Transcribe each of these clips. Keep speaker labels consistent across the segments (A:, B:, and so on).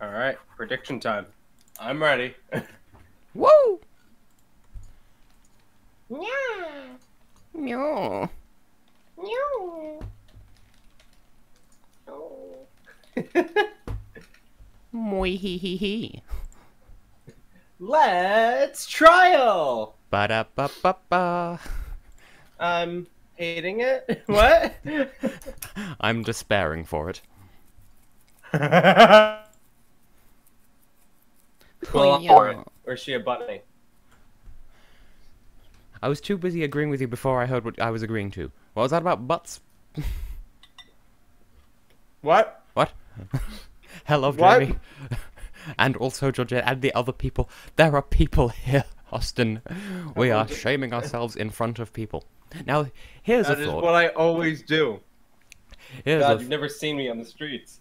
A: Alright, prediction time. I'm ready.
B: Woo!
C: Yeah.
B: No.
C: No. Oh.
B: Moi hee hee hee.
A: Let's trial!
B: Ba da ba ba ba.
A: I'm hating it. What?
B: I'm despairing for it.
A: Well, for it. Or is she a bunny?
B: I was too busy agreeing with you before I heard what I was agreeing to. What was that about butts?
A: What?
B: What? Hello,
A: What?
B: Jamie. And also Georgette and the other people. There are people here, Austin. We are shaming ourselves in front of people. Now, here's a
A: That is
B: thought.
A: what I always do.
B: Here's
A: God,
B: a
A: you've never seen me on the streets.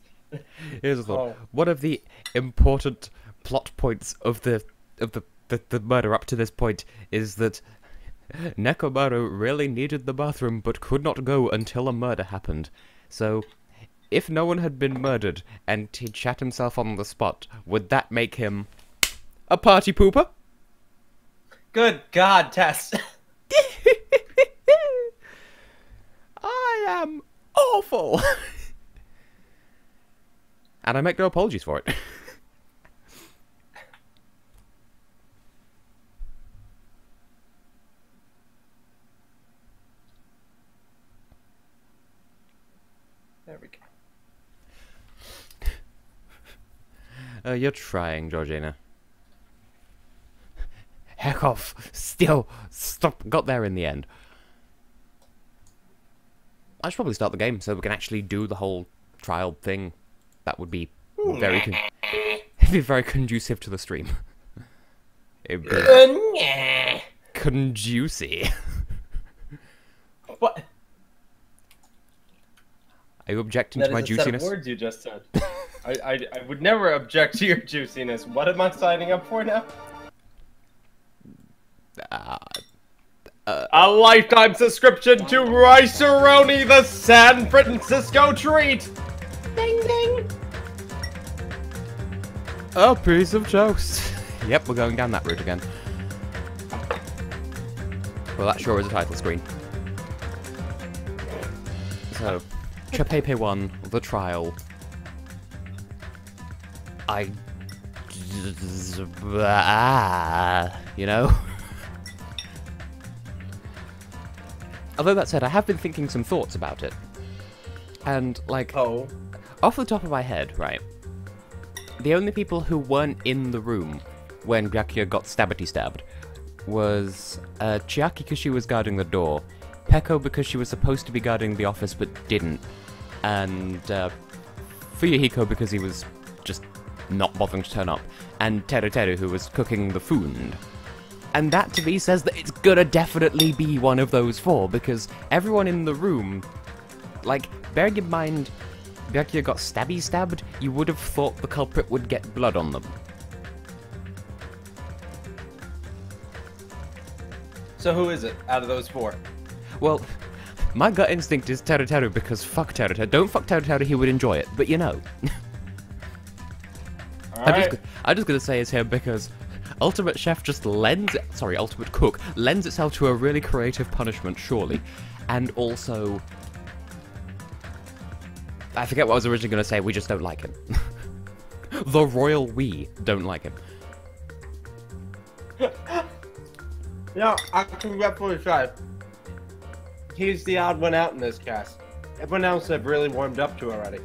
B: Here's a thought.
A: Oh.
B: One of the important plot points of the murder up to this point is that Nekomaru really needed the bathroom but could not go until a murder happened. So, if no one had been murdered and he'd shat himself on the spot, would that make him a party pooper?
A: Good God, Tess.
B: I am awful! And I make no apologies for it.
A: There we go.
B: You're trying, Georgina. Heck off! Still, stop. Got there in the end. I should probably start the game so we can actually do the whole trial thing. That would be very it'd be very conducive to the stream. It'd be conducive.
A: What?
B: Are you objecting
A: That
B: to my
A: is a set of
B: juiciness?
A: words you just said. I would never object to your juiciness. What am I signing up for now? A lifetime subscription to Rice-A-Roni, the San Francisco treat!
C: Ding ding.
B: A piece of toast. Yep, we're going down that route again. Well, that sure is a title screen. So, Chapepe 1, The Trial. You know? Although that said, I have been thinking some thoughts about it. And, like,
A: Oh.
B: off the top of my head, right, the only people who weren't in the room when Byakuya got stabbed was Chiaki because she was guarding the door, Peko because she was supposed to be guarding the office but didn't, and Fuyuhiko because he was just not bothering to turn up, and Teru who was cooking the food. And that to me says that it's gonna definitely be one of those four, because everyone in the room, like, bearing in mind Byakuya got stabbed, you would have thought the culprit would get blood on them.
A: So who is it out of those four?
B: Well, my gut instinct is Teru because fuck Teru. Don't fuck Teru, he would enjoy it, but you know.
A: Alright.
B: I'm just gonna say it's him because Ultimate Cook lends itself to a really creative punishment, surely. And also, I forget what I was originally gonna say, we just don't like him. The royal we don't like him.
A: Yeah, I can definitely say he's the odd one out in this cast. Everyone else I've really warmed up to already.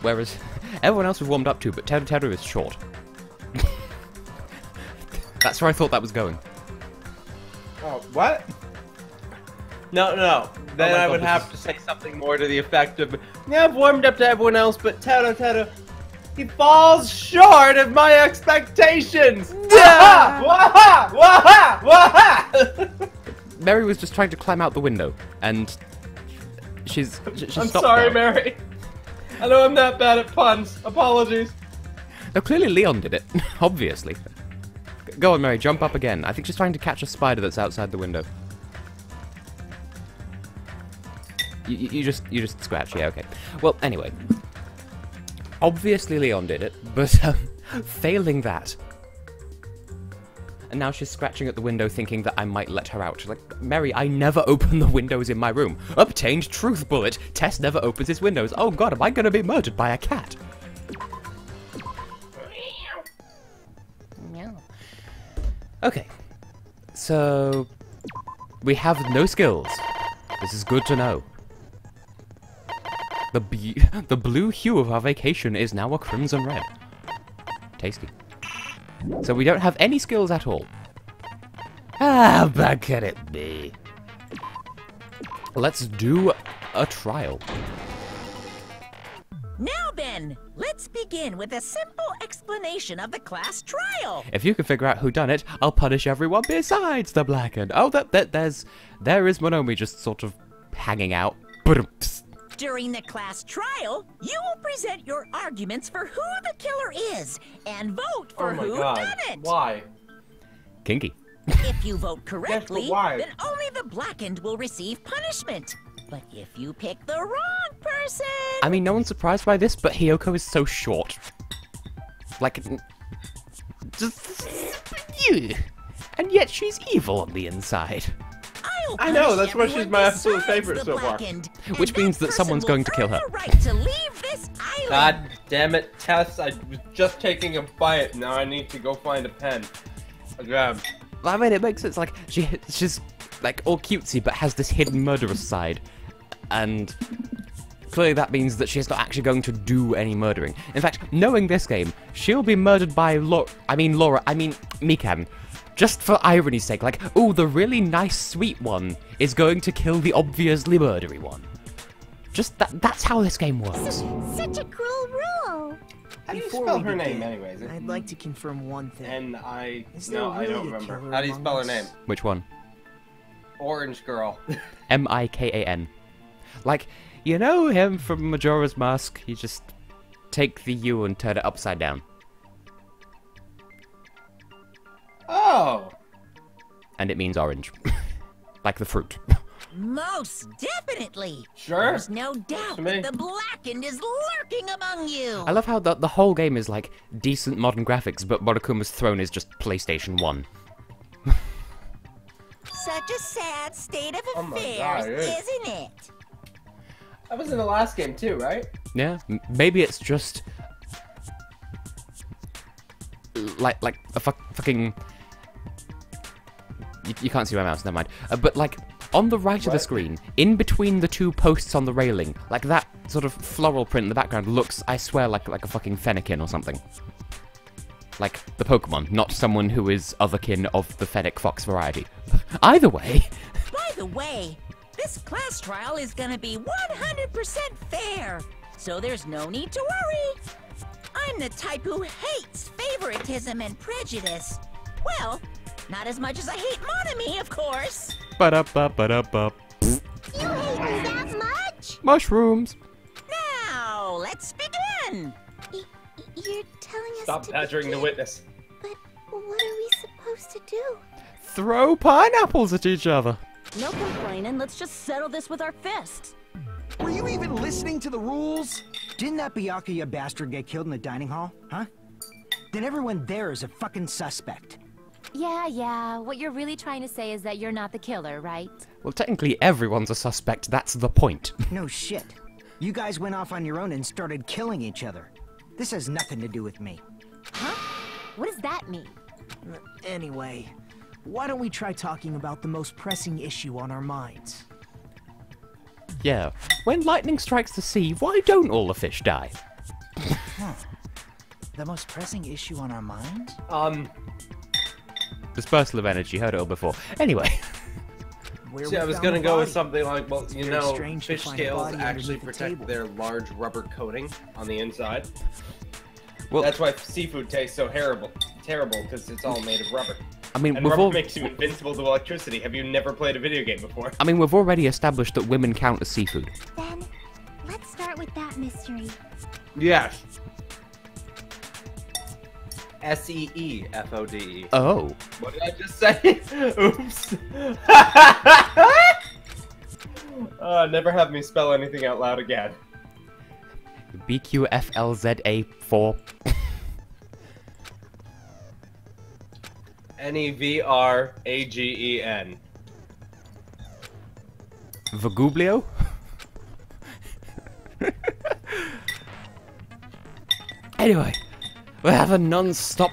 B: Whereas everyone else we've warmed up to, but Teru is short. That's where I thought that was going.
A: Oh, what? No. Then
B: my
A: I
B: God,
A: would
B: this
A: have
B: is-
A: to say something more to the effect of, yeah, I've warmed up to everyone else, but Teru, he falls short of my expectations! Waha! Waha! Waha! Waha!
B: Mary was just trying to climb out the window, and she's
A: I'm
B: stopped
A: sorry,
B: now.
A: Mary. I know I'm not bad at puns. Apologies.
B: No, clearly Leon did it, obviously. Go on, Mary, jump up again. I think she's trying to catch a spider that's outside the window. You just scratch, yeah, okay. Well, anyway. Obviously Leon did it, but failing that. And now she's scratching at the window thinking that I might let her out. She's like, Mary, I never open the windows in my room. Obtained truth bullet. Tess never opens his windows. Oh god, am I gonna be murdered by a cat? Okay. So... we have no skills. This is good to know. The blue hue of our vacation is now a crimson red. Tasty. So we don't have any skills at all. How bad can it be? Let's do a trial.
D: Now then, let's begin with a simple explanation of the class trial.
B: If you can figure out who done it, I'll punish everyone besides the blackened. Oh, there is Monomi just sort of hanging out.
D: During the class trial, you will present your arguments for who the killer is and vote for who done it.
A: Why?
B: Kinky.
D: If you vote correctly,
A: why?
D: then only the blackened will receive punishment. But if you pick the wrong person...
B: I mean, no one's surprised by this, but Hiyoko is so short. Like... just... and yet she's evil on the inside.
A: I know, that's why she's my absolute favorite so far.
B: Which means that someone's going to kill her.
D: Right to leave this island.
A: God damn it, Tess, I was just taking a bite, now I need to go find a pen. A grab.
B: I mean, it makes sense, like, she's, like, all cutesy, but has this hidden murderous side. And clearly that means that she's not actually going to do any murdering. In fact, knowing this game, she'll be murdered by Mikan. Just for irony's sake, like, ooh, the really nice, sweet one is going to kill the obviously murdery one. Just that's how this game works.
C: Such a cruel rule.
A: How do you
E: Before
A: spell
E: we
A: her
E: begin,
A: name, anyways?
E: I'd like to confirm one thing.
A: No, I
E: really
A: don't
E: a
A: remember.
E: killer
A: How do you
E: among
A: spell her
E: us?
A: name?
B: Which one?
A: Orange Girl.
B: Mikan. Like, you know him from Majora's Mask? You just take the U and turn it upside down.
A: Oh!
B: And it means orange. Like the fruit.
D: Most definitely.
A: Sure.
D: There's no doubt
A: to me.
D: that the blackened is lurking among you.
B: I love how the whole game is like decent modern graphics, but Monokuma's throne is just PlayStation 1.
D: Such a sad state of
A: Oh my
D: affairs,
A: God, it is.
D: isn't it?
A: That was in the last game too, right?
B: Yeah, maybe it's just like a fucking. You can't see my mouse, never mind. But like on the right of the screen, in between the two posts on the railing, like that sort of floral print in the background looks, I swear, like a fucking Fennekin or something. Like the Pokemon, not someone who is otherkin of the Fennec Fox variety. Either way.
D: By the way, this class trial is gonna be 100% fair, so there's no need to worry. I'm the type who hates favoritism and prejudice. Well, not as much as I hate Monami, of course.
B: Ba-da-ba-ba-da-ba.
C: You hate me that much?
B: Mushrooms.
D: Now, let's begin.
C: You're telling us
A: Stop
C: to
A: badgering the
C: begin,
A: witness.
C: But what are we supposed to do?
B: Throw pineapples at each other.
F: No complaining, let's just settle this with our fists.
G: Were you even listening to the rules?
E: Didn't that Byakuya bastard get killed in the dining hall, huh? Then everyone there is a fucking suspect.
F: Yeah, what you're really trying to say is that you're not the killer, right?
B: Well, technically everyone's a suspect, that's the point.
E: No shit. You guys went off on your own and started killing each other. This has nothing to do with me.
F: Huh? What does that mean?
G: Anyway, why don't we try talking about the most pressing issue on our minds?
B: Yeah, when lightning strikes the sea, why don't all the fish die?
G: The most pressing issue on our minds?
B: Dispersal of energy, heard it all before. Anyway.
G: Where
A: See,
G: we
A: I was
G: found
A: gonna
G: the
A: go with
G: body.
A: something like, well, you
G: very
A: know,
G: strange to
A: fish
G: find a
A: scales
G: body
A: actually
G: underneath the
A: protect
G: table.
A: their large rubber coating on the inside.
B: Well,
A: That's why seafood tastes so terrible, because it's all made of rubber.
B: I mean,
A: And
B: we've
A: rubber
B: all,
A: makes you invincible to electricity. Have you never played a video game before?
B: I mean, we've already established that women count as seafood.
C: Then, let's start with that mystery.
A: Yes. SEEFODE.
B: Oh.
A: What did I just say? Oops. Never have me spell anything out loud again.
B: BQFLZA4.
A: NEVRAGEN.
B: Vagublio? Anyway, we have a non-stop...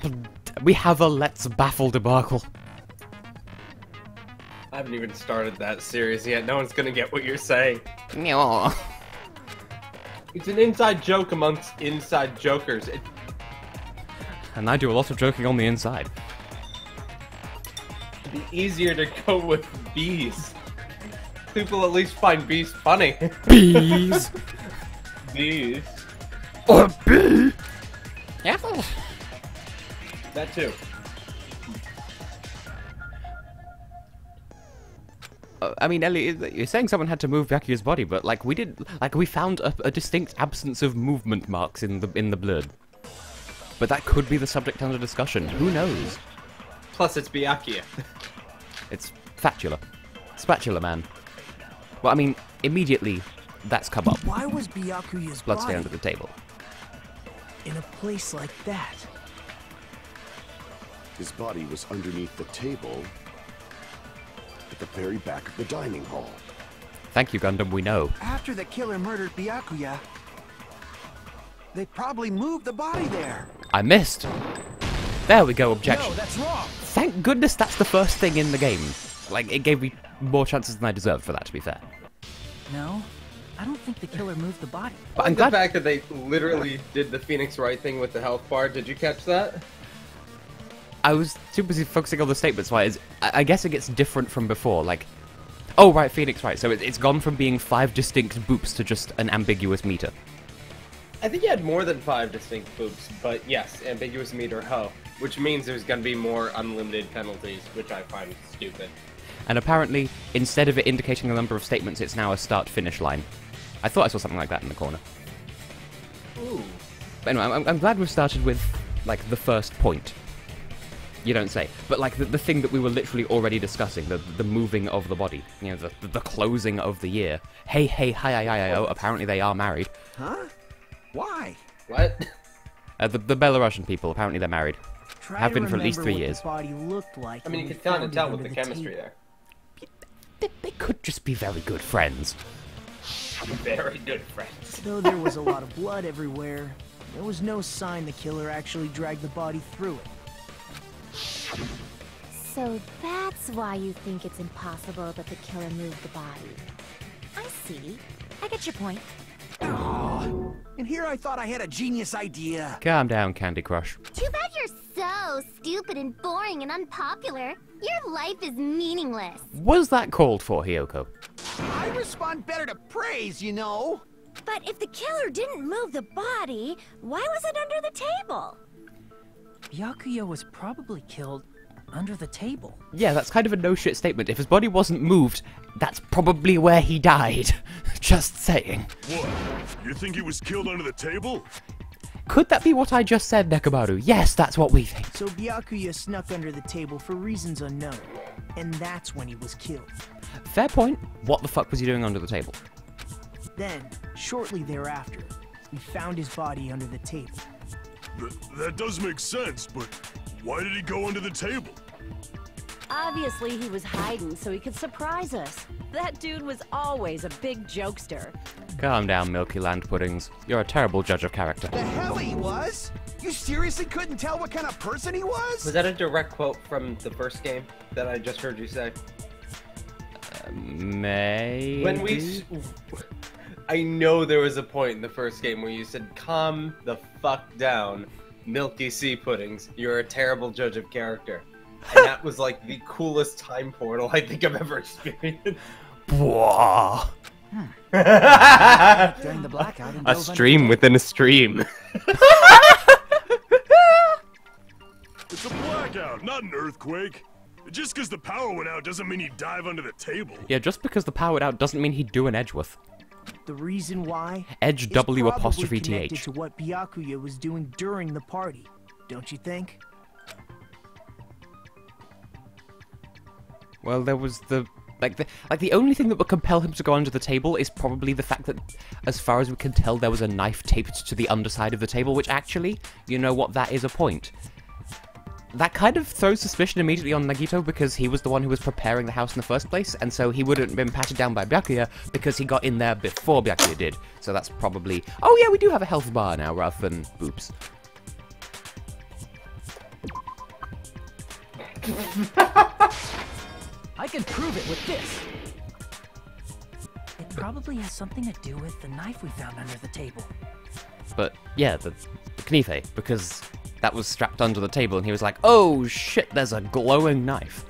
B: We have a Let's Baffle debacle.
A: I haven't even started that series yet. No one's gonna get what you're saying.
B: Nyah.
A: It's an inside joke amongst inside jokers.
B: And I do a lot of joking on the inside.
A: It'd be easier to go with bees. People at least find bees funny.
B: Bees!
A: Bees.
B: Or bee! Yeah.
A: That too.
B: I mean, Ellie, you're saying someone had to move Byakuya's body, but like we found a distinct absence of movement marks in the blood. But that could be the subject under discussion. Who knows?
A: Plus, it's Byakuya.
B: It's fatula, spatula man. Well, I mean, immediately that's come up.
G: Why was Byakuya's
B: Bloodstain
G: body
B: under the table.
G: in a place like that?
H: His body was underneath the table at the very back of the dining hall.
B: Thank you, Gundam. We know.
I: After the killer murdered Byakuya, they probably moved the body there.
B: I missed. There we go. Objection.
I: No, that's wrong.
B: Thank goodness that's the first thing in the game. Like, it gave me more chances than I deserved for that, to be fair.
G: No, I don't think the killer moved the body.
B: But I'm
A: The
B: glad.
A: fact that they literally did the Phoenix Wright thing with the health bar. Did you catch that?
B: I was too busy focusing on the statements. Why is I guess it gets different from before. Like, oh right, Phoenix Wright. So it's gone from being 5 distinct boops to just an ambiguous meter.
A: I think he had more than 5 distinct boops, but yes, ambiguous meter ho, which means there's gonna be more unlimited penalties, which I find stupid.
B: And apparently, instead of it indicating the number of statements, it's now a start-finish line. I thought I saw something like that in the corner.
A: Ooh.
B: But anyway, I'm glad we've started with, like, the first point. You don't say. But, like, the thing that we were literally already discussing, the moving of the body. You know, the closing of the year. Hey, hi, oh, apparently they are married.
I: Huh? Why?
A: What?
B: The Belarusian people, apparently they're married.
G: Try
B: Have
G: to
B: been for at least
G: remember
B: 3
G: what
B: years.
G: the body looked like.
A: I mean, you
G: when
A: could
G: we
A: kind
G: found
A: of
G: it
A: tell with
G: under
A: the chemistry
G: table.
A: there.
B: They could just be very good friends.
A: Very good friends.
G: Though there was a lot of blood everywhere, there was no sign the killer actually dragged the body through it.
F: So that's why you think it's impossible that the killer moved the body. I see. I get your point.
I: Oh, and here I thought I had a genius idea.
B: Calm down, Candy Crush.
C: Too bad you're so stupid and boring and unpopular. Your life is meaningless.
B: Was that called for, Hiyoko?
I: I respond better to praise, you know.
F: But if the killer didn't move the body, why was it under the table?
G: Byakuya was probably killed under the table.
B: Yeah, that's kind of a no-shit statement. If his body wasn't moved, that's probably where he died. Just saying.
H: What? You think he was killed under the table?
B: Could that be what I just said, Nekomaru? Yes, that's what we think.
G: So Byakuya snuck under the table for reasons unknown, and that's when he was killed.
B: Fair point. What the fuck was he doing under the table?
G: Then, shortly thereafter, we found his body under the table.
H: That does make sense, but why did he go under the table?
J: Obviously, he was hiding so he could surprise us. That dude was always a big jokester.
B: Calm down, Milky Land Puddings. You're a terrible judge of character.
I: The hell he was? You seriously couldn't tell what kind of person he was?
A: Was that a direct quote from the first game that I just heard you say?
B: Maybe?
A: When we... I know there was a point in the first game where you said, calm the fuck down, Milky Sea Puddings. You're a terrible judge of character. And that was like the coolest time portal I think I've ever experienced.
B: Bwah.
G: During the blackout, and
A: A
G: dove
A: stream within a stream.
H: It's a blackout, not an earthquake. Just because the power went out doesn't mean he'd dive under the table.
B: Yeah, just because the power went out doesn't mean he'd do an Edgeworth.
G: The reason why
B: Edge
G: is
B: W
G: probably
B: apostrophe
G: connected
B: TH.
G: to what Byakuya was doing during the party, don't you think?
B: Well, there was the Like the only thing that would compel him to go under the table is probably the fact that, as far as we can tell, there was a knife taped to the underside of the table, which actually, you know what, that is a point. That kind of throws suspicion immediately on Nagito because he was the one who was preparing the house in the first place, and so he wouldn't have been patted down by Byakuya because he got in there before Byakuya did. So that's probably... Oh yeah, we do have a health bar now rather than boobs.
G: I can prove it with this. It probably has something to do with the knife we found under the table.
B: But yeah, the knife, because that was strapped under the table and he was like, oh shit, there's a glowing knife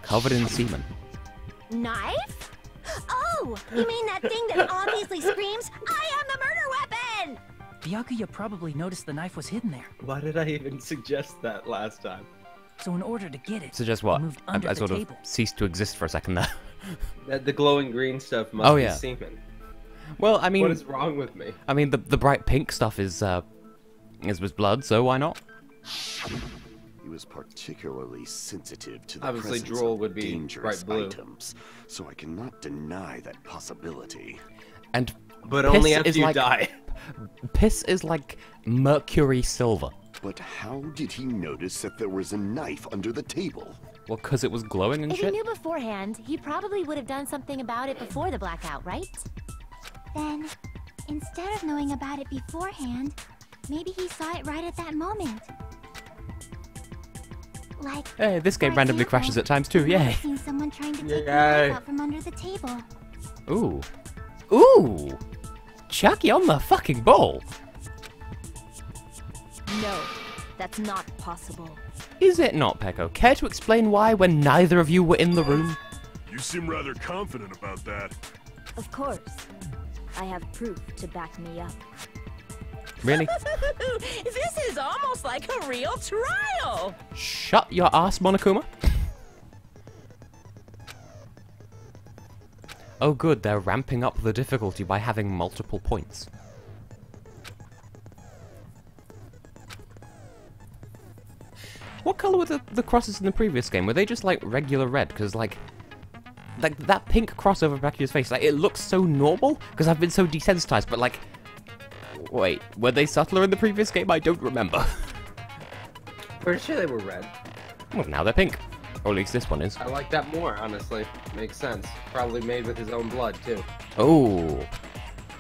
B: covered in semen.
C: Knife? Oh, you mean that thing that obviously screams, I am the murder weapon!
G: Byakuya probably noticed the knife was hidden there.
A: Why did I even suggest that last time?
G: So in order to get it,
B: Suggest what?
G: he moved under
B: I
G: the
B: sort of
G: table.
B: ceased to exist for a second there.
A: The glowing green stuff must be semen.
B: Well, I mean...
A: What is wrong with me?
B: I mean, the bright pink stuff is with blood, so why not?
H: He was particularly sensitive to the
A: Obviously,
H: presence
A: drool
H: of
A: would be
H: dangerous
A: bright blue.
H: items, so I cannot deny that possibility.
B: And
A: But
B: piss
A: only after
B: is
A: you
B: like,
A: die.
B: Piss is like mercury silver.
H: But how did he notice that there was a knife under the table?
B: Well, because it was glowing and
F: If
B: shit?
F: he knew beforehand, he probably would have done something about it before the blackout, right?
C: Then, instead of knowing about it beforehand, maybe he saw it right at that moment. Like,
B: Hey, this game
C: for
B: randomly
C: example,
B: crashes at times too,
C: he might
B: yay!
C: have seen someone trying to take the
A: Yay.
C: knife out from under the table.
B: Ooh. Ooh! Chucky on the fucking ball!
J: No, that's not possible.
B: Is it not, Pecco? Care to explain why when neither of you were in the room?
H: You seem rather confident about that.
J: Of course. I have proof to back me up.
B: Really?
D: This is almost like a real trial.
B: Shut your ass, Monokuma. Oh good, they're ramping up the difficulty by having multiple points. What colour were the crosses in the previous game? Were they just like regular red? Because like that pink cross over Byakuya's face, like it looks so normal because I've been so desensitized, but like, wait, were they subtler in the previous game? I don't remember.
A: Pretty sure they were red.
B: Well, now they're pink. Or at least this one is.
A: I like that more, honestly. Makes sense. Probably made with his own blood, too.
B: Oh,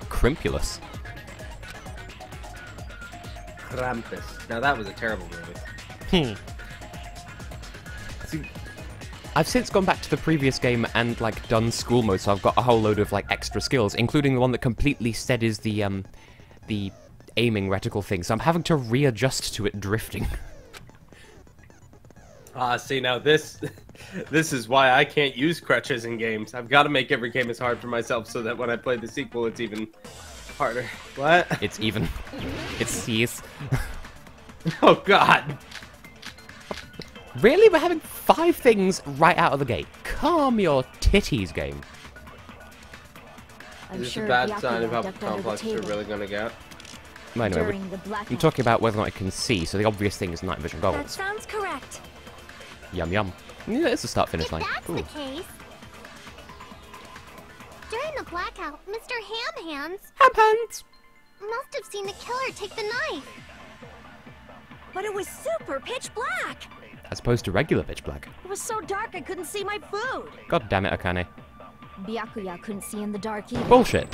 B: Crimpulus.
A: Krampus. Now that was a terrible movie.
B: See, I've since gone back to the previous game and like done school mode, so I've got a whole load of like extra skills, including the one that completely steadies the aiming reticle thing. So I'm having to readjust to it drifting.
A: See, now this is why I can't use crutches in games. I've got to make every game as hard for myself so that when I play the sequel, it's even harder. What?
B: It's even. It's C's.
A: Oh, God.
B: Really? We're having 5 things right out of the gate. Calm your titties, game.
F: I'm
A: Is this
F: sure
A: a bad
F: Byakuya
A: sign of how
F: ducked under the
A: complex we're
F: table
A: really going to get?
B: Well, anyway,
F: during the blackout.
B: I'm talking about whether or not I can see, so the obvious thing is night vision
C: That
B: goggles.
C: sounds correct.
B: Yum yum. Yeah, it's a start-finish
C: If
B: line.
C: that's
B: Ooh.
C: the case... During the blackout, Mr. Ham Hands
B: Ham hands!
C: must have seen the killer take the knife.
J: But it was super pitch black.
B: As opposed to regular pitch black.
J: It was so dark I couldn't see my food.
B: God damn it, Akane.
F: Byakuya couldn't see in the dark either.
B: Bullshit.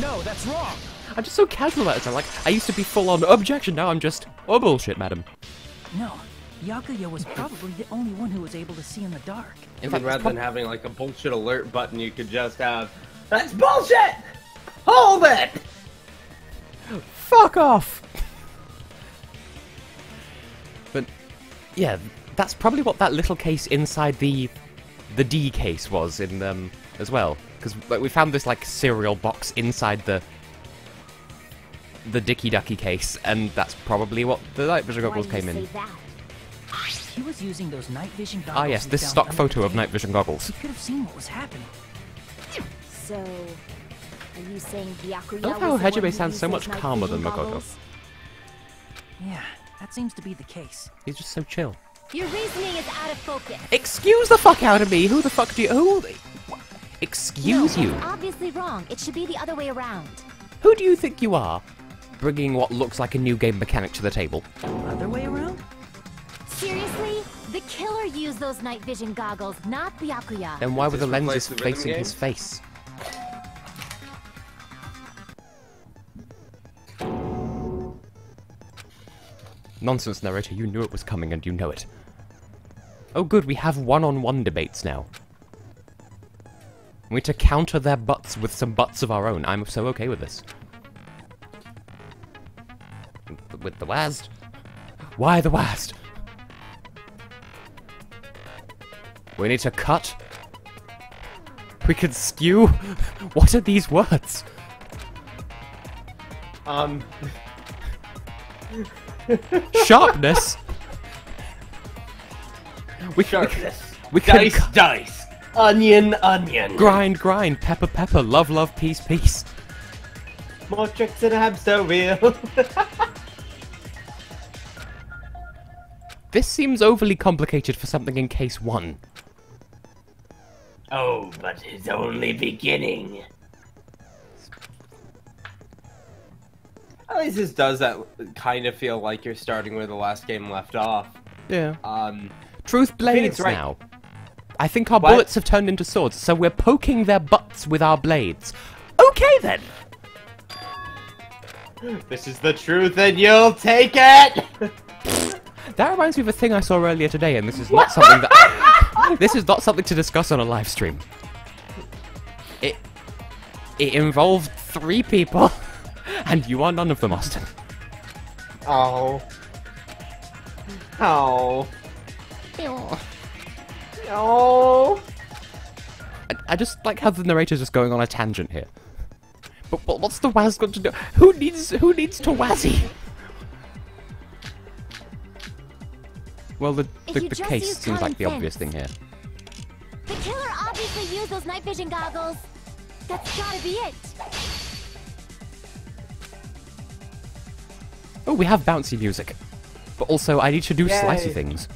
G: No, that's wrong.
B: I'm just so casual about it. I'm like, I used to be full on objection, now I'm just, oh bullshit, madam.
G: No, Byakuya was probably the only one who was able to see in the dark.
B: In
A: I
B: fact,
A: mean,
B: it's
A: rather than having like a bullshit alert button, you could just have, that's bullshit! Hold it!
B: fuck off! But, yeah, that's probably what that little case inside the D case was in, as well. Because like, we found this, like, cereal box inside the Dicky Ducky case, and that's probably what the night vision
F: Why
B: goggles
F: do you
B: came in.
F: say that?
G: He was using those night vision goggles.
B: Ah yes,
G: we
B: this
G: found
B: stock
G: under
B: photo
G: the
B: of night
G: table.
B: vision goggles.
G: He could have seen what was happening.
F: So, are you saying Byakuya
B: I love how
F: was the one
B: Hajime
F: who
B: sounds
F: used
B: so
F: those
B: much
F: night
B: calmer
F: vision
B: than Makoto.
F: goggles?
G: Yeah, that seems to be the case.
B: He's just so chill.
F: Your reasoning is out of focus.
B: Excuse the fuck out of me! Who the fuck do you... Who... Excuse you?
F: That's obviously wrong. It should be the other way around.
B: Who do you think you are? Bringing what looks like a new game mechanic to the table.
G: Other way around?
F: Seriously? The killer used those night vision goggles, not Byakuya.
B: Then why were the
A: Just replace
B: lenses
A: the rhythm
B: facing
A: game?
B: his face? Nonsense, narrator. You knew it was coming and you know it. Oh good, we have one-on-one debates now. We need to counter their butts with some butts of our own. I'm so okay with this. With the WASD? Why the WASD? We need to cut. We can skew. What are these words? Sharpness.
A: Sharpness.
B: We can
A: Dice, dice. Onion, onion.
B: grind, grind. Pepper, pepper. Love, love. Peace, peace.
A: More tricks in a hamster wheel.
B: This seems overly complicated for something in case 1.
A: Oh, but it's only beginning. At least this does that kind of feel like you're starting where the last game left off.
B: Yeah. Truth blades
A: Phoenix, right.
B: now. I think our
A: What?
B: bullets have turned into swords, so we're poking their butts with our blades. Okay then.
A: This is the truth and you'll take it!
B: That reminds me of a thing I saw earlier today, and this is not something that this is not something to discuss on a live stream. It involved 3 people, and you are none of them, Austin.
A: Oh. Oh. Oh.
B: I just like how the narrator's just going on a tangent here. But what's the Waz got to do? Who needs to Wazzy? Well, the case seems like the obvious thing here.
F: The killer obviously used those night vision goggles. That's gotta be it.
B: Oh, we have bouncy music. But also, I need to do
A: Yay.
B: slicey things.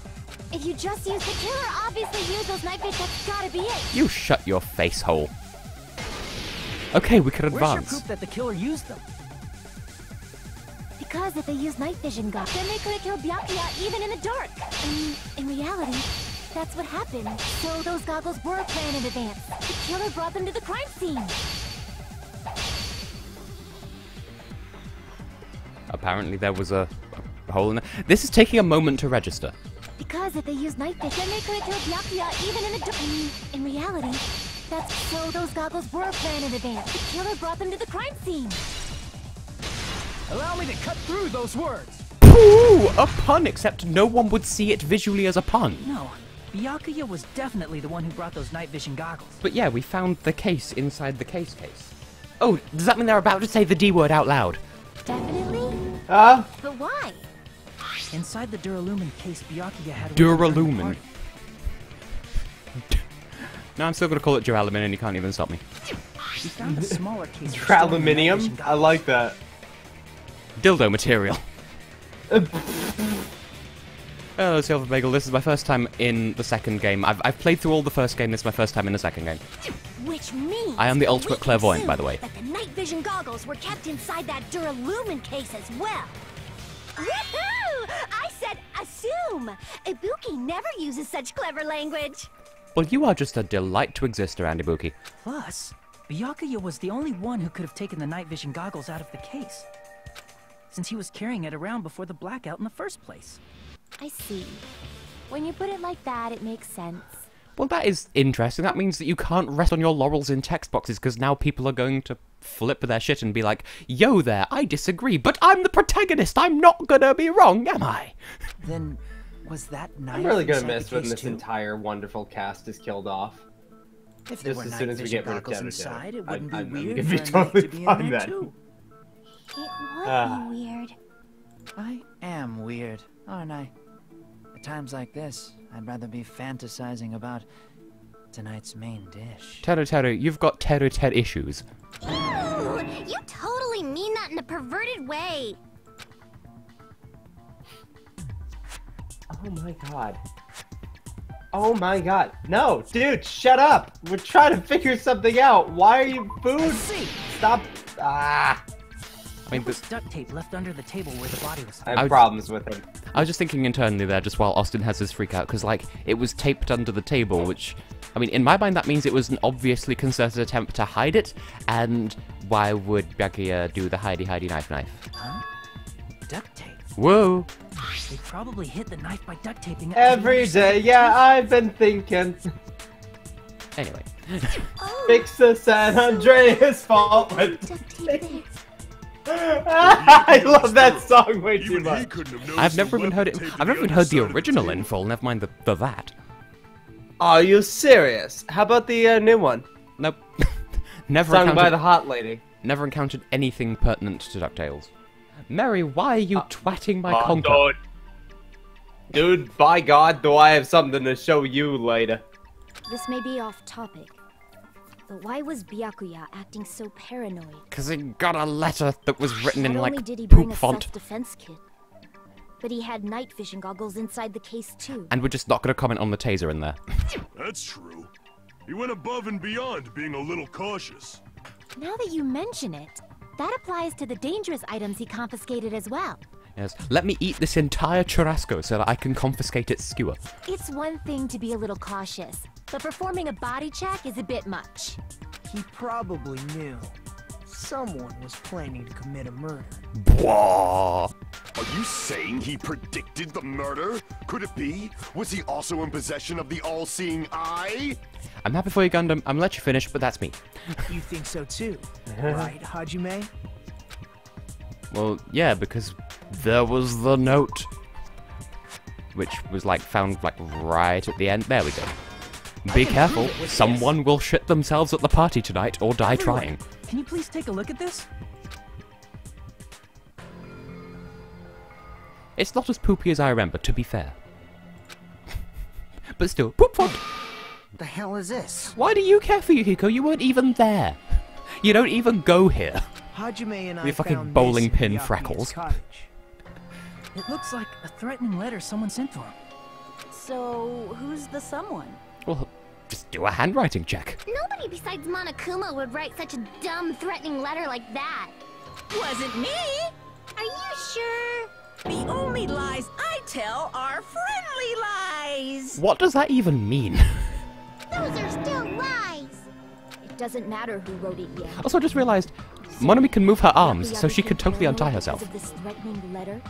F: If you just use the killer obviously used those night vision, that's gotta be it.
B: You shut your face hole. Okay, we can
G: Where's your
B: advance.
G: proof that the killer used them?
F: Because if they used night vision goggles, then they could have killed Byakuya even in the dark. In reality, that's what happened. So those goggles were planned in advance. The killer brought them to the crime scene.
B: Apparently there was a hole in it. This is taking a moment to register.
F: Because if they used night vision, then they could have killed Byakuya even in the dark. In reality, that's so those goggles were planned in advance. The killer brought them to the crime scene.
G: Allow me to cut through those words.
B: Ooh, a pun, except no one would see it visually as a pun.
G: No, Byakuya was definitely the one who brought those night vision goggles.
B: But yeah, we found the case inside the case. Oh, does that mean they're about to say the D word out loud?
F: Definitely?
A: Huh?
F: But why?
G: Inside the Duralumin case, Byakuya had
B: Duralumin. No, I'm still gonna call it Duralumin and you can't even stop me.
G: We found a smaller case.
A: Traluminium? I like that.
B: Dildo material. Hello, Silver Bagel. This is my first time in the second game. I've played through all the first game. This is my first time in the second game.
C: Which means
B: I am the ultimate
C: we can
B: clairvoyant, by the
C: assume
B: way.
C: that the night vision goggles were kept inside that Duralumin case as well. Woohoo! I said assume. Ibuki never uses such clever language.
B: Well, you are just a delight to exist around Ibuki.
G: Plus, Byakuya was the only one who could have taken the night vision goggles out of the case, since he was carrying it around before the blackout in the first place.
F: I see. When you put it like that, it makes sense.
B: Well, that is interesting. That means that you can't rest on your laurels in text boxes, because now people are going to flip their shit and be like, yo there, I disagree, but I'm the protagonist. I'm not gonna be wrong, am I?
G: Then, was that knife
A: I'm really gonna
G: inside the
A: miss when
G: case
A: this
G: too?
A: entire wonderful cast is killed off.
G: If there
A: Just
G: were
A: as
G: night
A: soon as we
G: vision
A: get rid of
G: goggles
A: Tato
G: inside,
A: Tato.
G: it wouldn't
A: I'm
G: be weird
A: gonna be
G: for a
A: totally
G: knife to be
A: fine
G: in there
A: then.
G: too.
C: It would
A: Ah.
C: be weird.
K: I am weird, aren't I? At times like this, I'd rather be fantasizing about tonight's main dish.
B: Tato, you've got Ted issues.
C: Ooh, you totally mean that in a perverted way.
A: Oh my god. Oh my god. No, dude, shut up. We're trying to figure something out. Why are you food? Stop. Ah.
G: I mean, duct tape left under the table where the body was.
A: I have problems with him.
B: I was just thinking internally there, just while Austin has his freak out, because, like, it was taped under the table, which, I mean, in my mind, that means it was an obviously concerted attempt to hide it, and why would Byakuya do the hidey knife?
G: Huh? Duct tape?
B: Whoa!
G: They probably hit the knife by duct taping it.
A: Every day, yeah, I've been thinking.
B: Anyway.
A: Fix the San Andreas fault with I love that song way too much.
B: I've never even heard it. I've never even heard the original in full. Never mind the that.
A: Are you serious? How about the new one?
B: Nope. Never
A: sung by the hot lady.
B: Never encountered anything pertinent to DuckTales. Mary, why are you twatting my conker?
A: Dude, by God, do I have something to show you later.
F: This may be off topic, but why was Byakuya acting so paranoid?
B: Because he got a letter that was written in, like,
F: Not only did he bring
B: poop
F: a
B: font.
F: self-defense kit, but he had night vision goggles inside the case too.
B: And we're just not going to comment on the taser in there.
H: That's true. He went above and beyond being a little cautious.
F: Now that you mention it, that applies to the dangerous items he confiscated as well.
B: Yes. Let me eat this entire churrasco so that I can confiscate its skewer.
F: It's one thing to be a little cautious, but performing a body check is a bit much.
E: He probably knew someone was planning to commit a murder.
B: Bwah.
H: Are you saying he predicted the murder? Could it be? Was he also in possession of the all-seeing eye?
B: I'm happy for you, Gundam. I'm gonna let you finish, but that's me.
E: You think so too, right, Hajime?
B: Well, yeah, because there was the note. Which was, like, found, like, right at the end. There we go. Be careful. Someone will shit themselves at the party tonight or die trying.
G: Can you please take a look at this?
B: It's not as poopy as I remember, to be fair. But still, poop font.
E: The hell is this?
B: Why do you care for Yukiko? You weren't even there. You don't even go here.
E: Hajime and I
B: You fucking
E: found
B: bowling
E: this in
B: pin
E: Byakuya's
B: freckles.
E: cottage.
G: It looks like a threatening letter someone sent to him.
J: So, who's the someone?
B: Well, just do a handwriting check.
C: Nobody besides Monokuma would write such a dumb, threatening letter like that.
D: Wasn't me!
C: Are you sure?
D: The only lies I tell are friendly lies!
B: What does that even mean?
C: Those are still lies.
F: It doesn't matter who wrote it yet.
B: Also, I just realized Monomi can move her arms,
F: Byakuya
B: so she
F: became
B: could totally untie
F: paranoid
B: herself.
F: because of this threatening letter.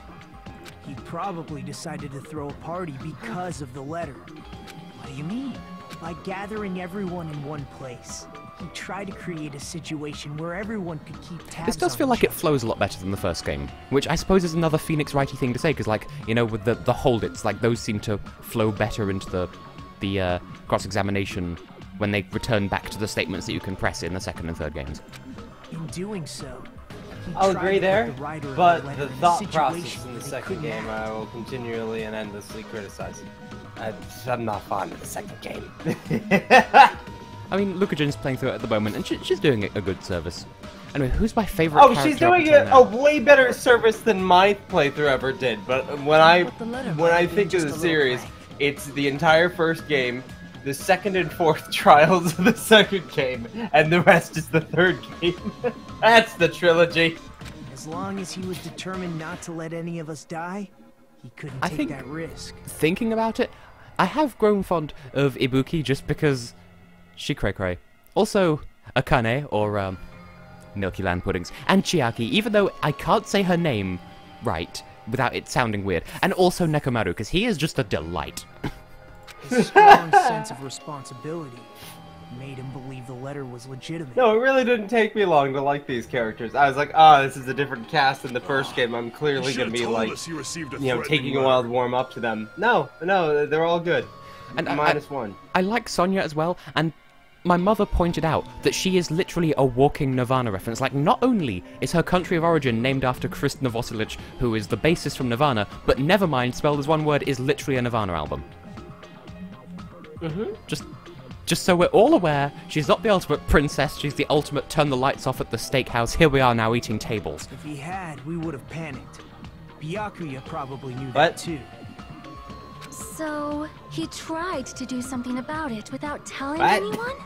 E: He probably decided to throw a party because of the letter.
G: What do you mean?
E: By gathering everyone in one place. He tried to create a situation where everyone could keep tabs
B: This does
E: on
B: feel like
E: each
B: it flows a lot better than the first game, which I suppose is another Phoenix Wrighty thing to say, because, like, you know, with the hold it's like those seem to flow better into the cross-examination when they return back to the statements that you can press in the second and third games.
E: In doing so, he
A: I'll
E: tried
A: agree
E: to put
A: there,
E: the writer of
A: but
E: letter
A: the
E: in a
A: thought
E: situation
A: process in
E: where
A: the
E: they
A: second
E: couldn't
A: game
E: act.
A: I will continually and endlessly criticize. I'm not fond of the second game.
B: I mean, Luca Jin's playing through it at the moment, and she's doing a good service. Anyway, who's my favorite
A: Oh,
B: character
A: she's doing
B: up until
A: a
B: now?
A: way better service than my playthrough ever did. But when I think of the series, it's the entire first game, the second and fourth trials of the second game, and the rest is the third game. That's the trilogy.
E: As long as he was determined not to let any of us die, he couldn't
B: I
E: take
B: think-
E: that risk.
B: Thinking about it, I have grown fond of Ibuki just because she cray-cray. Also, Akane, or Milky Land Puddings, and Chiaki, even though I can't say her name right without it sounding weird. And also Nekomaru, because he is just a delight.
E: His strong sense of responsibility made him believe the letter was legitimate.
A: No, it really didn't take me long to like these characters. I was like, oh, this is a different cast than the first game. I'm clearly going to be like, taking a while to warm up to them. No, they're all good.
B: And
A: Minus one.
B: I like Sonya as well, and my mother pointed out that she is literally a walking Nirvana reference. Like, not only is her country of origin named after Krist Novoselic, who is the bassist from Nirvana, but Nevermind, spelled as one word, is literally a Nirvana album. Just so we're all aware, she's not the ultimate princess, she's the ultimate turn the lights off at the steakhouse, here we are now eating tables.
E: If he had, we would have panicked. Byakuya probably knew
A: What?
E: that too.
F: So, he tried to do something about it without telling
A: What?
F: anyone?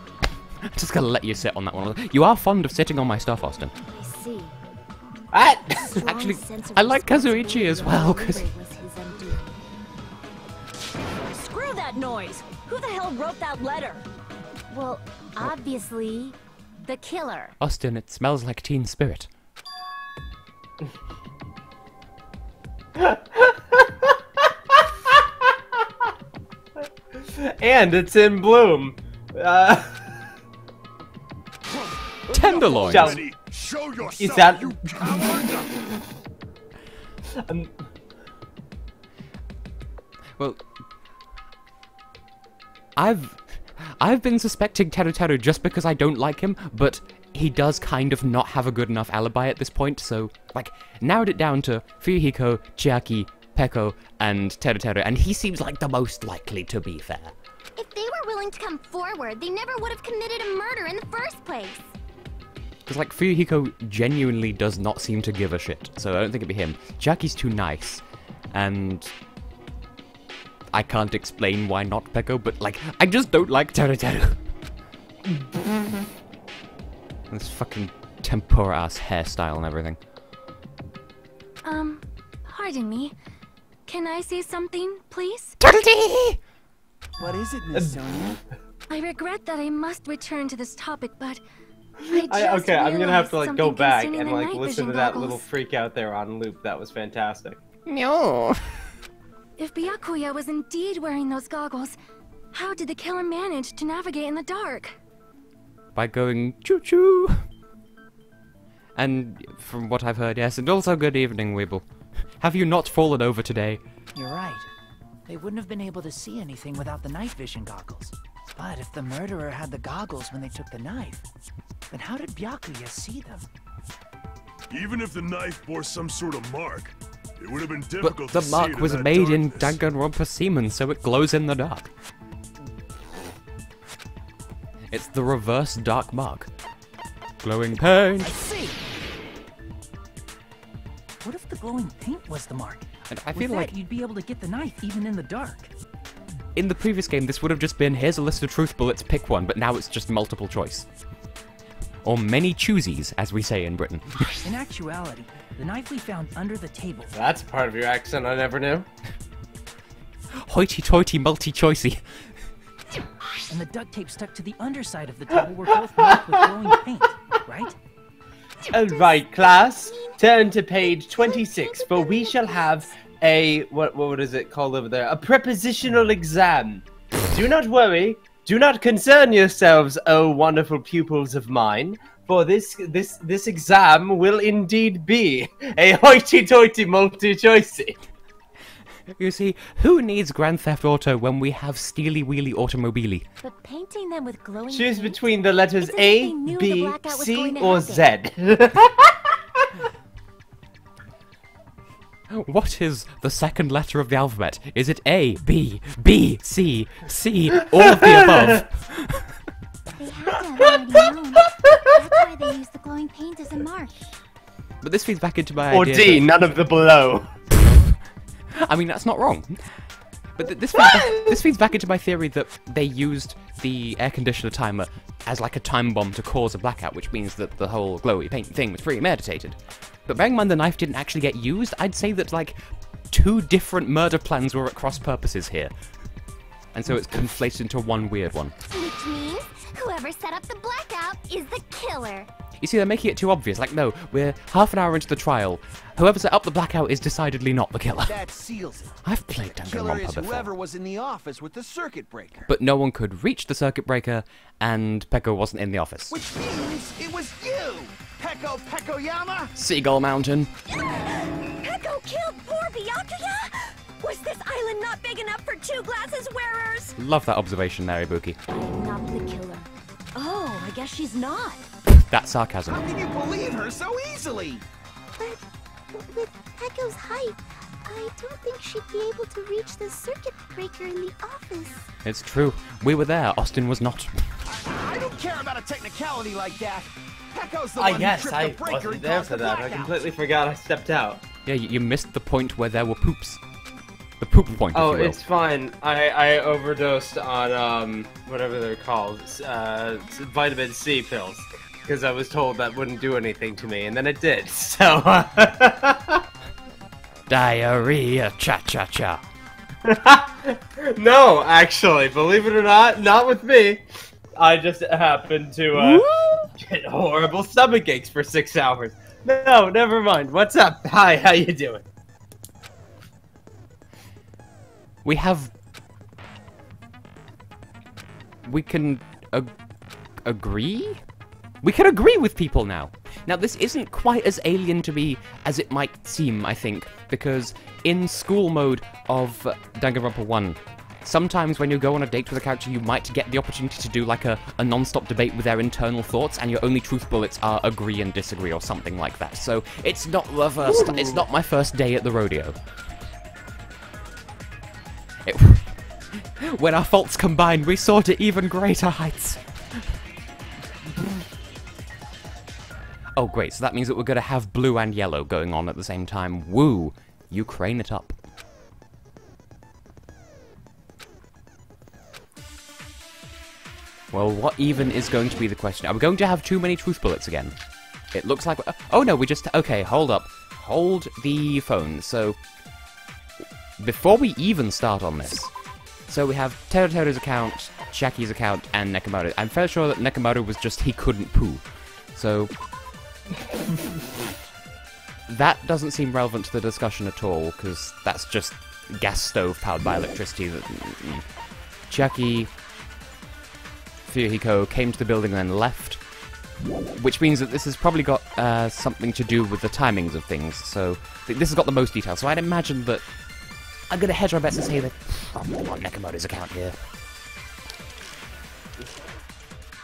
B: I'm just gonna let you sit on that one. You are fond of sitting on my stuff, Austin.
F: I see.
A: What?
B: Actually,
F: Sense of
B: I like Kazuichi
F: responsibility
B: as well,
F: was
B: 'cause-
F: his undoing.
J: Screw that noise! Who the hell wrote that letter?
F: Well, obviously, the killer.
B: Austin, it smells like teen spirit.
A: And it's in bloom.
B: Tenderloin.
A: Shall-
H: Ready? Show yourself,
A: Is that-
H: you coward!
B: Well, I've been suspecting Teru just because I don't like him, but he does kind of not have a good enough alibi at this point, so, like, narrowed it down to Fuyuhiko, Chiaki, Peko, and Teru, and he seems like the most likely, to be fair.
C: If they were willing to come forward, they never would have committed a murder in the first place.
B: Because, like, Fuyuhiko genuinely does not seem to give a shit, so I don't think it'd be him. Chiaki's too nice, and I can't explain why not Peko, but, like, I just don't like Teru. This fucking tempura-ass hairstyle and everything.
F: Pardon me. Can I say something, please?
I: What is it, Miss Sonia?
F: I regret that I must return to this topic, but I just
A: Okay, I'm gonna have to like go
F: realized
A: back
F: something
A: and
F: concerning the
A: like
F: night
A: listen
F: vision
A: to that
F: goggles.
A: little freak out there on loop. That was fantastic.
B: No.
F: If Byakuya was indeed wearing those goggles, how did the killer manage to navigate in the dark?
B: By going choo-choo. And from what I've heard, yes, and also good evening, Weeble. Have you not fallen over today?
G: You're right. They wouldn't have been able to see anything without the night vision goggles. But if the murderer had the goggles when they took the knife, then how did Byakuya see them?
H: Even if the knife bore some sort of mark, it would have been
B: But
H: difficult
B: the
H: to see
B: mark
H: it
B: was
H: in that
B: made in
H: darkness.
B: Danganronpa semen, so it glows in the dark. It's the reverse dark mark. Glowing paint.
G: I see! What if the glowing paint was the mark?
B: And I
G: With
B: feel
G: that,
B: like
G: you'd be able to get the knife even in the dark.
B: in the previous game, this would have just been, here's a list of truth bullets, pick one, but now it's just multiple choice. Or many choosies, as we say in Britain.
G: In actuality, the knife we found under the table.
A: That's part of your accent I never knew.
B: Hoity-toity multi-choicey.
G: And the duct tape stuck to the underside of the table were both marked with glowing paint, right?
A: Alright, class. Turn to page 26, for we shall have a... What is it called over there? A prepositional exam. Do not worry. Do not concern yourselves, oh wonderful pupils of mine. For this exam will indeed be a hoity-toity multi-choicey.
B: You see, who needs Grand Theft Auto when we have Steely Wheelie Automobili?
F: But painting them with glowing
A: Choose
F: paint?
A: between the letters
F: It's as if they
A: A,
F: knew the
A: B,
F: blackout was
A: C,
F: going to
A: or
F: happen.
A: Z.
B: What is the second letter of the alphabet? Is it A, B, B, C, C, all of the above?
C: They had to have already known. That's why they used the glowing paint as a mark.
B: But this feeds back into my
A: Or
B: idea
A: D,
B: that-
A: none of the below.
B: I mean, that's not wrong. But this feeds back into my theory that they used the air conditioner timer as like a time bomb to cause a blackout, which means that the whole glowy paint thing was premeditated. But bearing in mind the knife didn't actually get used, I'd say that like 2 different murder plans were at cross purposes here. And so it's conflated into one weird one.
C: Which means whoever set up the blackout is the killer.
B: You see, they're making it too obvious. Like, no, we're half an hour into the trial. Whoever set up the blackout is decidedly not the killer.
I: That seals it.
B: I've played
I: Killer
B: Danganronpa
I: is
B: before.
I: whoever was in the office with the circuit breaker.
B: But no one could reach the circuit breaker, and Peko wasn't in the office.
I: Which means it was you, Peko Pekoyama.
B: Seagull Mountain.
J: Peko killed poor Byakuya? Was this island not big enough for 2 glasses wearers?
B: Love that observation there, Ibuki.
F: Not the killer.
J: Oh, I guess she's not.
B: That's sarcasm.
I: How can you believe her so easily?
C: But with Peko's height, I don't think she'd be able to reach the circuit breaker in the office.
B: It's true. We were there. Austin was not.
I: I don't care about a technicality like that. Peko's the one who
A: Yes,
I: tripped
A: I
I: the breaker
A: wasn't
I: and
A: there
I: caused
A: for
I: the
A: that. I
I: blackout.
A: completely forgot I stepped out.
B: Yeah, you missed the point where there were poops. The poop point, if
A: Oh,
B: you will.
A: it's fine. I overdosed on, whatever they're called, vitamin C pills. Because I was told that wouldn't do anything to me, and then it did, so...
B: Diarrhea, cha-cha-cha.
A: No, actually, believe it or not with me. I just happened to, get horrible stomach aches for 6 hours. No, never mind. What's up? Hi, how you doing?
B: We can agree? We can agree with people now. Now, this isn't quite as alien to me as it might seem, I think, because in school mode of Danganronpa 1, sometimes when you go on a date with a character, you might get the opportunity to do like a non-stop debate with their internal thoughts, and your only truth bullets are agree and disagree or something like that. So it's not the first. It's not my first day at the rodeo. When our faults combined, we soar to even greater heights. Oh, great, so that means that we're going to have blue and yellow going on at the same time. Woo! You crane it up. Well, what even is going to be the question? Are we going to have too many truth bullets again? It looks like... Oh, no, we just... Okay, hold up. Hold the phone. So, before we even start on this... So we have Teruteru's account, Shaki's account, and Nekomaru. I'm fairly sure that Nekomaru was just he couldn't poo. So... that doesn't seem relevant to the discussion at all, because that's just gas stove powered by electricity. Chiaki, Fuyuhiko came to the building and then left, which means that this has probably got something to do with the timings of things, so this has got the most detail, so I'd imagine that I'm going to hedge my bets and say that probably on Nekomaru's account here.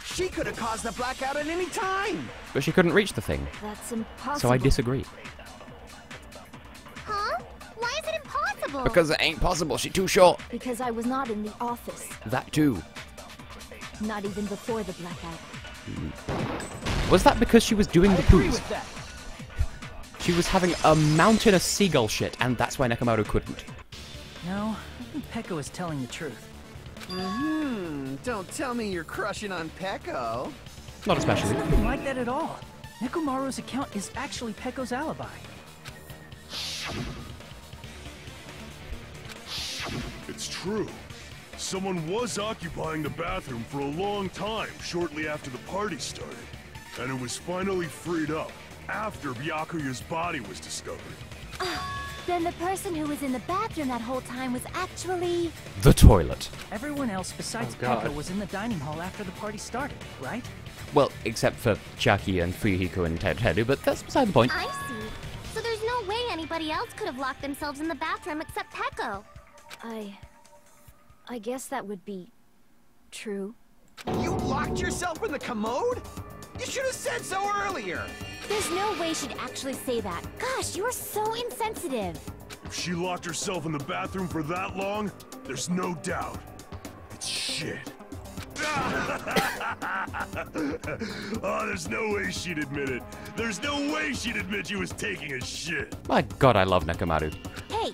I: She could have caused the blackout at any time!
B: But she couldn't reach the thing.
F: That's impossible.
B: So I disagree.
F: Huh? Why is it impossible?
B: Because it ain't possible, she's too short.
F: Because I was not in the office.
B: That too.
F: Not even before the blackout.
B: Was that because she was doing the poos? She was having a mountainous seagull shit, and that's why Nekomaru couldn't.
G: No, I think Pekko is telling the truth.
I: Don't tell me you're crushing on Pekko.
B: Not especially.
G: It's nothing like that at all. Nekomaru's account is actually Pekko's alibi.
H: It's true. Someone was occupying the bathroom for a long time shortly after the party started. And it was finally freed up after Byakuya's body was discovered.
F: Then the person who was in the bathroom that whole time was actually...
B: the toilet.
G: Everyone else besides Pekko was in the dining hall after the party started, right?
B: Well, except for Chiaki and Fuyuhiko and Teruteru, but that's beside the point.
F: I see. So there's no way anybody else could have locked themselves in the bathroom except Pekko. I guess that would be... true.
I: You locked yourself in the commode? You should have said so earlier!
F: There's no way she'd actually say that. Gosh, you're so insensitive.
H: If she locked herself in the bathroom for that long, there's no doubt. It's shit. Oh, there's no way she'd admit it. There's no way she'd admit she was taking a shit.
B: My god, I love Nekomaru.
F: Hey,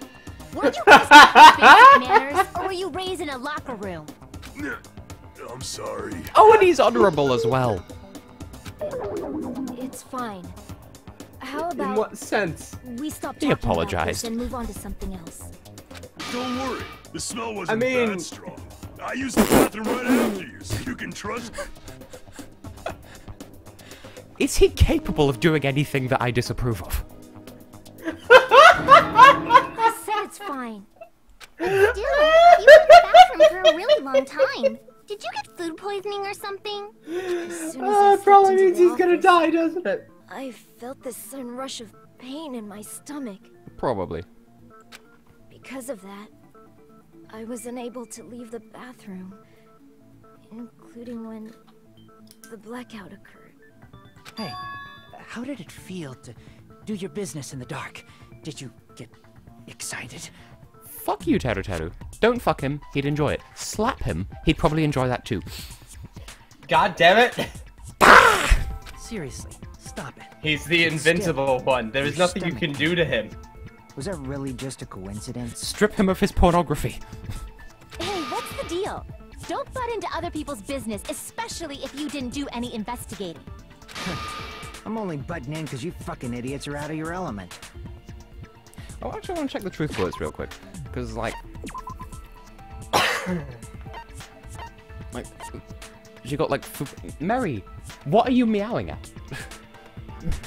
F: were you raised with basic manners, or were you raised in a locker room?
H: I'm sorry.
B: Oh, and he's honorable as well.
F: It's fine. How about...
A: In what sense?
F: We stop
B: He
F: talking
B: apologized.
F: about this and move on to something else.
H: Don't worry. The smell wasn't that strong. I used the bathroom right after you, so you can trust me.
B: Is he capable of doing anything that I disapprove of?
F: I said it's fine. But still, you were in the bathroom for a really long time. Did you get food poisoning or something?
A: It probably means he's gonna die, doesn't it?
F: I felt this sudden rush of pain in my stomach.
B: Probably.
F: Because of that, I was unable to leave the bathroom, including when the blackout occurred.
G: Hey, how did it feel to do your business in the dark? Did you get excited?
B: Fuck you, Teruteru. Don't fuck him, he'd enjoy it. Slap him, he'd probably enjoy that too.
A: God damn it!
G: Seriously, stop it.
A: He's the invincible one. There is nothing you can do to him.
E: Was that really just a coincidence?
B: Strip him of his pornography.
F: Hey, what's the deal? Don't butt into other people's business, especially if you didn't do any investigating.
E: I'm only butting in because you fucking idiots are out of your element.
B: Oh, actually, I want to check the truth bullets real quick. Because, like... like... She got, like... Mary, what are you meowing at?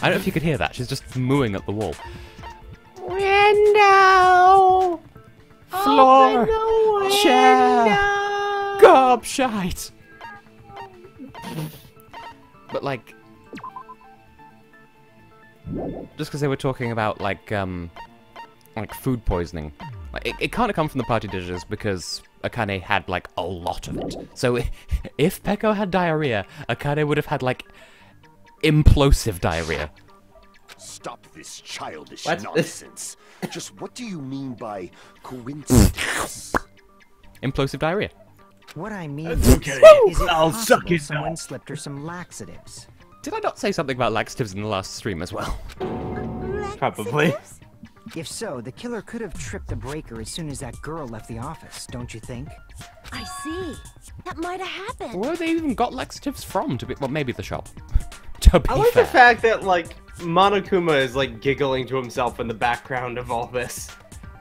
B: I don't know if you could hear that. She's just mooing at the wall. Window! Floor! Chair! Gobshite! But, like... just because they were talking about, like food poisoning. Like, it can't have come from the party dishes because Akane had, like, a lot of it. So, if Peko had diarrhea, Akane would have had, like, implosive diarrhea.
L: Stop this childish
A: What's
L: nonsense. Just what do you mean by coincidence?
B: Implosive diarrhea.
E: What I mean
A: That's
E: is,
A: okay.
E: is it
A: I'll
E: possible
A: suck it
E: someone
A: now.
E: slipped her some laxatives?
B: Did I not say something about laxatives in the last stream as well?
A: Probably.
E: If so, the killer could have tripped the breaker as soon as that girl left the office, don't you think?
F: I see. That might have happened.
B: Where they even got laxatives from? To be well, maybe the shop. To be
A: I like
B: fair.
A: the fact that, like, Monokuma is, like, giggling to himself in the background of all this.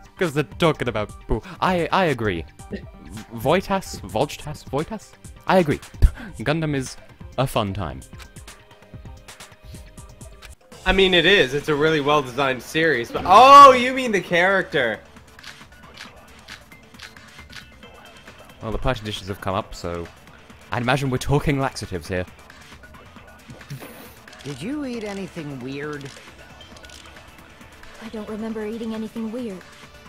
B: Because they're talking about poo. I agree. Voitas? I agree. Gundam is a fun time.
A: I mean, it is. It's a really well-designed series, but... Oh, you mean the character.
B: Well, the party dishes have come up, so... I'd imagine we're talking laxatives here.
E: Did you eat anything weird?
F: I don't remember eating anything weird.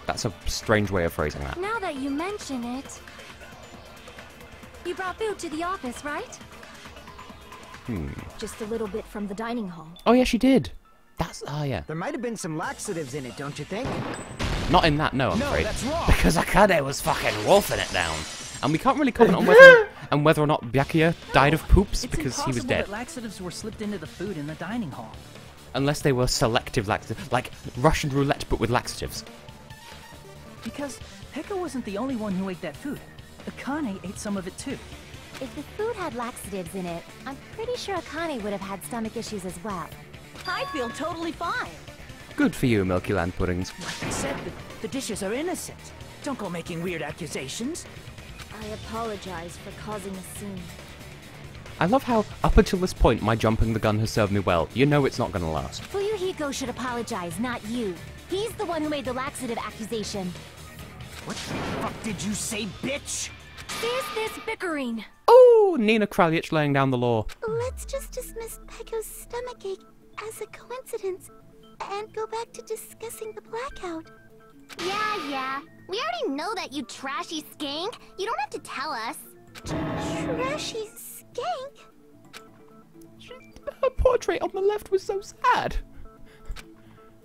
B: That's a strange way of phrasing that.
F: Now that you mention it... You brought food to the office, right? Just a little bit from the dining hall.
B: Oh yeah, she did. That's yeah.
E: There might have been some laxatives in it, don't you think?
B: Not in that, no, I'm afraid.
E: that's wrong.
B: Because Akane was fucking wolfing it down. And we can't really comment on whether or not Byakuya died of poops
G: It's
B: because he was
G: impossible
B: dead.
G: that laxatives were slipped into the food in the dining hall.
B: Unless they were selective laxatives, like Russian roulette but with laxatives.
G: Because Peko wasn't the only one who ate that food. Akane ate some of it too.
F: If the food had laxatives in it, I'm pretty sure Akane would have had stomach issues as well.
J: I feel totally fine.
B: Good for you, Milky Land puddings.
G: Like I said, the dishes are innocent. Don't go making weird accusations.
F: I apologize for causing a scene.
B: I love how, up until this point, my jumping the gun has served me well. You know it's not gonna last.
F: Fuyuhiko should apologize, not you. He's the one who made the laxative accusation.
E: What the fuck did you say, bitch?
F: There's this bickering.
B: Oh, Nina Kraljich laying down the law.
C: Let's just dismiss Peko's stomachache as a coincidence and go back to discussing the blackout. Yeah. We already know that, you trashy skank. You don't have to tell us. Trashy skank?
B: Her portrait on the left was so sad.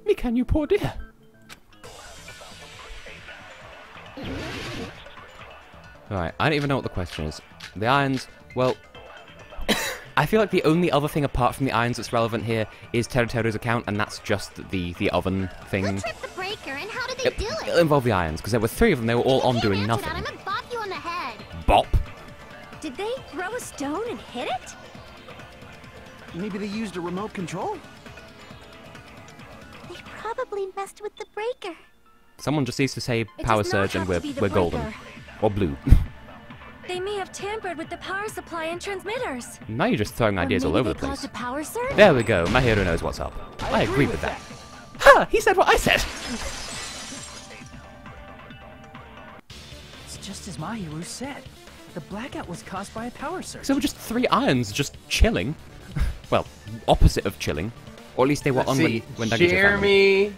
B: Mikan, you poor dear. Alright, I don't even know what the question is. The irons, well... I feel like the only other thing apart from the irons that's relevant here is Teruteru's account, and that's just the oven thing.
C: Who tripped the breaker and how did they do it?
B: It'll involve the irons, because there were 3 of them, they were all on doing nothing.
C: I'm gonna bop you on the head.
B: Bop!
F: Did they throw a stone and hit it?
I: Maybe they used a remote control?
C: They probably messed with the breaker.
B: Someone just needs to say
F: It
B: power
F: does not
B: surge and
F: have to be the
B: we're golden.
F: breaker.
B: Or blue.
F: They may have tampered with the power supply and transmitters.
B: Now you're just throwing ideas all over the place.
F: Caused a power surge?
B: There we go, my hero knows what's up. I agree with that. Ha! He said what I said!
G: It's just as Mahiru said. The blackout was caused by a power surge.
B: So we're just 3 irons just chilling. Well, opposite of chilling. Or at least they were
A: Let's
B: on
A: see.
B: when Danganronpa found them.
A: Jeremy...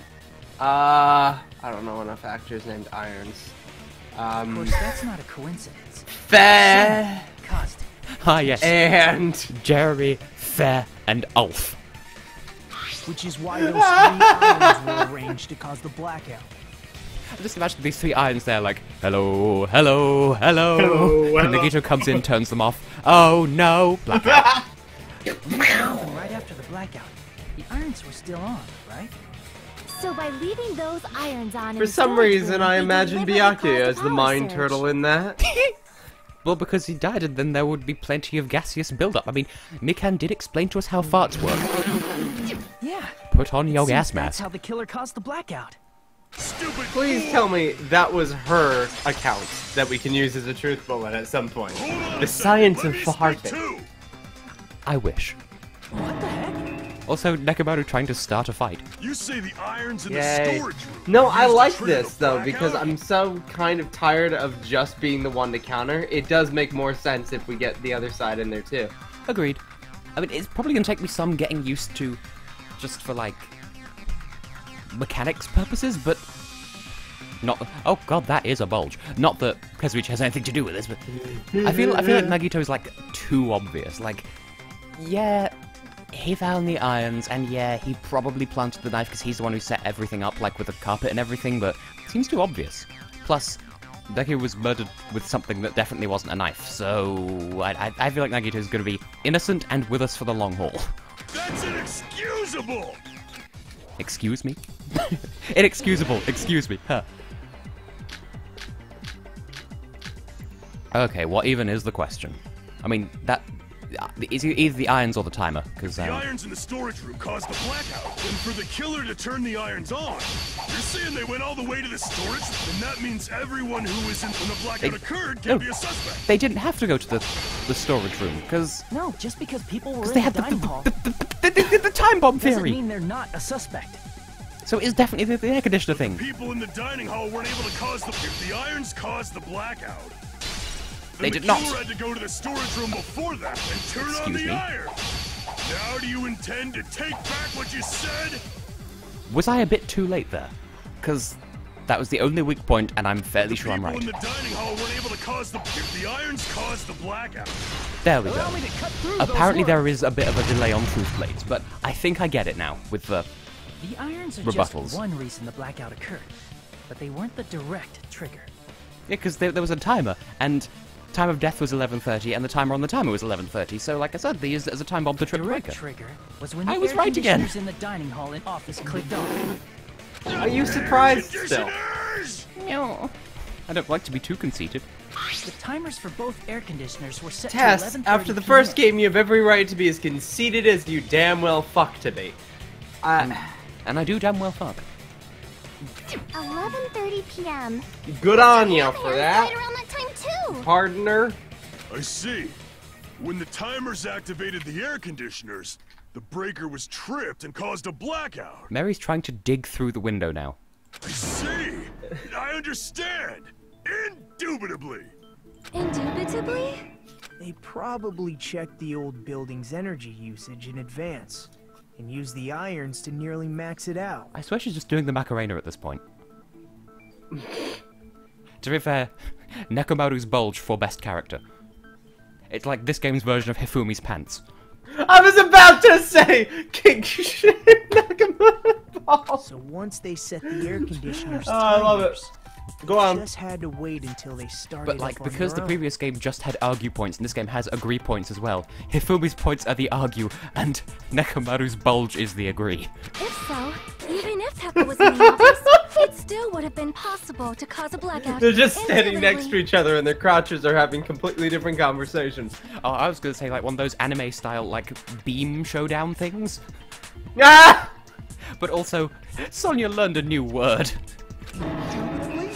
A: I don't know enough actors named Irons.
G: Of course, that's not a coincidence.
A: Fair
G: Caused it.
B: Ah, yes.
A: and
B: Jeremy, Fair, and Ulf.
E: Which is why those 3 irons were arranged to cause the blackout.
B: I just imagine these 3 irons there like, hello, hello, hello.
A: Hello,
B: And
A: hello.
B: Nagito comes in, turns them off. Oh no, blackout.
G: Right after the blackout, the irons were still on, right?
F: So by leaving those irons on
A: For some reason, I imagine Byakuya as the mind turtle in that.
B: Well, because he died, and then there would be plenty of gaseous buildup. I mean, Mikan did explain to us how farts work.
E: Yeah.
B: Put on your gas
E: That's
B: mask.
E: how the killer caused the blackout.
H: Stupid.
A: Please tell me that was her account that we can use as a truth bullet at some point. The science of farting.
B: I wish.
E: What the heck?
B: Also, Nekomaru trying to start a fight.
H: You say the irons in the
A: Yay.
H: storage room.
A: No, I
H: used to
A: like
H: trigger
A: this
H: the
A: though,
H: blackout?
A: because I'm so kind of tired of just being the one to counter. It does make more sense if we get the other side in there too.
B: Agreed. I mean, it's probably going to take me some getting used to, just for, like, mechanics purposes, but not. Oh god, that is a bulge. Not that Kazuichi has anything to do with this, but I feel like Nagito's like too obvious. Like, yeah, he found the irons, and yeah, he probably planted the knife because he's the one who set everything up, like with the carpet and everything. But it seems too obvious. Plus, Deki was murdered with something that definitely wasn't a knife, so I feel like Nagito's going to be innocent and with us for the long haul.
H: That's inexcusable.
B: Excuse me? Inexcusable, excuse me. Huh. Okay, what even is the question? I mean, that... Is either the irons or the timer, because...
H: The irons in the storage room caused the blackout, and for the killer to turn the irons on, you're saying they went all the way to the storage? Then that means everyone who was in when the blackout occurred can be a suspect.
B: They didn't have to go to the storage room, because...
E: No, just because people were in
B: they
E: the
B: had
E: dining hall
B: the time bomb
E: doesn't
B: theory!
E: mean they're not a suspect.
B: So it's definitely the air conditioner thing.
H: People in the dining hall weren't able to cause the... If the irons caused the blackout,
B: They
H: then
B: did
H: the
B: not.
H: killer had to go to the storage room before that and turn on
B: Excuse
H: the
B: me?
H: iron. Now do you intend to take back what you said?
B: Was I a bit too late there? Because that was the only weak point, and I'm fairly sure I'm
H: People
B: right.
H: in the dining hall weren't able to cause the... If the irons caused the blackout,
B: There we go.
E: Allow me to cut through
B: Apparently
E: those
B: there is a bit of a delay on truth blades, but I think I get it now with the...
E: The irons are
B: rebuttals.
E: just one reason the blackout occurred, but they weren't the direct trigger.
B: Yeah, because there was a timer, and time of death was 11:30, and the timer on the timer was 11:30. So, like I said, they used it as a time bomb to trip the
E: Direct
B: breaker.
E: trigger was when
B: I
E: the
B: was
E: air
B: right again.
E: conditioners in the dining hall and office clicked on.
A: Are you surprised still?
B: No. I don't like to be too conceited.
E: The timers for both air conditioners were set
A: Tess,
E: to 11:30
A: after the first
E: PM.
A: game, you have every right to be as conceited as you damn well fuck to be.
B: And I do damn well fuck.
C: 11:30 p.m.
A: Good on you for
C: Right
A: that.
C: around that time too.
A: Pardon her?
H: I see. When the timers activated the air conditioners, the breaker was tripped and caused a blackout.
B: Mary's trying to dig through the window now.
H: I see. I understand. Indubitably.
C: Indubitably?
E: They probably checked the old building's energy usage in advance and used the irons to nearly max it out.
B: I swear she's just doing the Macarena at this point. To be fair, Nekomaru's bulge for best character. It's like this game's version of Hifumi's pants.
A: I was about to say King Nakamura.
E: So once they set the air conditioners
A: Oh, I love it.
E: timers,
A: Go on.
E: just had to wait until they started.
B: But like,
E: up on
B: because
E: their
B: the
E: own.
B: previous game just had argue points, and this game has agree points as well, Hifumi's points are the argue, and Nekomaru's bulge is the agree.
C: If so, even if Pepper was in the office, it still would have been possible to cause a blackout.
A: They're just standing next to
C: Indubitably.
A: each other and their crotches are having completely different conversations.
B: Oh, I was gonna say like one of those anime style like beam showdown things.
A: Ah!
B: But also, Sonia learned a new word.
I: Indubitably?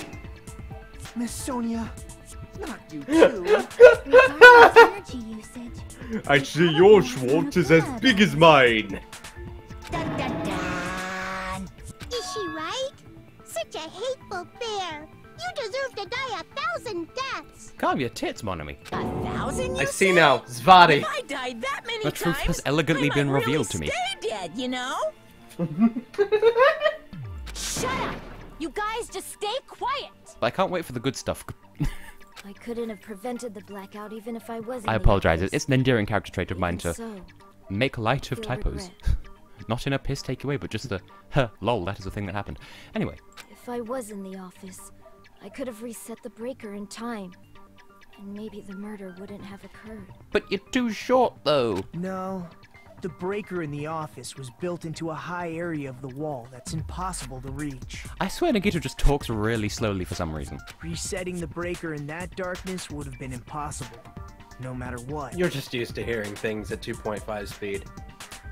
I: Miss Sonia, not you too.
C: Regarding energy usage.
A: I see your Schwartz is as big as mine.
C: Dun, dun, dun. Is she right? Such a hateful bear. You deserve to die 1,000 deaths.
B: Calm your tits, mon ami.
D: 1,000, you
A: I see
D: said?
A: now, Zvati.
D: If I died that many
B: The truth
D: times,
B: has elegantly
D: I
B: been
D: might
B: revealed to
D: really
B: me.
D: Stay dead, you know?
F: Shut up! You guys just stay quiet!
B: But I can't wait for the good stuff.
F: I couldn't have prevented the blackout even if I wasn't.
B: I apologize. It's an endearing character trait of mine to
F: So,
B: make light of
F: You'll
B: typos. Not in a piss take away, but just a lol, that is a thing that happened. Anyway,
F: if I was in the office, I could have reset the breaker in time. And maybe the murder wouldn't have occurred.
B: but you're too short though.
E: No, The breaker in the office was built into a high area of the wall that's impossible to reach.
B: I swear Nagito just talks really slowly for some reason.
E: Resetting the breaker in that darkness would have been impossible, no matter what.
A: You're just used to hearing things at 2.5 speed.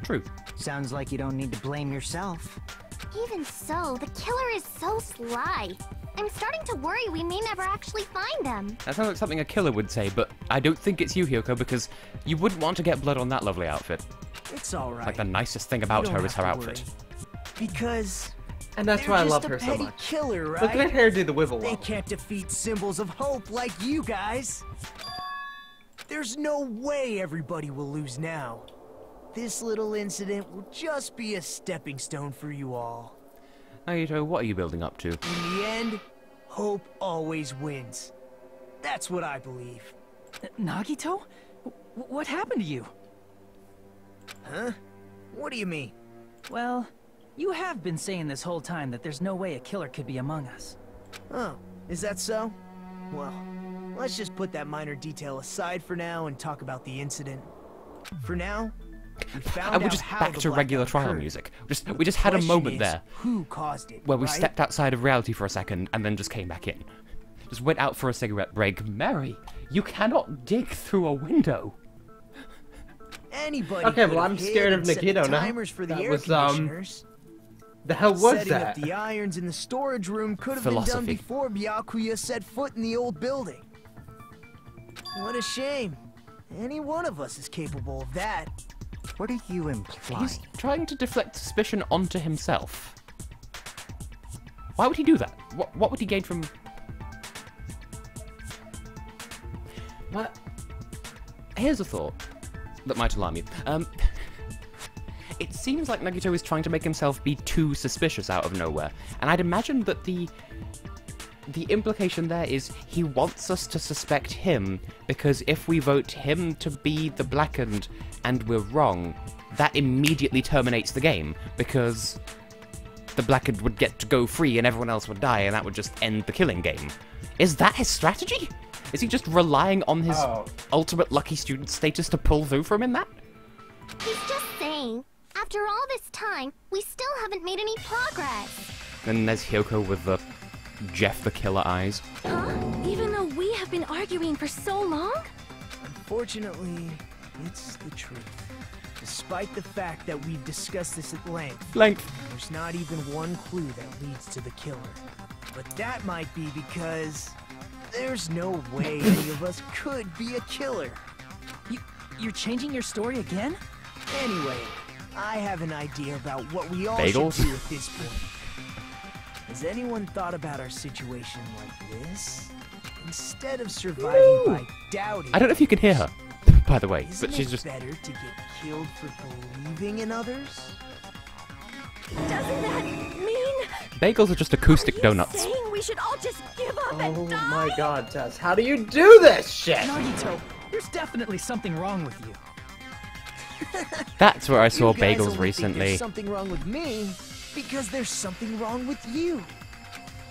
B: True.
M: Sounds like you don't need to blame yourself.
C: Even so, the killer is so sly. I'm starting to worry we may never actually find them.
B: That sounds like something a killer would say, but I don't think it's you, Hyoko, because you wouldn't want to get blood on that lovely outfit.
E: It's alright.
B: Like, the nicest thing about her is her outfit.
E: Because...
A: And that's why I love her so much.
E: Killer, right?
A: Look at her do the wibble
E: They
A: wobble.
E: can't defeat symbols of hope like you guys. There's no way everybody will lose now. This little incident will just be a stepping stone for you all.
B: Nagito, what are you building up to?
E: In the end, hope always wins. That's what I believe.
G: Nagito? What happened to you?
E: Huh? What do you mean?
G: Well, you have been saying this whole time that there's no way a killer could be among us.
E: Oh, is that so? Well, let's just put that minor detail aside for now and talk about the incident. For now, we found
B: And we're
E: out
B: just
E: how
B: back
E: the
B: to regular
E: blackout
B: trial
E: occurred.
B: music. We just had a
E: Question
B: moment
E: is,
B: there
E: who caused it,
B: where we
E: right?
B: stepped outside of reality for a second and then just came back in. Just went out for a cigarette break. Mary, you cannot dig through a window.
E: Anybody
A: Okay,
E: could
A: well,
E: have
A: I'm
E: hid
A: scared of
E: and set
A: Nikito now.
E: timers for the
A: That
E: air
A: was,
E: conditioners.
A: The hell was
E: Setting
A: that?
E: up the irons in the storage room could have been done
B: Philosophy.
E: before Byakuya set foot in the old building. What a shame. Any one of us is capable of that.
M: What are you implying?
B: He's trying to deflect suspicion onto himself. Why would he do that? What would he gain from... What? Here's a thought that might alarm you. It seems like Nagito is trying to make himself be too suspicious out of nowhere, and I'd imagine that the implication there is he wants us to suspect him, because if we vote him to be the blackened and we're wrong, that immediately terminates the game, because the blackened would get to go free and everyone else would die, and that would just end the killing game. Is that his strategy? Is he just relying on his ultimate lucky student status to pull through from in that?
C: He's just saying, after all this time, we still haven't made any progress.
B: And there's Hyoko with the Jeff the Killer eyes.
F: Huh? Even though we have been arguing for so long?
E: Unfortunately, it's the truth. Despite the fact that we've discussed this at length, there's not even one clue that leads to the killer. But that might be because there's no way any of us could be a killer.
G: You're changing your story again?
E: Anyway, I have an idea about what we all
B: Bagels?
E: should do at this point. Has anyone thought about our situation like this? Instead of surviving by doubting,
B: I don't know if you can hear her, by the way,
E: isn't
B: but she's
E: it
B: just...
E: better to get killed for believing in others?
F: Doesn't that mean
B: Bagels are just acoustic donuts.
F: saying we should all just give up
A: Oh
F: and die?
A: my god, Tess, how do you do this shit?
G: Nagito, there's definitely something wrong with you.
B: That's where I saw
E: You guys
B: Bagels
E: only think
B: recently.
E: There's something wrong with me because there's something wrong with you.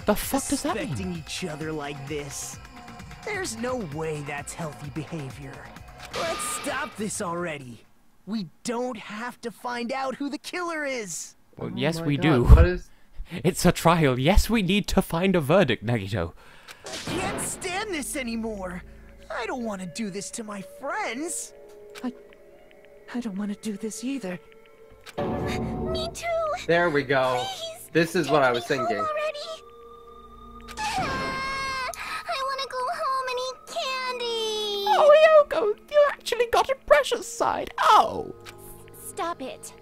B: The fuck does that mean?
E: Suspecting each other like this. There's no way that's healthy behavior. Let's stop this already. We don't have to find out who the killer is.
B: Well, yes,
A: my
B: we
A: God,
B: do.
A: what is-
B: It's a trial. Yes, we need to find a verdict, Nagito.
E: I can't stand this anymore. I don't want to do this to my friends.
G: I don't want to do this either.
C: Me too.
A: There we go.
C: Please,
A: This is what I was
C: take me home
A: thinking.
C: already. I want to go home and eat candy.
B: Oh, Hyoko, you actually got a precious side. Oh.
F: Stop it.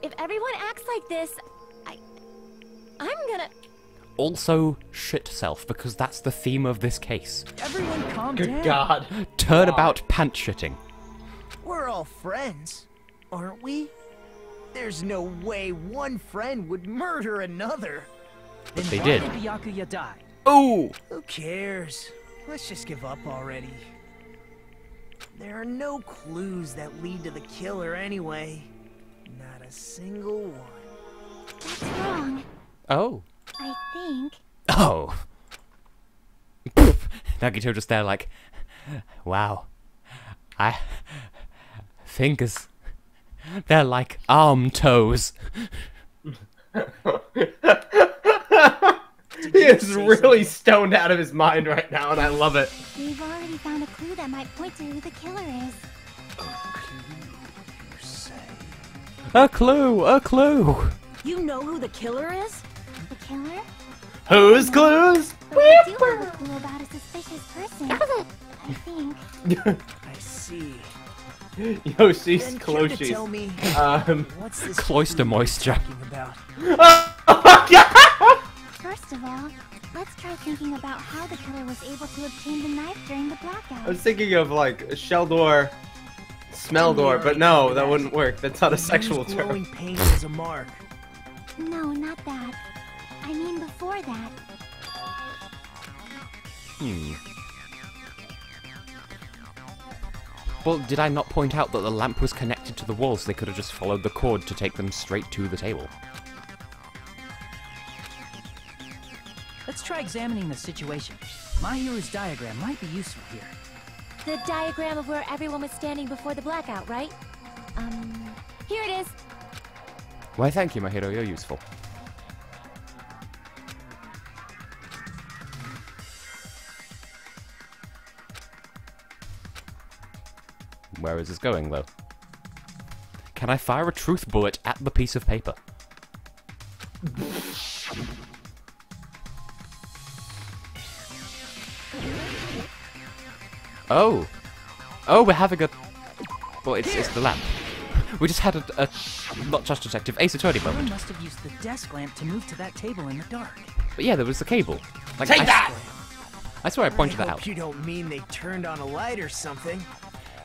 F: If everyone acts like this, I'm gonna...
B: Also, shit self, because that's the theme of this case.
G: Everyone calm
A: Good
G: down.
A: god.
B: Turnabout pant shitting.
E: We're all friends, aren't we? There's no way one friend would murder another.
G: Then
B: They
G: why
B: did.
G: Byakuya die?
B: Oh!
E: Who cares? Let's just give up already. There are no clues that lead to the killer anyway. Not a single one.
C: That's wrong.
B: Oh.
C: I think.
B: Oh. Nagito just there like, wow. I... Fingers. They're like arm toes.
A: He is really stoned out of his mind right now, and I love it.
C: We've already found a clue that might point to who the killer is.
B: A clue! A clue!
J: You know who the killer is?
C: The killer?
A: Whose clues?
C: But we do have a clue about a suspicious person. I think.
E: I see.
A: Yoshi's
E: Then care to tell
A: Clochies.
E: me, what's this
B: Cloister moisture.
E: talking about?
C: First of all, let's try thinking about how the killer was able to obtain the knife during the blackout.
A: I was thinking of like a shell door, smell door, but no, that wouldn't work. That's not a sexual
E: Use
A: term.
E: glowing paint as a mark.
C: No, not that. I mean before that.
B: Well, did I not point out that the lamp was connected to the wall, so they could have just followed the cord to take them straight to the table?
G: Let's try examining the situation. My hero's diagram might be useful here.
F: The diagram of where everyone was standing before the blackout, right? Here it is.
B: Why, thank you, my hero. You're useful. Where is this going, though? Can I fire a truth bullet at the piece of paper? Oh! Oh, we're having a... Well, it's the lamp. We just had a not just detective, Ace Attorney
G: Someone
B: moment.
G: must have used the desk lamp to move to that table in the dark.
B: But yeah, there was the cable. Like,
A: Take that!
B: I swear I pointed
E: I
B: that
E: hope
B: out.
E: you don't mean they turned on a light or something.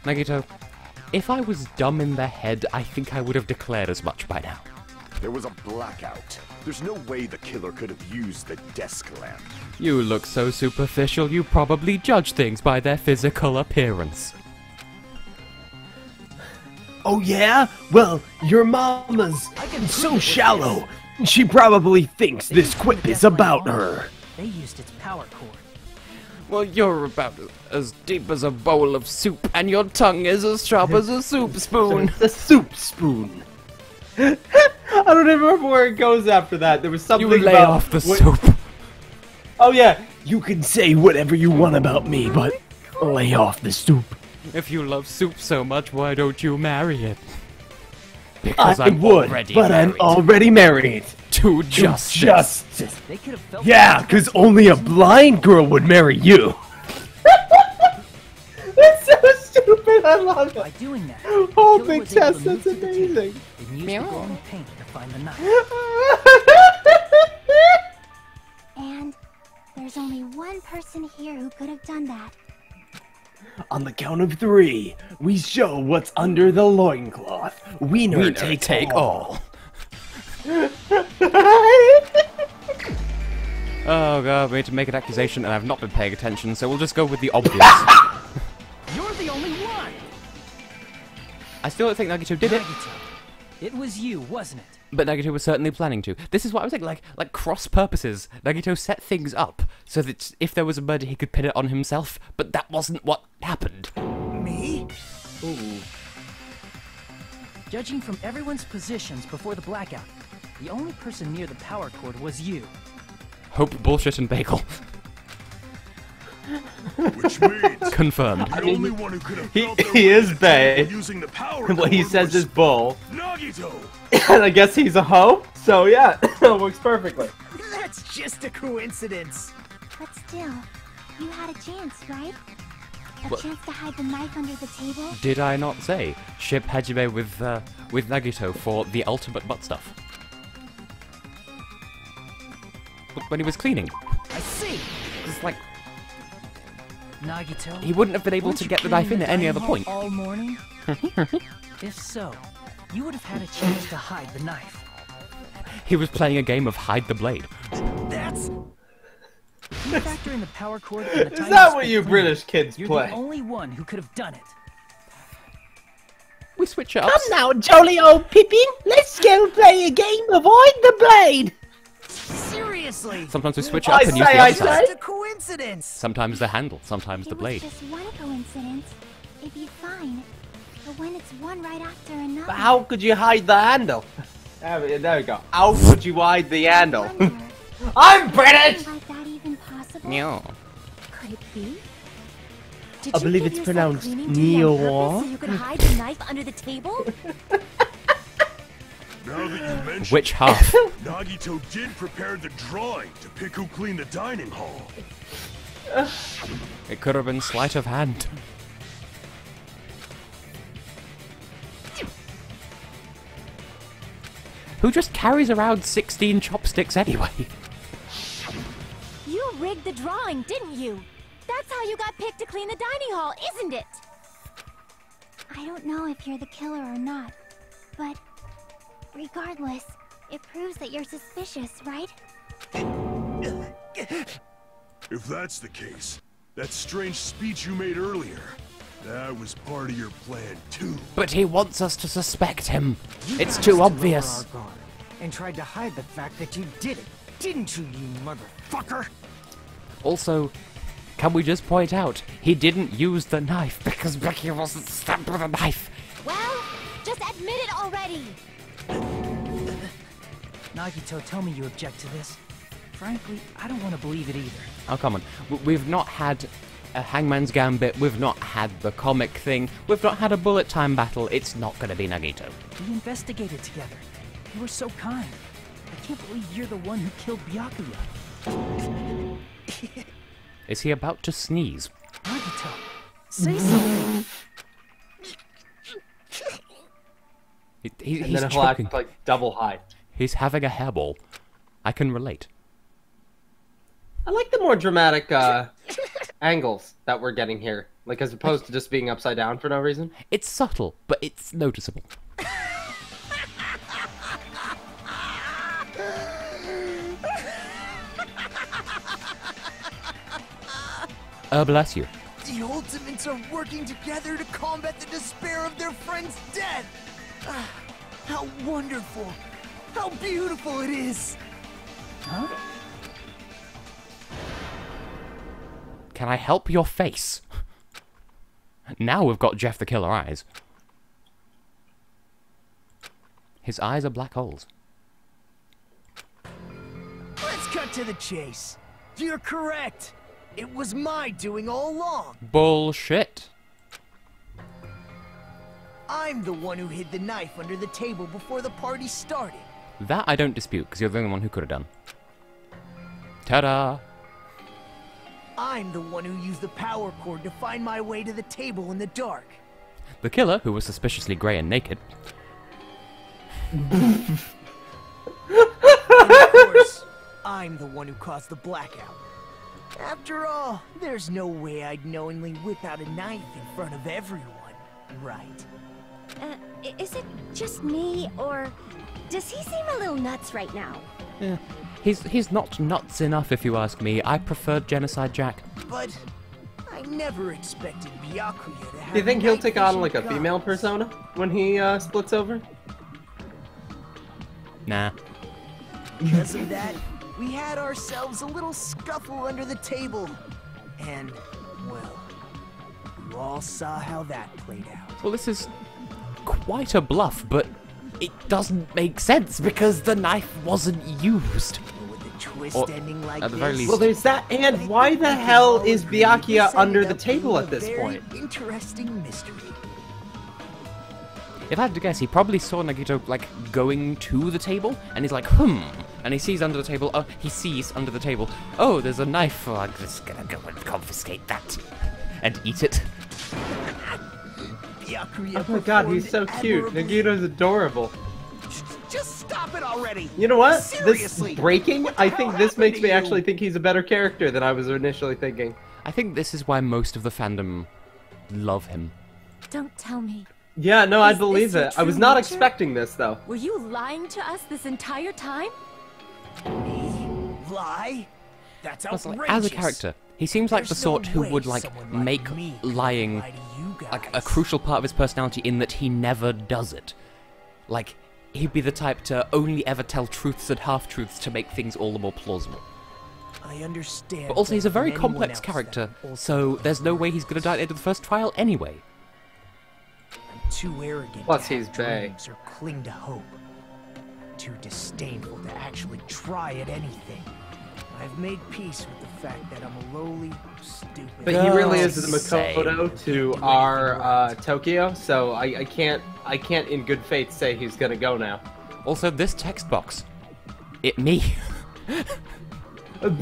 B: Nagito, if I was dumb in the head, I think I would have declared as much by now.
L: There was a blackout. There's no way the killer could have used the desk lamp.
B: You look so superficial, you probably judge things by their physical appearance.
E: Oh yeah? Well, your mama's so shallow. She probably thinks this quip is about her.
G: They used its power cord.
B: Well, you're about as deep as a bowl of soup, and your tongue is as sharp as a soup spoon.
A: The soup spoon. I don't even remember where it goes after that. There was something
B: You lay
A: about
B: off the soup.
A: Oh yeah,
E: You can say whatever you want about me, but lay off the soup.
B: If you love soup so much, why don't you marry it? Because
E: I
B: I'm
E: would,
B: already
E: but
B: married.
E: I'm already married.
B: To justice.
E: Justice.
G: They could have felt
E: Yeah, because only a blind girl would marry you.
A: that's so stupid. I love
G: by
A: it.
G: doing that.
A: Oh,
G: the killer
A: big
G: was able
A: Tess,
G: to move
A: that's
G: to the table
A: amazing.
G: and use the glowing paint to find the knife.
C: And there's only one person here who could have done that.
E: On the count of 3, we show what's under the loincloth. Wiener take all.
B: Oh god, we need to make an accusation and I've not been paying attention, so we'll just go with the obvious.
G: You're the only one!
B: I still don't think Nagito did it,
G: Nagito. It was you, wasn't it?
B: but Nagito was certainly planning to. This is what I was saying, like cross purposes. Nagito set things up so that if there was a murder he could pin it on himself, but that wasn't what happened.
E: Me?
A: Ooh.
G: Judging from everyone's positions before the blackout, the only person near the power cord was you.
B: Hope, bullshit, and bagel.
H: Which means
B: Confirmed.
H: the only one who could have
A: He
H: felt their
A: he
H: way
A: is
H: to the
A: bae.
H: table using the power
A: What he
H: cord
A: says
H: was
A: is bull.
H: Nagito.
A: And I guess he's a hoe. So yeah, it works perfectly.
E: That's just a coincidence.
C: But still, you had a chance, right? A
B: What?
C: chance to hide the knife under the table?
B: Did I not say? Ship Hajime with Nagito for the ultimate butt stuff. When he was cleaning.
G: I see!
B: It's like,
G: Nagito,
B: he wouldn't have been able
G: weren't
B: to
G: you
B: get the
G: cleaning
B: knife in at any
G: dining
B: other
G: hall
B: point.
G: all morning? If so, you would have had a chance to hide the knife.
B: He was playing a game of hide the blade.
G: That's... You factor in the power cord and the time
A: Is that
G: you
A: what
G: spent
A: you
G: cleaning,
A: British kids
G: you're
A: play?
G: the only one who could have done it.
B: We switch it up.
E: Now, jolly old Pippin, let's go play a game of hide the blade. Seriously?
B: Sometimes we switch it up and use the
A: I
B: other
A: say.
B: side.
E: Just a coincidence.
B: Sometimes the handle, sometimes the
C: It was
B: blade.
C: just one coincidence. It'd be fine. But when it's one right after another...
A: But how could you hide the handle? There we go. How could you hide the handle? I'm British!
C: Like that even possible?
B: No.
C: Could it be?
A: I believe it's pronounced Neo.
F: So you could hide the knife under the table?
H: Now that you mention
B: Which half?
H: Nagito did prepare the drawing to pick who cleaned the dining hall.
B: It could have been sleight of hand. Who just carries around 16 chopsticks anyway?
F: You rigged the drawing, didn't you? That's how you got picked to clean the dining hall, isn't it?
C: I don't know if you're the killer or not, but regardless, it proves that you're suspicious, right?
H: If that's the case, that strange speech you made earlier, that was part of your plan too.
B: But he wants us to suspect him.
E: You
B: It's
E: got
B: too
E: us to lower
B: obvious.
E: our guard and tried to hide the fact that you did it, didn't you, you motherfucker?
B: Also, can we just point out, he didn't use the knife because Becky wasn't stabbed with a knife.
F: Well, just admit it already!
E: Nagito, tell me you object to this. Frankly, I don't want to believe it either.
B: Oh, come on. We've not had a Hangman's Gambit, we've not had the comic thing, we've not had a bullet time battle, it's not gonna be Nagito.
E: We investigated together. You were so kind. I can't believe you're the one who killed Byakuya.
B: Is he about to sneeze?
E: Nagito, say something.
B: He's
A: And then he'll
B: choking.
A: act like double high.
B: He's having a hairball. I can relate.
A: I like the more dramatic angles that we're getting here, like as opposed to just being upside down for no reason.
B: It's subtle, but it's noticeable. Bless you.
I: The Ultimates are working together to combat the despair of their friend's death. Ah, how wonderful. How beautiful it is.
E: Huh?
B: Can I help your face? Now we've got Jeff the Killer eyes. His eyes are black holes.
E: Let's cut to the chase. You're correct. It was my doing all along.
B: Bullshit.
E: I'm the one who hid the knife under the table before the party started.
B: That I don't dispute, because you're the only one who could have done. Ta-da!
E: I'm the one who used the power cord to find my way to the table in the dark.
B: The killer, who was suspiciously grey and naked.
E: And of course, I'm the one who caused the blackout. After all, there's no way I'd knowingly whip out a knife in front of everyone, right?
F: Is it just me, or does he seem a little nuts right now?
B: Yeah. He's not nuts enough, if you ask me. I preferred Genocide Jack.
E: But I never expected Byakuya to have.
A: Do you think he'll
E: night
A: take on
E: vision
A: like a
E: goggles.
A: female persona when he splits over?
B: Nah.
E: Because of that, we had ourselves a little scuffle under the table. And, well, you all saw how that played out.
B: Well, this is quite a bluff, but it doesn't make sense because the knife wasn't used.
E: With a twist
B: Or,
E: ending like
B: at the very
E: this,
B: least-
A: Well, there's that, and why the hell is Byakuya under the table at this point?
E: Interesting mystery.
B: If I had to guess, he probably saw Nagito, like, going to the table, and he's like, and he sees under the table, he sees under the table, oh, there's a knife, I'm just gonna go and confiscate that, and eat it.
E: Byakuya
A: Oh my god, he's so
E: performed
A: cute.
E: admirably.
A: Nagito's adorable.
I: Just stop it already.
A: You know what?
I: Seriously.
A: This breaking,
I: What the
A: I
I: hell
A: think this
I: happened
A: makes
I: to
A: me
I: you?
A: actually think he's a better character than I was initially thinking.
B: I think this is why most of the fandom love him.
F: Don't tell me.
A: Yeah, no, I
F: Is
A: believe
F: this your
A: it. I was
F: true
A: not
F: nature?
A: expecting this, though.
F: Were you lying to us this entire time?
E: Lie? That's
B: Also,
E: outrageous.
B: like, as a character, he seems like the
E: There's no
B: sort who
E: way
B: would, like,
E: someone like
B: make
E: me could
B: lying
E: lie to you
B: like a
E: guys.
B: crucial part of his personality in that he never does it. Like, he'd be the type to only ever tell truths and half-truths to make things all the more plausible.
E: I understand.
B: But also, he's a
E: better
B: very
E: than anyone
B: complex
E: else
B: character,
E: that also
B: so there's no way he's gonna die at the end of the first trial anyway.
E: I'm Too arrogant
A: Plus
E: to
A: he's
E: have
A: bae.
E: dreams or cling to hope. Too disdainful to actually try at anything. I've made peace with the fact that I'm a lowly, stupid...
A: But he really is the Makoto to our Tokyo, so I can't in good faith say he's gonna go now.
B: Also, this text box. It me.
F: Holy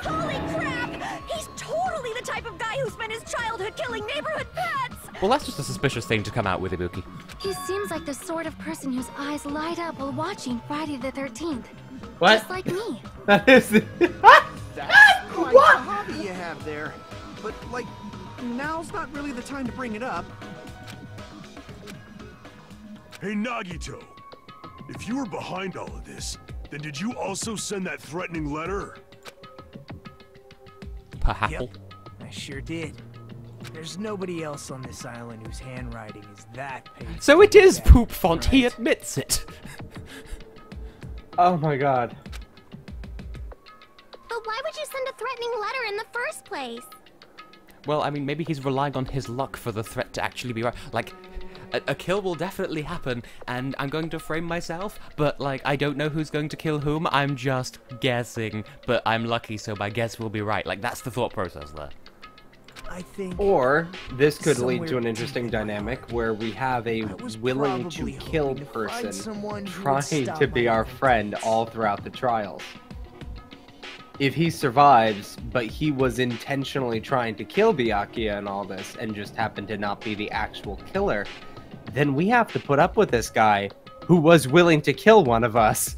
F: crap! He's totally the type of guy who spent his childhood killing neighborhood pets!
B: Well, that's just a suspicious thing to come out with, Ibuki.
C: He seems like the sort of person whose eyes light up while watching Friday the 13th.
A: What?
C: Just like me.
A: That is...
I: That's quite a hobby you have there. But, like, now's not really the time to bring it up.
H: Hey, Nagito. If you were behind all of this, then did you also send that threatening letter?
B: Perhaps.
E: Yep, I sure did. There's nobody else on this island whose handwriting is that painful.
B: So it is
E: Yeah,
B: poop font,
E: right?
B: he admits it.
A: Oh my god.
C: But why would you send a threatening letter in the first place?
B: Well, I mean, maybe he's relying on his luck for the threat to actually be right. Like, a kill will definitely happen, and I'm going to frame myself, but, like, I don't know who's going to kill whom. I'm just guessing, but I'm lucky, so my guess will be right. Like, that's the thought process there.
E: I think...
A: Or this could lead to
E: somewhere
A: an interesting
E: deep in my
A: dynamic
E: heart,
A: where we have a
E: I was
A: willing to
E: probably
A: kill
E: hoping to find
A: person
E: someone who would
A: trying
E: stop
A: to be
E: my
A: our
E: adventure.
A: friend all throughout the trials. If he survives, but he was intentionally trying to kill Byakuya and all this, and just happened to not be the actual killer, then we have to put up with this guy who was willing to kill one of us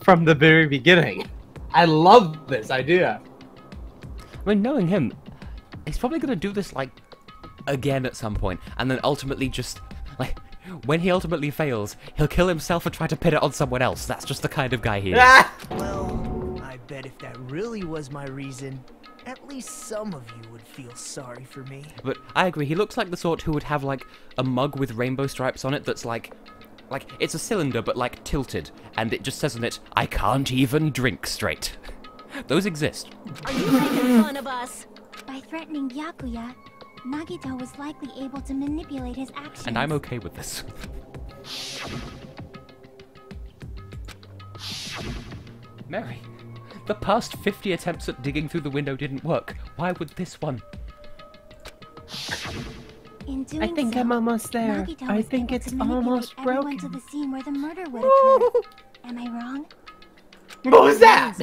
A: from the very beginning. I love this idea.
B: I mean, knowing him, he's probably going to do this, like, again at some point, and then ultimately just, like, when he ultimately fails, he'll kill himself and try to pin it on someone else. That's just the kind of guy he is.
E: Well, I bet if that really was my reason, at least some of you would feel sorry for me.
B: But I agree, he looks like the sort who would have, like, a mug with rainbow stripes on it that's, like, it's a cylinder, but, like, tilted, and it just says on it, "I can't even drink straight." Those exist.
F: Are you making fun of us?
C: By threatening Byakuya, Nagito was likely able to manipulate his actions.
B: And I'm okay with this. Mary, the past 50 attempts at digging through the window didn't work. Why would this one?
C: In doing
A: I think
C: so,
A: I'm almost there.
C: Nagito
A: I
C: was
A: think
C: able
A: it's
C: to manipulate
A: almost
C: everyone
A: broken.
C: to the scene where the murder would occur. Am I wrong?
A: What was that?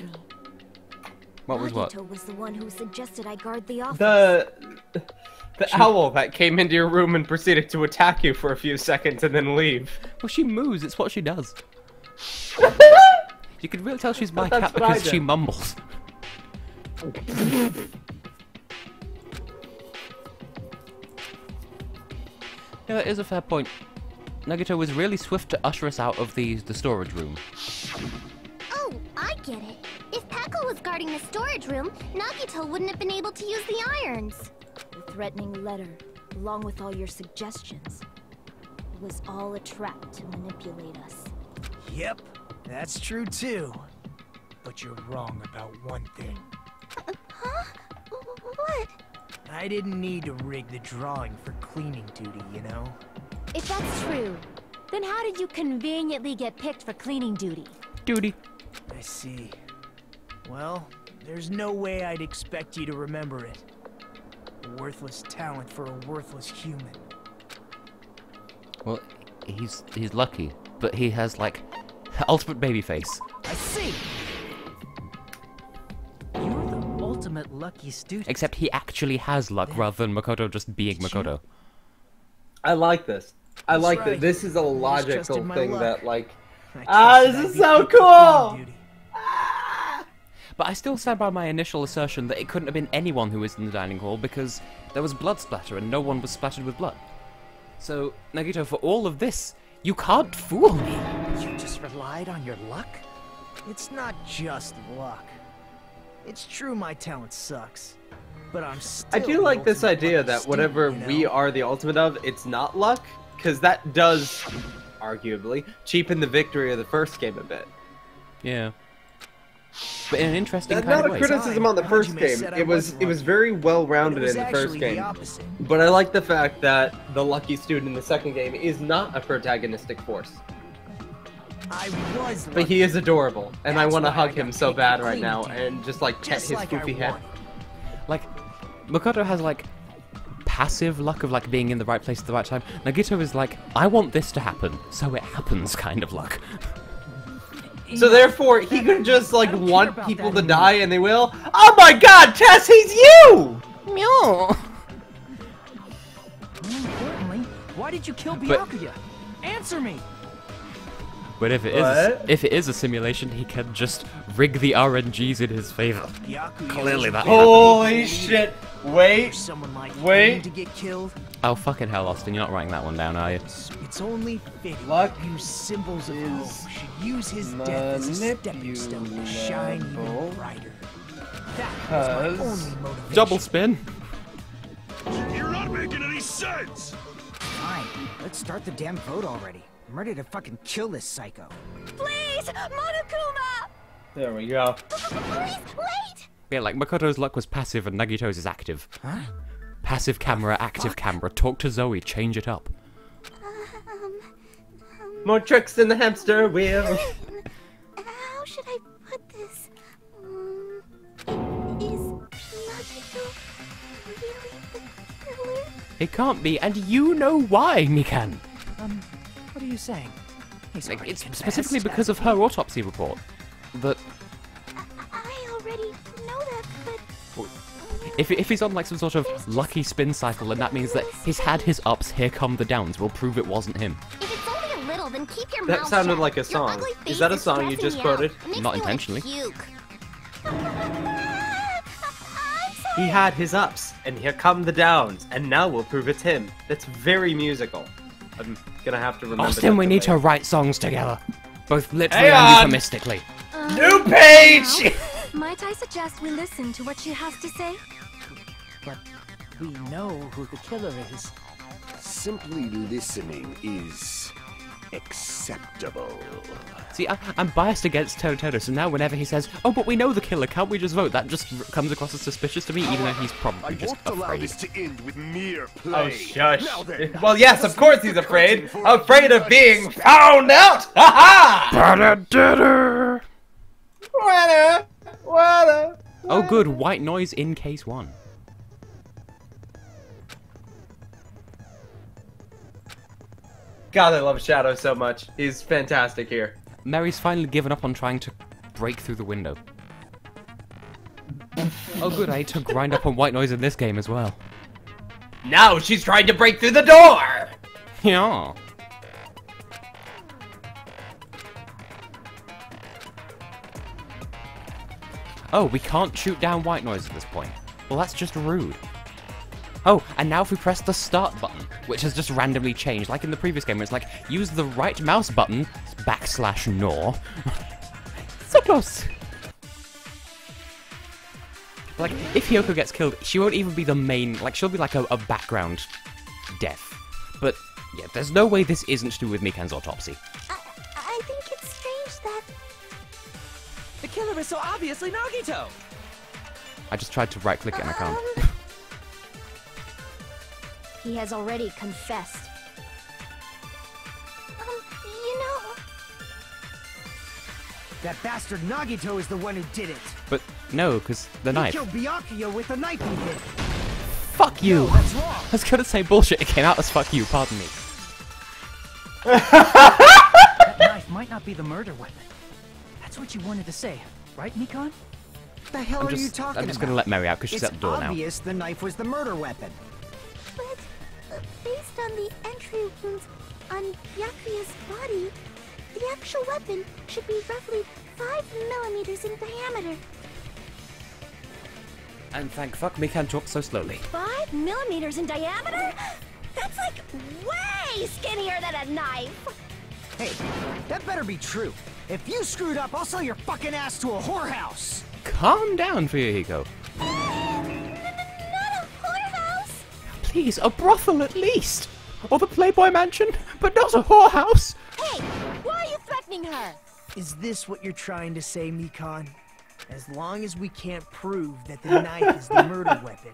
B: What was what?
F: Nagito was the one who suggested I guard the office.
A: The owl that came into your room and proceeded to attack you for a few seconds and then leave.
B: Well, she moos. It's what she does. You can really tell she's my
A: That's
B: cat
A: what I
B: because she
A: did.
B: mumbles. Yeah, that is a fair point. Nagito was really swift to usher us out of the storage room.
C: Oh, I get it. If Peko was guarding the storage room, Nagito wouldn't have been able to use the irons.
F: The threatening letter, along with all your suggestions, it was all a trap to manipulate us.
E: Yep, that's true too. But you're wrong about one thing.
C: Huh? What?
E: I didn't need to rig the drawing for cleaning duty, you know?
F: If that's true, then how did you conveniently get picked for cleaning duty?
B: Duty.
E: I see. Well, there's no way I'd expect you to remember it. A worthless talent for a worthless human.
B: Well, he's lucky, but he has, like, ultimate baby face.
K: I see! You're the ultimate lucky student.
B: Except he actually has luck rather than Makoto just being Makoto.
A: I like this. I
E: That's
A: like
E: right.
A: that. This is a
E: Always
A: logical
E: trusted my
A: thing
E: luck.
A: that, like,
E: I
A: this
E: trusted
A: is
E: I'd
A: so
E: be picked for
A: cool!
E: cleaning duty.
B: But I still stand by my initial assertion that it couldn't have been anyone who was in the dining hall because there was blood splatter and no one was splattered with blood. So, Nagito, for all of this, you can't fool me.
K: You just relied on your luck?
E: It's not just luck. It's true my talent sucks. But I'm still
A: I do
E: the
A: like this
E: ultimate
A: idea
E: lucky
A: that
E: student,
A: whatever
E: you know?
A: we are the ultimate of, it's not luck, because that does, arguably, cheapen the victory of the first game a bit.
B: Yeah. but in an interesting
A: That's
B: kind
A: not
B: of
A: a
B: way.
A: criticism on the first game. It was very well rounded in the first game. But I like the fact that the lucky student in the second game is not a protagonistic force. But he is adorable, and I want to hug him so bad right now and just like pet his goofy head.
B: Like, Makoto has like passive luck of like being in the right place at the right time. Nagito is like, I want this to happen, so it happens kind of luck.
A: So therefore, he could just like want people to die and they will. Oh my god, Tess, he's you!
B: Meow.
E: More importantly, why did you kill Byakuya? Answer me!
B: But if it is a simulation, he can just rig the RNGs in his favor. Clearly that
A: Holy shit! Wait!
E: Wait! To get killed?
B: Oh fucking hell, Austin, you're not writing that one down, are you?
E: It's only fitting whose symbols of hope should use his death as a stepping stone to shine even brighter. That was my only motivation.
B: Double spin.
H: You're not making any sense!
M: Fine, let's start the damn vote already. I'm ready to fucking kill this psycho.
F: Please, Monokuma!
A: There we go.
F: Please, wait!
B: Yeah, like Makoto's luck was passive and Nagito's is active. Huh? Passive camera, active camera. Talk to Zoe, change it up.
A: More tricks in the hamster wheel.
C: How should I put this? Is Nagito really the killer?
B: It can't be, and you know why, Mikan.
G: What are you saying? He's
B: like,
G: already
B: it's
G: confessed.
B: specifically because of her autopsy report. That
C: I already know that, but...
B: if he's on like some sort of lucky spin cycle, and that means that he's had his ups, here come the downs, will prove it wasn't him.
C: If it's only a little, then keep your
A: That
C: mouth
A: sounded
C: shut.
A: like a
C: Your
A: song.
C: ugly
A: Is that a
C: face
A: song you
C: stressing
A: just
C: me out.
A: quoted?
C: It makes
B: Not
C: me wanna
B: intentionally.
C: puke.
A: He had his ups, and here come the downs, and now we'll prove it's him. That's very musical. I'm gonna have to remember.
B: Austin, we
A: that
B: need to
A: later.
B: write songs together. Both literally
A: Hang
B: and
A: on!
B: euphemistically.
A: New page!
F: Might I suggest we listen to what she has to say?
E: But we know who the killer is.
L: Simply listening is acceptable.
B: See, I'm biased against Toto, so now whenever he says, "Oh, but we know the killer, can't we just vote?" That just comes across as suspicious to me, even though he's probably just
L: Allow
B: afraid.
L: this to end with mere
A: Oh,
L: play.
A: shush.
L: Now then,
A: Well, yes, of course he's
L: the
A: afraid.
L: curtain for
A: Afraid of being found out! Ha-ha!
B: Oh, good, white noise in case 1.
A: God, I love Shadow so much. He's fantastic here.
B: Mary's finally given up on trying to break through the window. Oh, good, I need to grind up on white noise in this game as well.
A: Now she's trying to break through the door!
B: Yeah. Oh, we can't shoot down white noise at this point. Well, that's just rude. Oh, and now if we press the start button, which has just randomly changed, like in the previous game, where it's like, use the right mouse button, /gnaw. So close! Like, if Hyoko gets killed, she won't even be the main, like, she'll be like a background death. But, yeah, there's no way this isn't to do with Mikan's autopsy.
C: I think it's strange that...
G: The killer is so obviously Nagito!
B: I just tried to right-click it and I can't.
F: He has already confessed.
C: you know...
M: That bastard Nagito is the one who did it.
B: But, no, because the
M: He
B: knife.
M: killed Byakuya with the knife he hid.
B: Fuck you!
M: No, that's wrong.
B: I was gonna say bullshit, it came out as fuck you, pardon me.
G: That knife might not be the murder weapon. That's what you wanted to say, right, Mikan?
M: What the hell
B: I'm
M: are you
B: just
M: talking
B: gonna let Mary out because she's
M: It's
B: at the door now.
M: obvious the knife was the murder weapon.
C: But based on the entry wounds on Byakuya's body, the actual weapon should be roughly 5 millimeters in diameter.
B: And thank fuck Mikan talks so slowly.
F: 5 millimeters in diameter? That's like way skinnier than a knife!
M: Hey, that better be true. If you screwed up, I'll sell your fucking ass to a whorehouse.
B: Calm down, Fuyuhiko.
C: Not a whorehouse!
B: Please, a brothel at least! Or the Playboy Mansion, but not a whorehouse!
F: Hey, why are you threatening her?
E: Is this what you're trying to say, Mikan? As long as we can't prove that the knife is the murder weapon.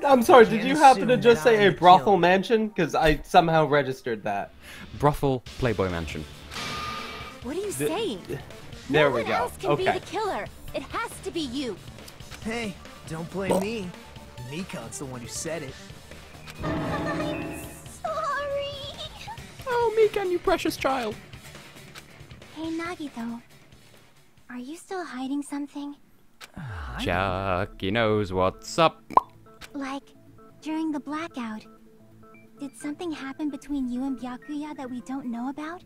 A: I'm sorry, did you happen to just say a
E: I'm the
A: brothel
E: killer.
A: mansion? Because I somehow registered that.
B: Brothel Playboy Mansion.
F: What are you saying?
A: There
F: no
A: we
F: one
A: go.
F: else can
A: Okay.
F: be the killer. It has to be you.
E: Hey, don't blame me. Nikon's the one who said it.
C: I'm sorry.
B: Oh, Mikan, you precious child.
C: Hey, Nagito. Are you still hiding something?
B: Chucky knows what's up.
C: Like, during the blackout, did something happen between you and Byakuya that we don't know about?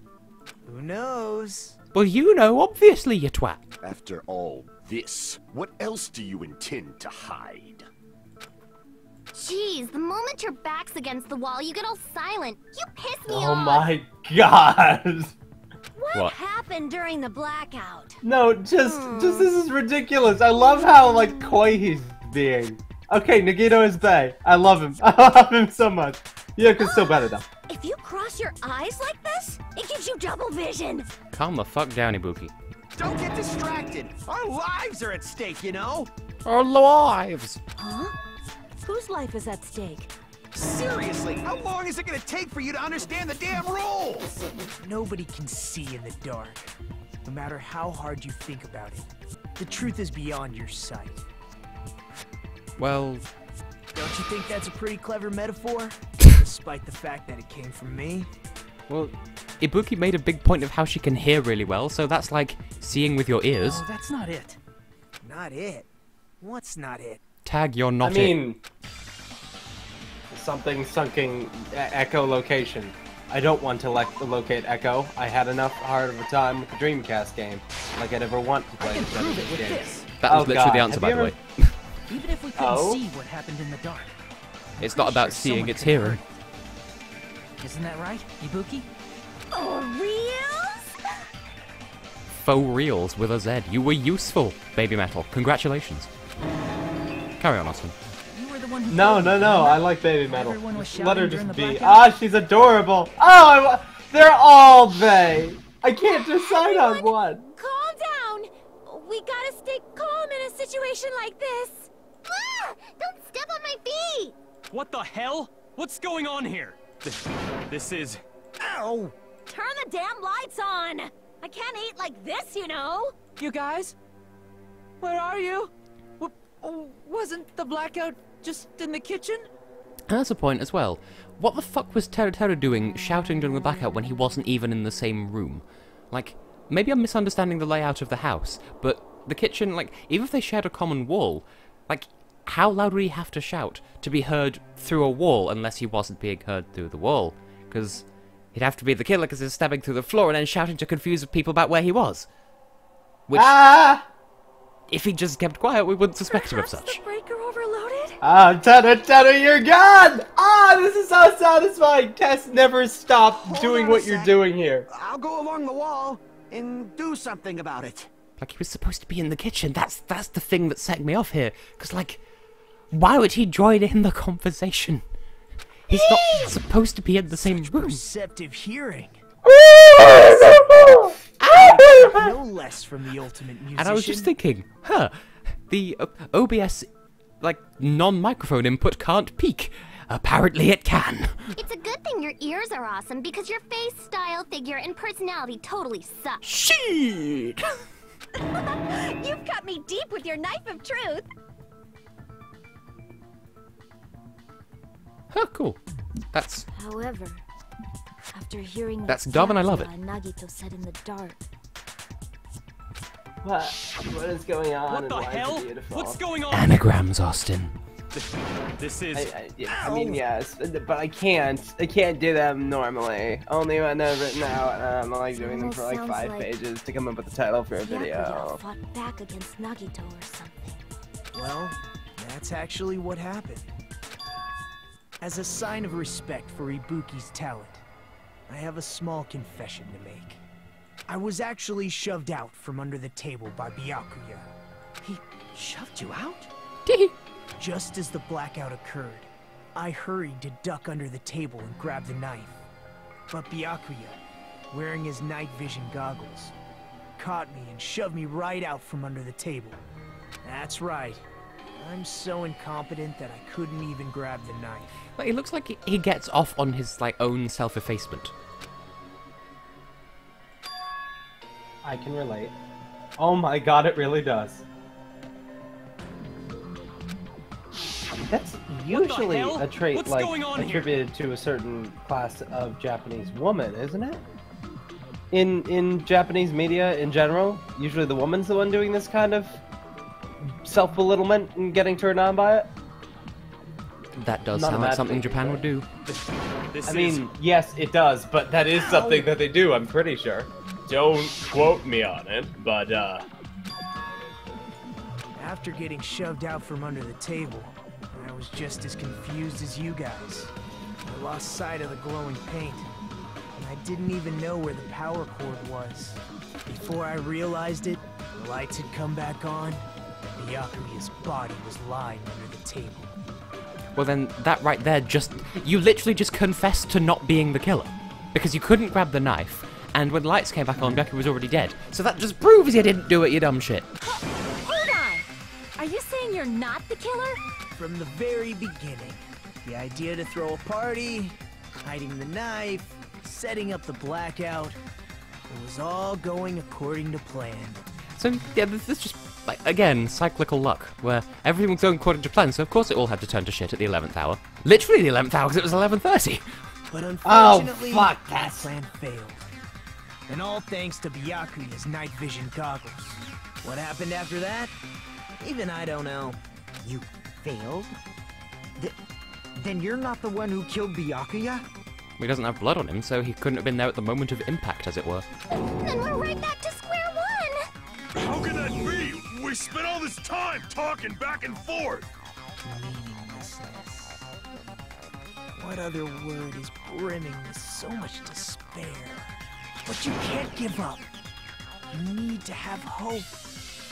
E: Who knows?
B: Well, you know, obviously, you twat.
L: After all this, what else do you intend to hide?
C: Jeez, the moment your back's against the wall, you get all silent. You piss me
A: Oh
C: off.
A: my god.
F: What happened during the blackout?
A: No, just this is ridiculous. I love how, like, coy he's being. Okay, Nagito is bae. I love him. I love him so much. Yoko's still better, though.
F: If you cross your eyes like this, it gives you double vision.
B: Calm the fuck down, Ibuki.
I: Don't get distracted. Our lives are at stake, you know?
B: Our lives!
F: Huh? Whose life is at stake?
I: Seriously, how long is it gonna take for you to understand the damn rules?
E: Nobody can see in the dark, no matter how hard you think about it. The truth is beyond your sight.
B: Well,
E: Don't you think that's a pretty clever metaphor? Despite the fact that it came from me?
B: well, Ibuki made a big point of how she can hear really well, so that's like seeing with your ears.
E: Oh, that's not it. Not it? What's not it?
B: Tag, you're not
A: I mean, something sunking Echo location. I don't want to locate Echo. I had enough hard of a time with the Dreamcast game. Like I'd ever want to play
E: I can
A: the
E: prove it
A: Genesis
E: with
A: game.
E: this.
B: That was
A: Oh,
B: literally the
A: God.
B: answer,
A: Have
B: by
A: you
B: the
A: ever-
B: way.
E: Even if we couldn't
A: Oh?
E: see what happened in the dark.
B: It's not about
E: sure
B: seeing,
E: someone
B: it's
E: could have
B: hearing.
E: Isn't that right, Ibuki?
F: Oh, reals?
B: Faux reals with a Z. You were useful, Baby Metal. Congratulations. Carry on, Austin.
E: You were the one who
A: No,
E: told
A: no,
E: me,
A: no.
E: remember?
A: I like Baby Metal.
E: Everyone was
A: Let her
E: shouting
A: just
E: during the
A: be.
E: blackout?
A: Ah, she's adorable. Oh, they're all they. I can't decide on one.
F: Calm down. We gotta stay calm in a situation like this.
C: Ah! Don't step on my feet!
N: What the hell? What's going on here? This is...
I: Ow!
F: Turn the damn lights on. I can't eat like this, you know.
G: You guys? Where are you? Wasn't the blackout just in the kitchen?
B: And that's a point as well. What the fuck was Teru doing shouting during the blackout when he wasn't even in the same room? Like, maybe I'm misunderstanding the layout of the house, but the kitchen, like, even if they shared a common wall, like, how loud would he have to shout to be heard through a wall unless he wasn't being heard through the wall? Because he'd have to be the killer because he's stabbing through the floor and then shouting to confuse people about where he was. Which, if he just kept quiet, we wouldn't suspect him of such.
F: Breaker overloaded?
A: Ah, Teru, you're gone! Ah, this is so satisfying! Tess, never stop doing what you're doing here.
I: I'll go along the wall and do something about it.
B: Like, he was supposed to be in the kitchen. That's the thing that's setting me off here. Because, like, why would he join in the conversation? He's not supposed to be in the same room.
E: Perceptive hearing. No less from the ultimate musician.
B: And I was just thinking, the OBS, like, non-microphone input can't peak. Apparently it can.
C: It's a good thing your ears are awesome because your face, style, figure, and personality totally suck.
B: Shit!
F: You've cut me deep with your knife of truth.
B: Huh, cool. That's...
F: However, after hearing
B: That's dumb and I love it.
F: Nagito said in the dark.
A: What is going on?
N: What
A: and
N: the
A: why is it
N: hell?
A: beautiful?
N: What's going on?
B: Anagrams, Austin.
N: This is...
A: I mean, yes, but I can't do them normally. Only when they're written out, and I'm like doing them for like
F: Almost
A: 5
F: sounds like
A: pages to come up with a title for a
F: Byakuya
A: video.
F: fought back against Nagito or something.
E: Well, that's actually what happened. As a sign of respect for Ibuki's talent, I have a small confession to make. I was actually shoved out from under the table by Byakuya.
G: He shoved you out?
E: Just as the blackout occurred, I hurried to duck under the table and grab the knife. But Byakuya, wearing his night vision goggles, caught me and shoved me right out from under the table. That's right. I'm so incompetent that I couldn't even grab the knife.
B: But it looks like he gets off on his like own self-effacement.
A: I can relate. Oh my god, it really does. That's usually a trait like attributed to a certain class of Japanese woman, isn't it? In Japanese media in general, usually the woman's the one doing this kind of self-belittlement and getting turned on by it.
B: That does sound like something Japan would do.
A: I mean, yes, it does, but that is something that they do, I'm pretty sure. Don't quote me on it, but
E: After getting shoved out from under the table, I was just as confused as you guys. I lost sight of the glowing paint, and I didn't even know where the power cord was. Before I realized it, the lights had come back on, and Byakuya's body was lying under the table.
B: Well then, that right there you literally just confessed to not being the killer. Because you couldn't grab the knife, and when the lights came back on, Byakuya was already dead. So that just proves you didn't do it, you dumb shit.
F: Hold on! Are you saying you're not the killer?
E: From the very beginning, the idea to throw a party, hiding the knife, setting up the blackout, it was all going according to plan.
B: So yeah, this is just, like, again, cyclical luck, where everything was going according to plan, so of course it all had to turn to shit at the 11th hour. Literally the 11th hour, because it was 11:30.
E: But unfortunately, that plan failed. And all thanks to Byakuya's night vision goggles. What happened after that? Even I don't know.
M: You failed? Then you're not the one who killed Byakuya?
B: He doesn't have blood on him, so he couldn't have been there at the moment of impact, as it were.
C: Then we're right back to square one!
H: How can that be? We spent all this time talking back and forth!
E: Meaninglessness. What other word is brimming with so much despair? But you can't give up. You need to have hope.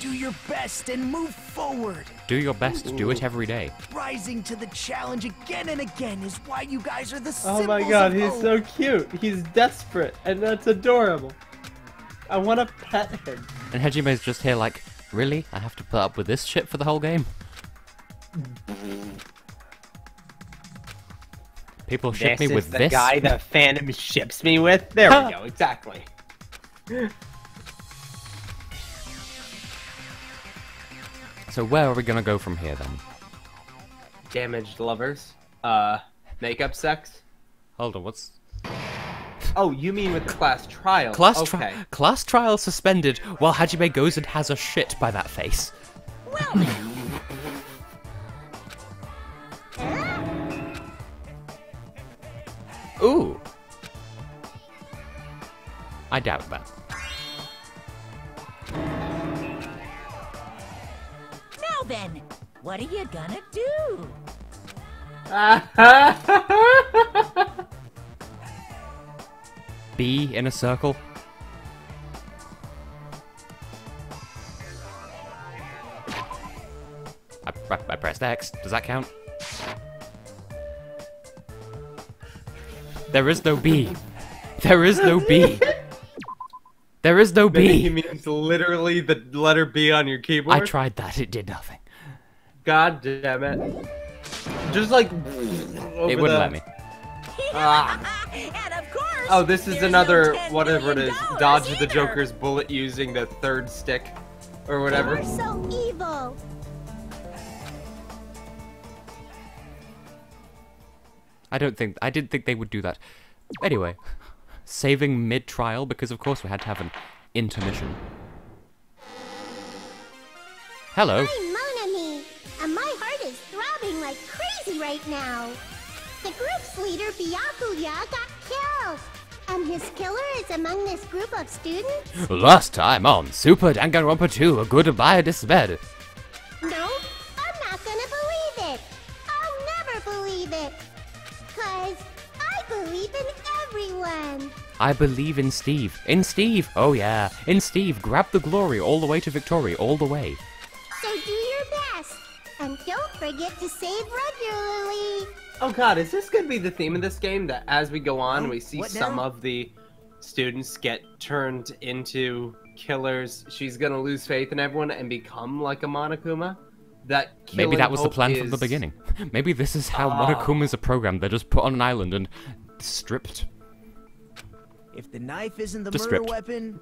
E: Do your best and move forward.
B: Do your best, do it every day.
E: Rising to the challenge again and again is why you guys are the
A: Oh
E: symbols
A: my god,
E: of
A: he's
E: hope.
A: so cute. He's desperate, and that's adorable. I want to pet him.
B: And Hajime's just here like, really? I have to put up with this shit for the whole game? People ship me with
A: the
B: this?
A: guy that fandom ships me with? There we go, exactly.
B: So where are we gonna go from here then?
A: Damaged lovers. Makeup sex?
B: Hold on, what's...
A: Oh, you mean with the class trial?
B: Class trial suspended while Hajime goes and has a shit by that face.
D: Well,
B: Ooh. I doubt that.
D: now then, what are you gonna do?
B: B in a circle. I pressed X. Does that count? There is no B. There is no B. There is no B.
A: Maybe he means literally the letter B on your keyboard?
B: I tried that. It did nothing.
A: God damn it. Just like...
B: It wouldn't let me.
D: And of course,
A: Oh, this is
D: there's
A: another,
D: no $10
A: whatever it is,
D: million
A: dodge the
D: either.
A: Joker's bullet using the third stick. Or whatever.
C: You're so evil!
B: I didn't think they would do that. Anyway, saving mid-trial because of course we had to have an intermission. Hello.
C: I'm Mon Ami, and my heart is throbbing like crazy right now. The group's leader, Byakuya, got killed. And his killer is among this group of students?
B: Last time on Super Danganronpa 2, a goodbye despair.
C: No, I'm not gonna believe it. I'll never believe it. 'Cause I believe in everyone.
B: I believe in Steve. In Steve! Oh yeah. In Steve, grab the glory all the way to victory, all the way.
C: So do your best. And don't forget to save regularly.
A: Oh god, is this gonna be the theme of this game? That as we go on, we see
E: what
A: some
E: now?
A: of the students get turned into killers, she's gonna lose faith in everyone and become like a Monokuma.
B: Maybe that was the plan from the beginning. Maybe this is how Monokumas are programmed. They're just put on an island and stripped.
E: If the knife isn't the
B: Just
E: murder
B: stripped.
E: weapon,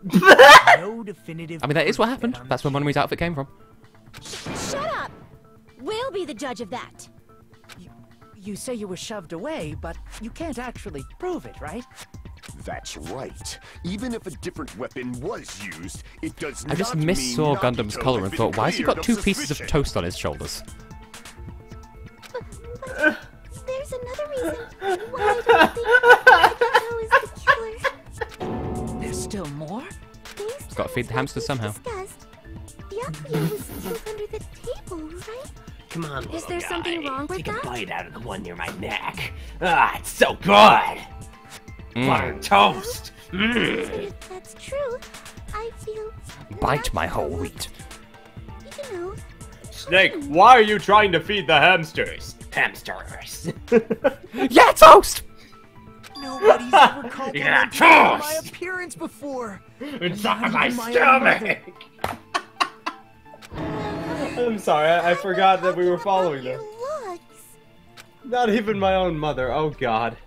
E: no definitive.
B: I mean, that is what happened. That's where Monomi's outfit came from.
F: Shut up! We'll be the judge of that.
G: You say you were shoved away, but you can't actually prove it, right?
L: That's right. Even if a different weapon was used, it does not
B: I just missaw
L: mean
B: Gundam's
L: Nagito
B: color
L: has
B: and
L: been
B: thought, why has he got
L: cleared
B: two
L: of
B: pieces of
L: suspicion.
B: toast on his shoulders?
C: But there's another reason why I don't think Nagito is the killer.
G: There's still more?
C: Based
B: Got to feed the hamsters somehow.
C: discussed, Byakuya was killed under the table, right?
A: Come on,
C: Is there something wrong with
A: Take
C: that?
A: a bite out of the one near my neck. Ah, it's so good. Buttered toast.
C: If that's true, I feel
B: Bite my whole wheat.
C: you know.
A: Snake, why are you trying to feed the hamsters? Hamsters.
B: Yeah, toast!
E: Nobody's ever complimented
A: Yeah,
E: my
A: toast!
E: appearance before.
A: Inside my
E: Even my own
A: stomach. I'm sorry, I forgot that we were following this. Not even my own mother. Oh God.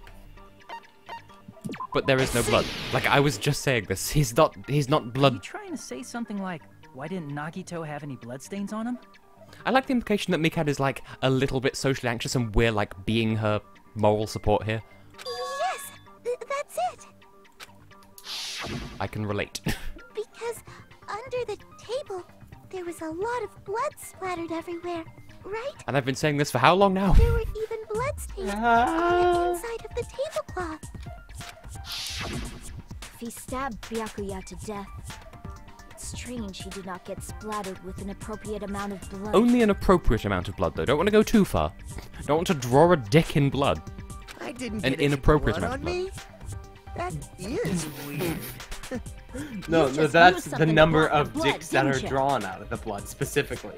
B: But there is no blood. Like, I was just saying this. He's not
G: Are you
B: blood.
G: trying to say something like, why didn't Nagito have any bloodstains on him?
B: I like the implication that Mikad is, like, a little bit socially anxious and we're, like, being her moral support here.
C: Yes, that's it.
B: I can relate.
C: Because under the table, there was a lot of blood splattered everywhere, right?
B: And I've been saying this for how long now?
C: There were even bloodstains on the inside of the tablecloth. If he stabbed Byakuya to death, it's strange he did not get splattered with an appropriate amount of blood.
B: Only an appropriate amount of blood, though. Don't want to go too far. Don't want to draw a dick in blood.
E: I didn't
B: An
E: get any
B: inappropriate
E: blood
B: amount
E: on
B: of blood.
E: me. That is weird.
A: No,
C: just
A: that's
C: used
A: the
C: something to
A: number
C: block
A: of
C: the blood,
A: dicks that are
C: didn't you?
A: drawn out of the blood, specifically.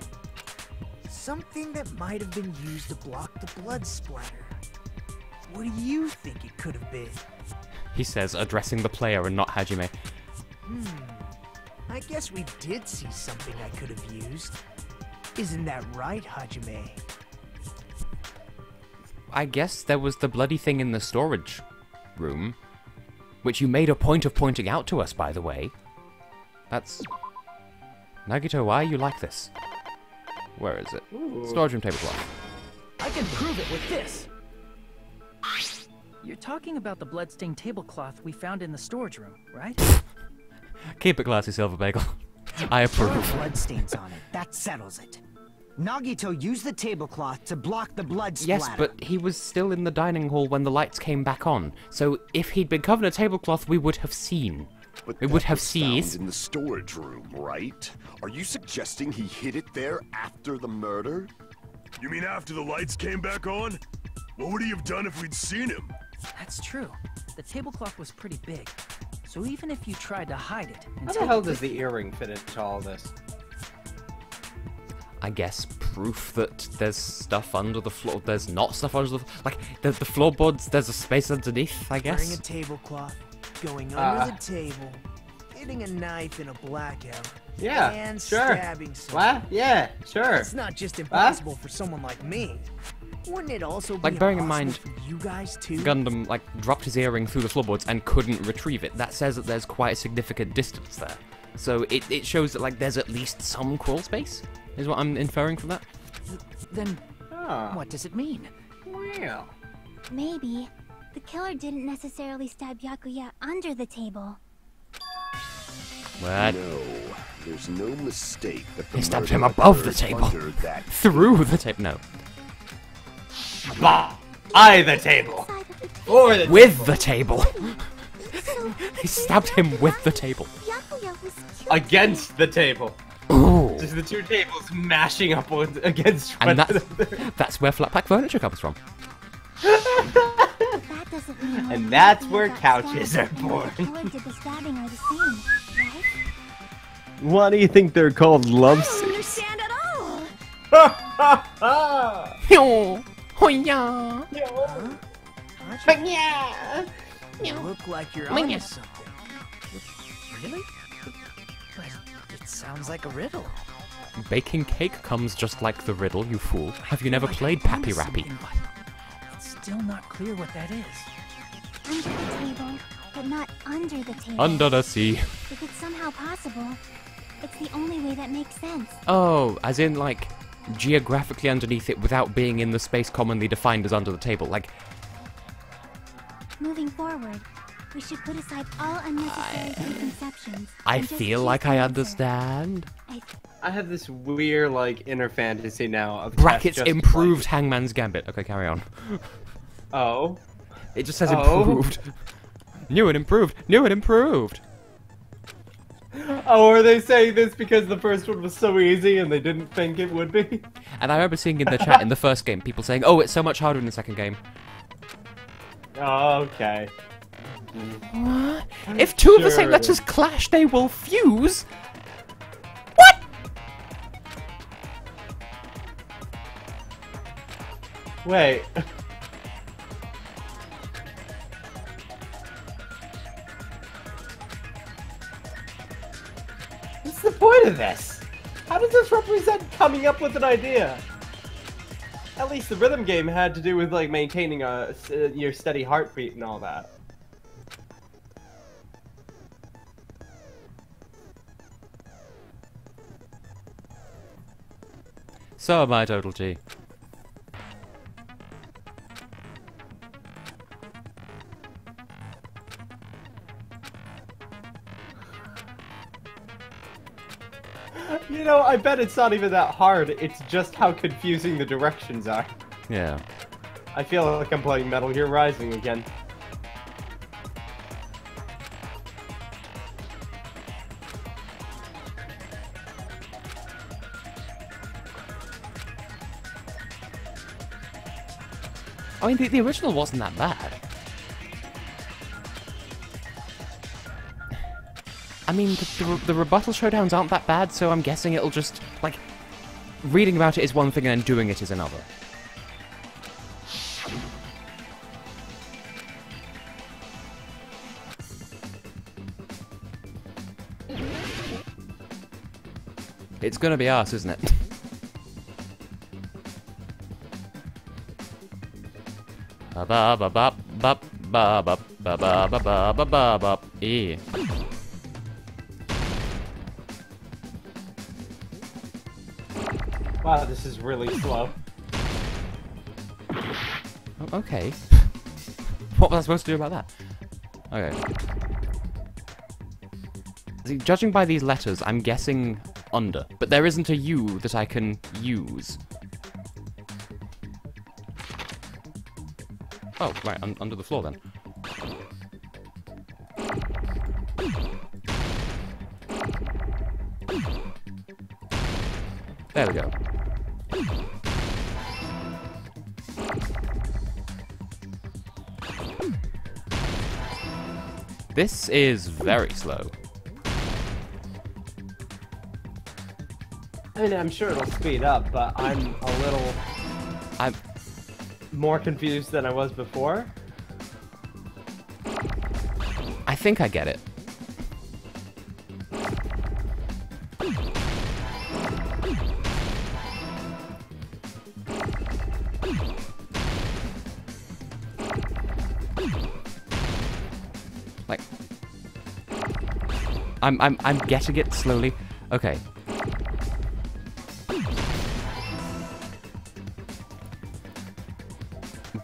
E: Something that might have been used to block the blood splatter. What do you think it could have been?
B: He says, addressing the player and not Hajime.
E: I guess we did see something I could have used. Isn't that right, Hajime?
B: I guess there was the bloody thing in the storage room, which you made a point of pointing out to us, by the way. That's... Nagito, why are you like this? Where is it? Storage room tablecloth.
G: I can prove it with this. You're talking about the bloodstained tablecloth we found in the storage room, right?
B: Keep it classy, Silver Bagel. I approve.
M: Bloodstains on it. That settles it. Nagito used the tablecloth to block the blood splatter.
B: Yes, but he was still in the dining hall when the lights came back on. So if he'd been covered in a tablecloth, we would have seen.
L: But
B: we would
L: that
B: have
L: was
B: seen.
L: found in the storage room, right? Are you suggesting he hid it there after the murder?
H: You mean after the lights came back on? What would he have done if we'd seen him?
G: That's true. The tablecloth was pretty big. So even if you tried to hide it and
A: How the
G: take
A: hell
G: it
A: does
G: with
A: the earring fit into all this?
B: I guess proof that there's stuff under the floor. There's not stuff under the... Like, the floorboards, there's a space underneath, I
E: Wearing
B: guess.
E: a tablecloth, going under the table, hitting a knife in a blackout,
A: Yeah,
E: and
A: sure.
E: stabbing someone.
A: What? Yeah, sure.
E: It's not just impossible for someone like me. Wouldn't it also be
B: Like, bearing in
E: impossible
B: mind,
E: for you guys too?
B: Gundam, like, dropped his earring through the floorboards and couldn't retrieve it. That says that there's quite a significant distance there. So it shows that, like, there's at least some crawl space, is what I'm inferring from that.
G: Then what does it mean?
A: Well,
C: Maybe the killer didn't necessarily stab Byakuya under the table.
B: What?
L: No, there's no mistake that the
B: He stabbed him
L: murderer
B: above the
L: occurred
B: table.
L: under that
B: Through the table. No.
A: bah! By the table! Or the
B: With the table! He stabbed him with the table.
C: Byakuya was killed.
A: Against the table.
B: Ooh.
A: Just the two tables mashing up against one
B: And
A: another.
B: that's where flat pack furniture comes from.
C: That doesn't mean
A: And that's
C: Byakuya
A: where
C: got
A: couches are
C: stabbed
A: born.
C: and the killer did the stabbing are the same, right?
A: Why do you think they're called love
C: I don't
A: suits?
C: understand at all.
E: You look like you're onto something. Really? But
G: Sounds like a riddle.
B: Baking cake comes just like the riddle, you fool. Have you never played Pappy Rappy?
G: It's still not clear what that is.
C: Under the table, but not under the table.
B: Under the sea.
C: If it's somehow possible, it's the only way that makes sense.
B: Oh, as in, like, geographically underneath it without being in the space commonly defined as under the table. Like,
C: moving forward, we should put aside all unnecessary preconceptions.
B: I feel like I understand.
A: I have this weird, like, inner fantasy now of
B: Brackets
A: Tess just
B: improved Hangman's Gambit. Okay, carry on.
A: Oh.
B: It just says improved. New and improved. New and improved.
A: Oh, are they saying this because the first one was so easy and they didn't think it would be?
B: And I remember seeing in the chat in the first game, people saying, oh, it's so much harder in the second game.
A: Oh, okay.
B: What? If two of the same letters clash, they will fuse? What?
A: Wait. What's the point of this? How does this represent coming up with an idea? At least the rhythm game had to do with, like, maintaining your steady heartbeat and all that.
B: So am I, Total G.
A: You know, I bet it's not even that hard, it's just how confusing the directions are.
B: Yeah.
A: I feel like I'm playing Metal Gear Rising again.
B: I mean, the original wasn't that bad. I mean, the rebuttal showdowns aren't that bad, so I'm guessing it'll just, like, reading about it is one thing and then doing it is another. It's gonna be us, isn't it? Ba ba ba ba ba ba ba ba ba ba ba ba ba.
A: Wow, this is really slow.
B: Oh, okay. What was I supposed to do about that? Okay. See, judging by these letters, I'm guessing under, but there isn't a U that I can use. Oh, right, under the floor then. There we go. This is very slow.
A: I mean, I'm sure it'll speed up, but I'm more confused than I was before.
B: I think I get it. Like, I'm getting it slowly. Okay.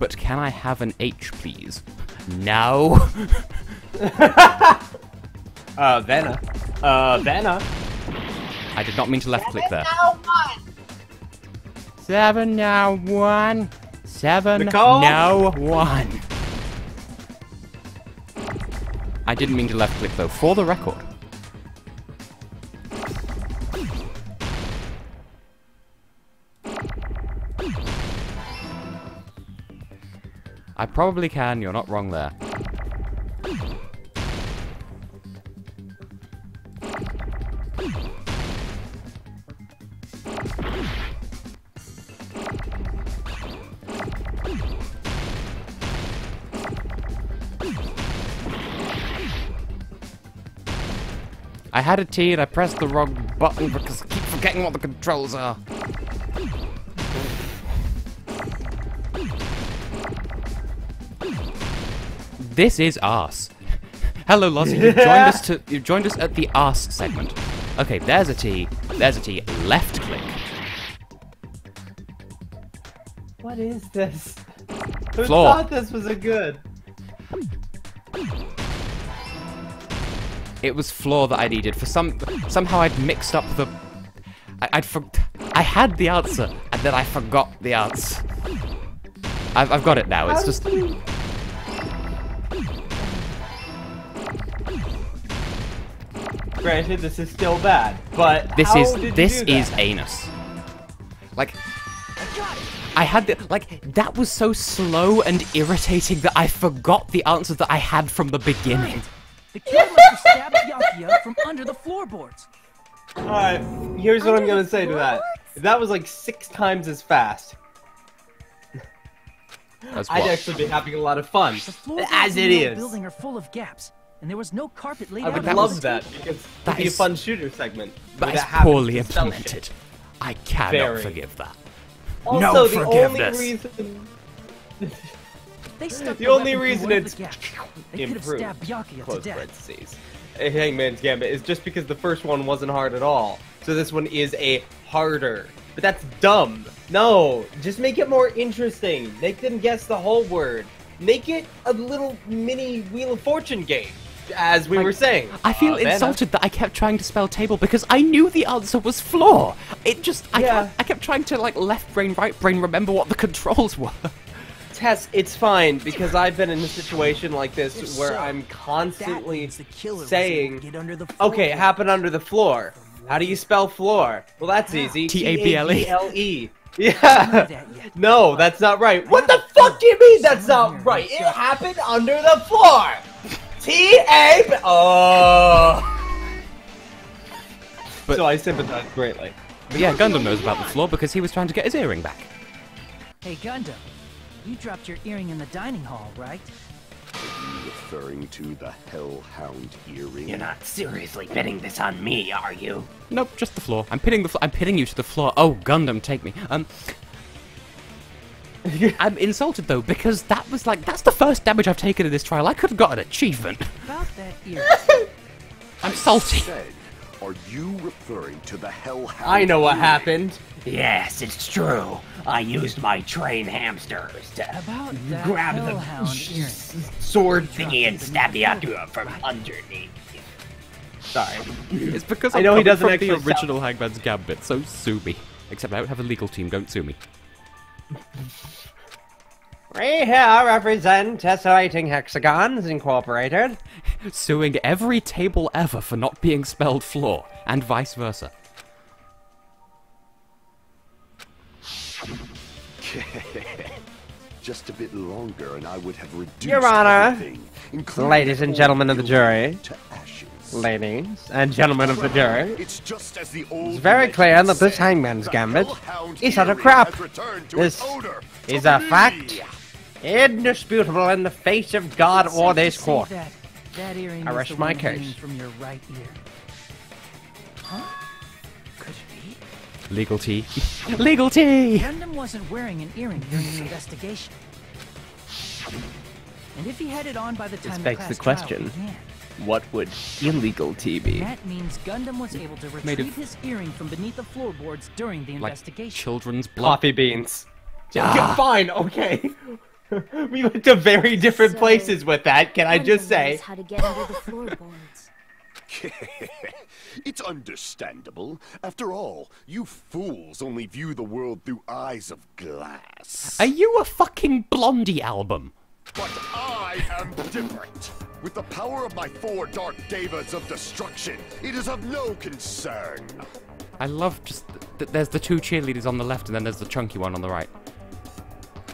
B: But can I have an H, please? No.
A: Vanna.
B: I did not mean to left click there.
A: Now one.
B: 7 now 1. 7
A: Nicole?
B: now 1. I didn't mean to left click though, for the record. I probably can, you're not wrong there. I had a T and I pressed the wrong button because I keep forgetting what the controls are. This is arse. Hello, Lozzie. You've joined us at the arse segment. Okay, there's a T. There's a T. Left click.
A: What is this? Who
B: Floor.
A: thought this was a good?
B: It was floor that I needed for somehow I'd mixed up the. I had the answer and then I forgot the answer. I've got it now. It's just.
A: Granted, this is still bad, but
B: This
A: how
B: is
A: did
B: this
A: you do
B: is
A: that?
B: anus. Like. I had the, like, that was so slow and irritating that I forgot the answer that I had from the beginning.
G: The killer must have stabbed Byakuya from under the floorboards.
A: Alright, here's what I'm gonna say to that. That was like 6 times as fast. I'd actually be having a lot of fun, as it is.
G: Building are full of gaps, and there was no carpet laid
A: I
G: out.
A: would love that because that'd be a fun shooter segment.
B: That is poorly implemented. I cannot forgive that.
A: Also,
B: no
A: the
B: forgiveness.
A: only reason
G: the
A: only reason it's
G: improved
A: close parentheses, Hangman's Gambit is just because the first one wasn't hard at all. So this one is a harder. But that's dumb. No, just make it more interesting. Make them guess the whole word. Make it a little mini Wheel of Fortune game. As we were saying.
B: I feel insulted that I kept trying to spell table because I knew the answer was floor. It just, I kept trying to, like, left brain, right brain, remember what the controls were.
A: Tess, it's fine, because I've been in a situation like this where I'm constantly saying, okay, it happened under the floor. How do you spell floor? Well, that's easy.
B: T-A-B-L-E.
A: Yeah. No, that's not right. What the fuck do you mean that's not right? It happened under the floor. T-A... Oh. So I sympathize greatly.
B: But yeah, Gundam knows about the floor because he was trying to get his earring back.
G: Hey, Gundam. You dropped your earring in the dining hall, right?
L: Are you referring to the Hellhound earring?
O: You're not seriously betting this on me, are you?
B: Nope, just the floor. I'm pinning you to the floor. Oh, Gundam, take me. I'm insulted though because that was like that's the first damage I've taken in this trial. I could have got an achievement.
G: About that earring.
B: I'm salty.
L: Are you referring to the Hellhound?
A: I know what happened.
O: Yes, it's true. I used my trained hamsters to grab the sword thingy and stab Byakuya from underneath.
A: Sorry.
B: It's because
A: I know he doesn't
B: from the
A: actually
B: original Hangman's Gambit, so sue me. Except I don't have a legal team, don't sue me.
A: We here represent Tessellating Hexagons Incorporated.
B: Suing every table ever for not being spelled floor, and vice versa.
L: Just a bit longer and I would have reduced
A: Your Honor,
L: everything,
A: ladies and gentlemen of the jury,
L: to ashes.
A: Ladies and gentlemen of the jury,
L: It's just as the old
A: it's very clear that this Hangman's Gambit is utter crap. This is a fact, indisputable in the face of God or this court.
G: That earring
A: I
G: is
A: rest
G: the
A: my
G: one
A: case.
G: hanging from your right ear. Huh? Could it be?
B: Legal tea. Legal tea!
G: Gundam wasn't wearing an earring during the investigation. And if he had it on by the time
A: This begs the question, what would illegal tea be?
G: that means Gundam was able to
B: Made of-
G: retrieve his earring from beneath the floorboards during the
B: Like
G: investigation.
B: children's blood.
A: Coffee beans. Okay, fine, okay. We went to very different places with that, can I just say?
F: How to get under the floorboards.
L: It's understandable. After all, you fools only view the world through eyes of glass.
B: Are you a fucking Blondie album?
L: But I am different. With the power of my 4 dark devas of destruction, it is of no concern.
B: I love just there's the 2 cheerleaders on the left and then there's the chunky one on the right.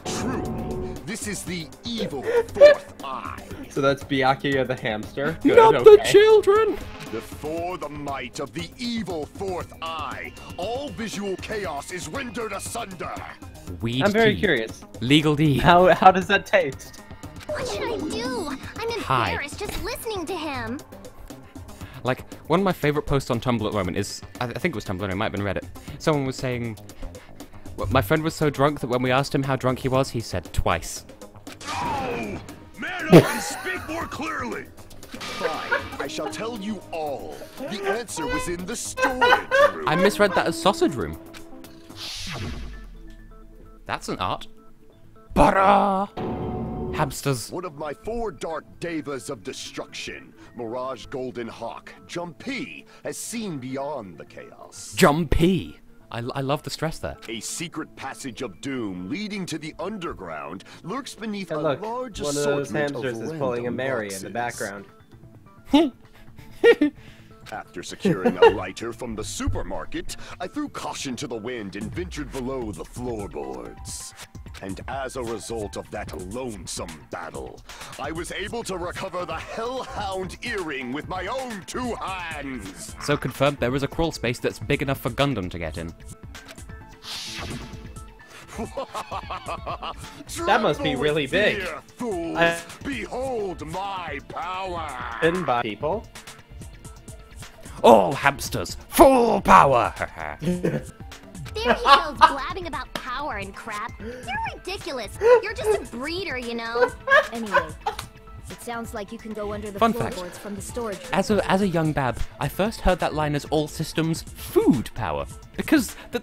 L: Truly, this is the evil 4th eye.
A: So that's Byakuya the hamster. Good,
B: Not the children!
L: Before the might of the evil 4th eye, all visual chaos is rendered asunder.
B: Weed
A: I'm very
B: tea.
A: curious.
B: Legal D.
A: How does that taste?
C: What should I do? I'm
B: Hi.
C: embarrassed just listening to him.
B: Like, one of my favorite posts on Tumblr at the moment is, I think it was Tumblr, it might have been Reddit. Someone was saying, my friend was so drunk that when we asked him how drunk he was, he said twice.
H: Oh! Man up and speak more clearly!
L: Fine, I shall tell you all. The answer was in the storage room.
B: I misread that as sausage room. That's an art. Butter! Hamsters.
L: One of my 4 dark devas of destruction, Mirage Golden Hawk, Jumpy, has seen beyond the chaos.
B: Jumpy! I love the stress there.
L: A secret passage of doom leading to the underground lurks beneath
A: Hey,
L: a
A: look,
L: large
A: one of those
L: assortment
A: hamsters
L: of
A: is pulling a
L: random
A: Mary
L: boxes.
A: in the background.
L: After securing a lighter from the supermarket, I threw caution to the wind and ventured below the floorboards. And as a result of that lonesome battle, I was able to recover the Hellhound earring with my own 2 hands!
B: So confirmed there is a crawl space that's big enough for Gundam to get in.
A: That must be really big.
L: Fear, fools. Behold my power!
A: Hidden by people.
B: All hamsters, full power!
C: There he goes blabbing about power and crap. You're ridiculous. You're just a breeder, you know.
F: Anyway, it sounds like you can go under the
B: Fun fact.
F: floorboards from the storage room.
B: As a young bab, I first heard that line as all systems food power. Because the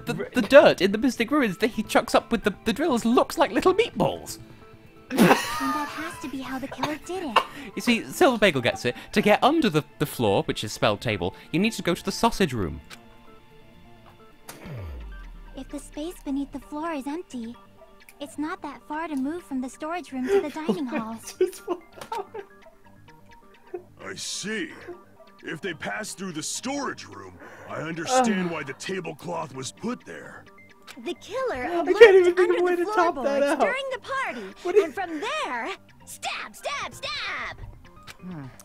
B: dirt in the Mystic Ruins that he chucks up with the drills looks like little meatballs.
C: And that has to be how the killer did it.
B: You see, Silver Bagel gets it. To get under the floor, which is spelled table, you need to go to the sausage room.
C: If the space beneath the floor is empty, it's not that far to move from the storage room to the dining hall.
H: I see. If they pass through the storage room, I understand why the tablecloth was put there.
F: The killer
A: I
F: looked
A: can't even think of a
F: under
A: way
F: the
A: to top that
F: floorboards
A: out.
F: during the party, and from there, stab, stab, stab!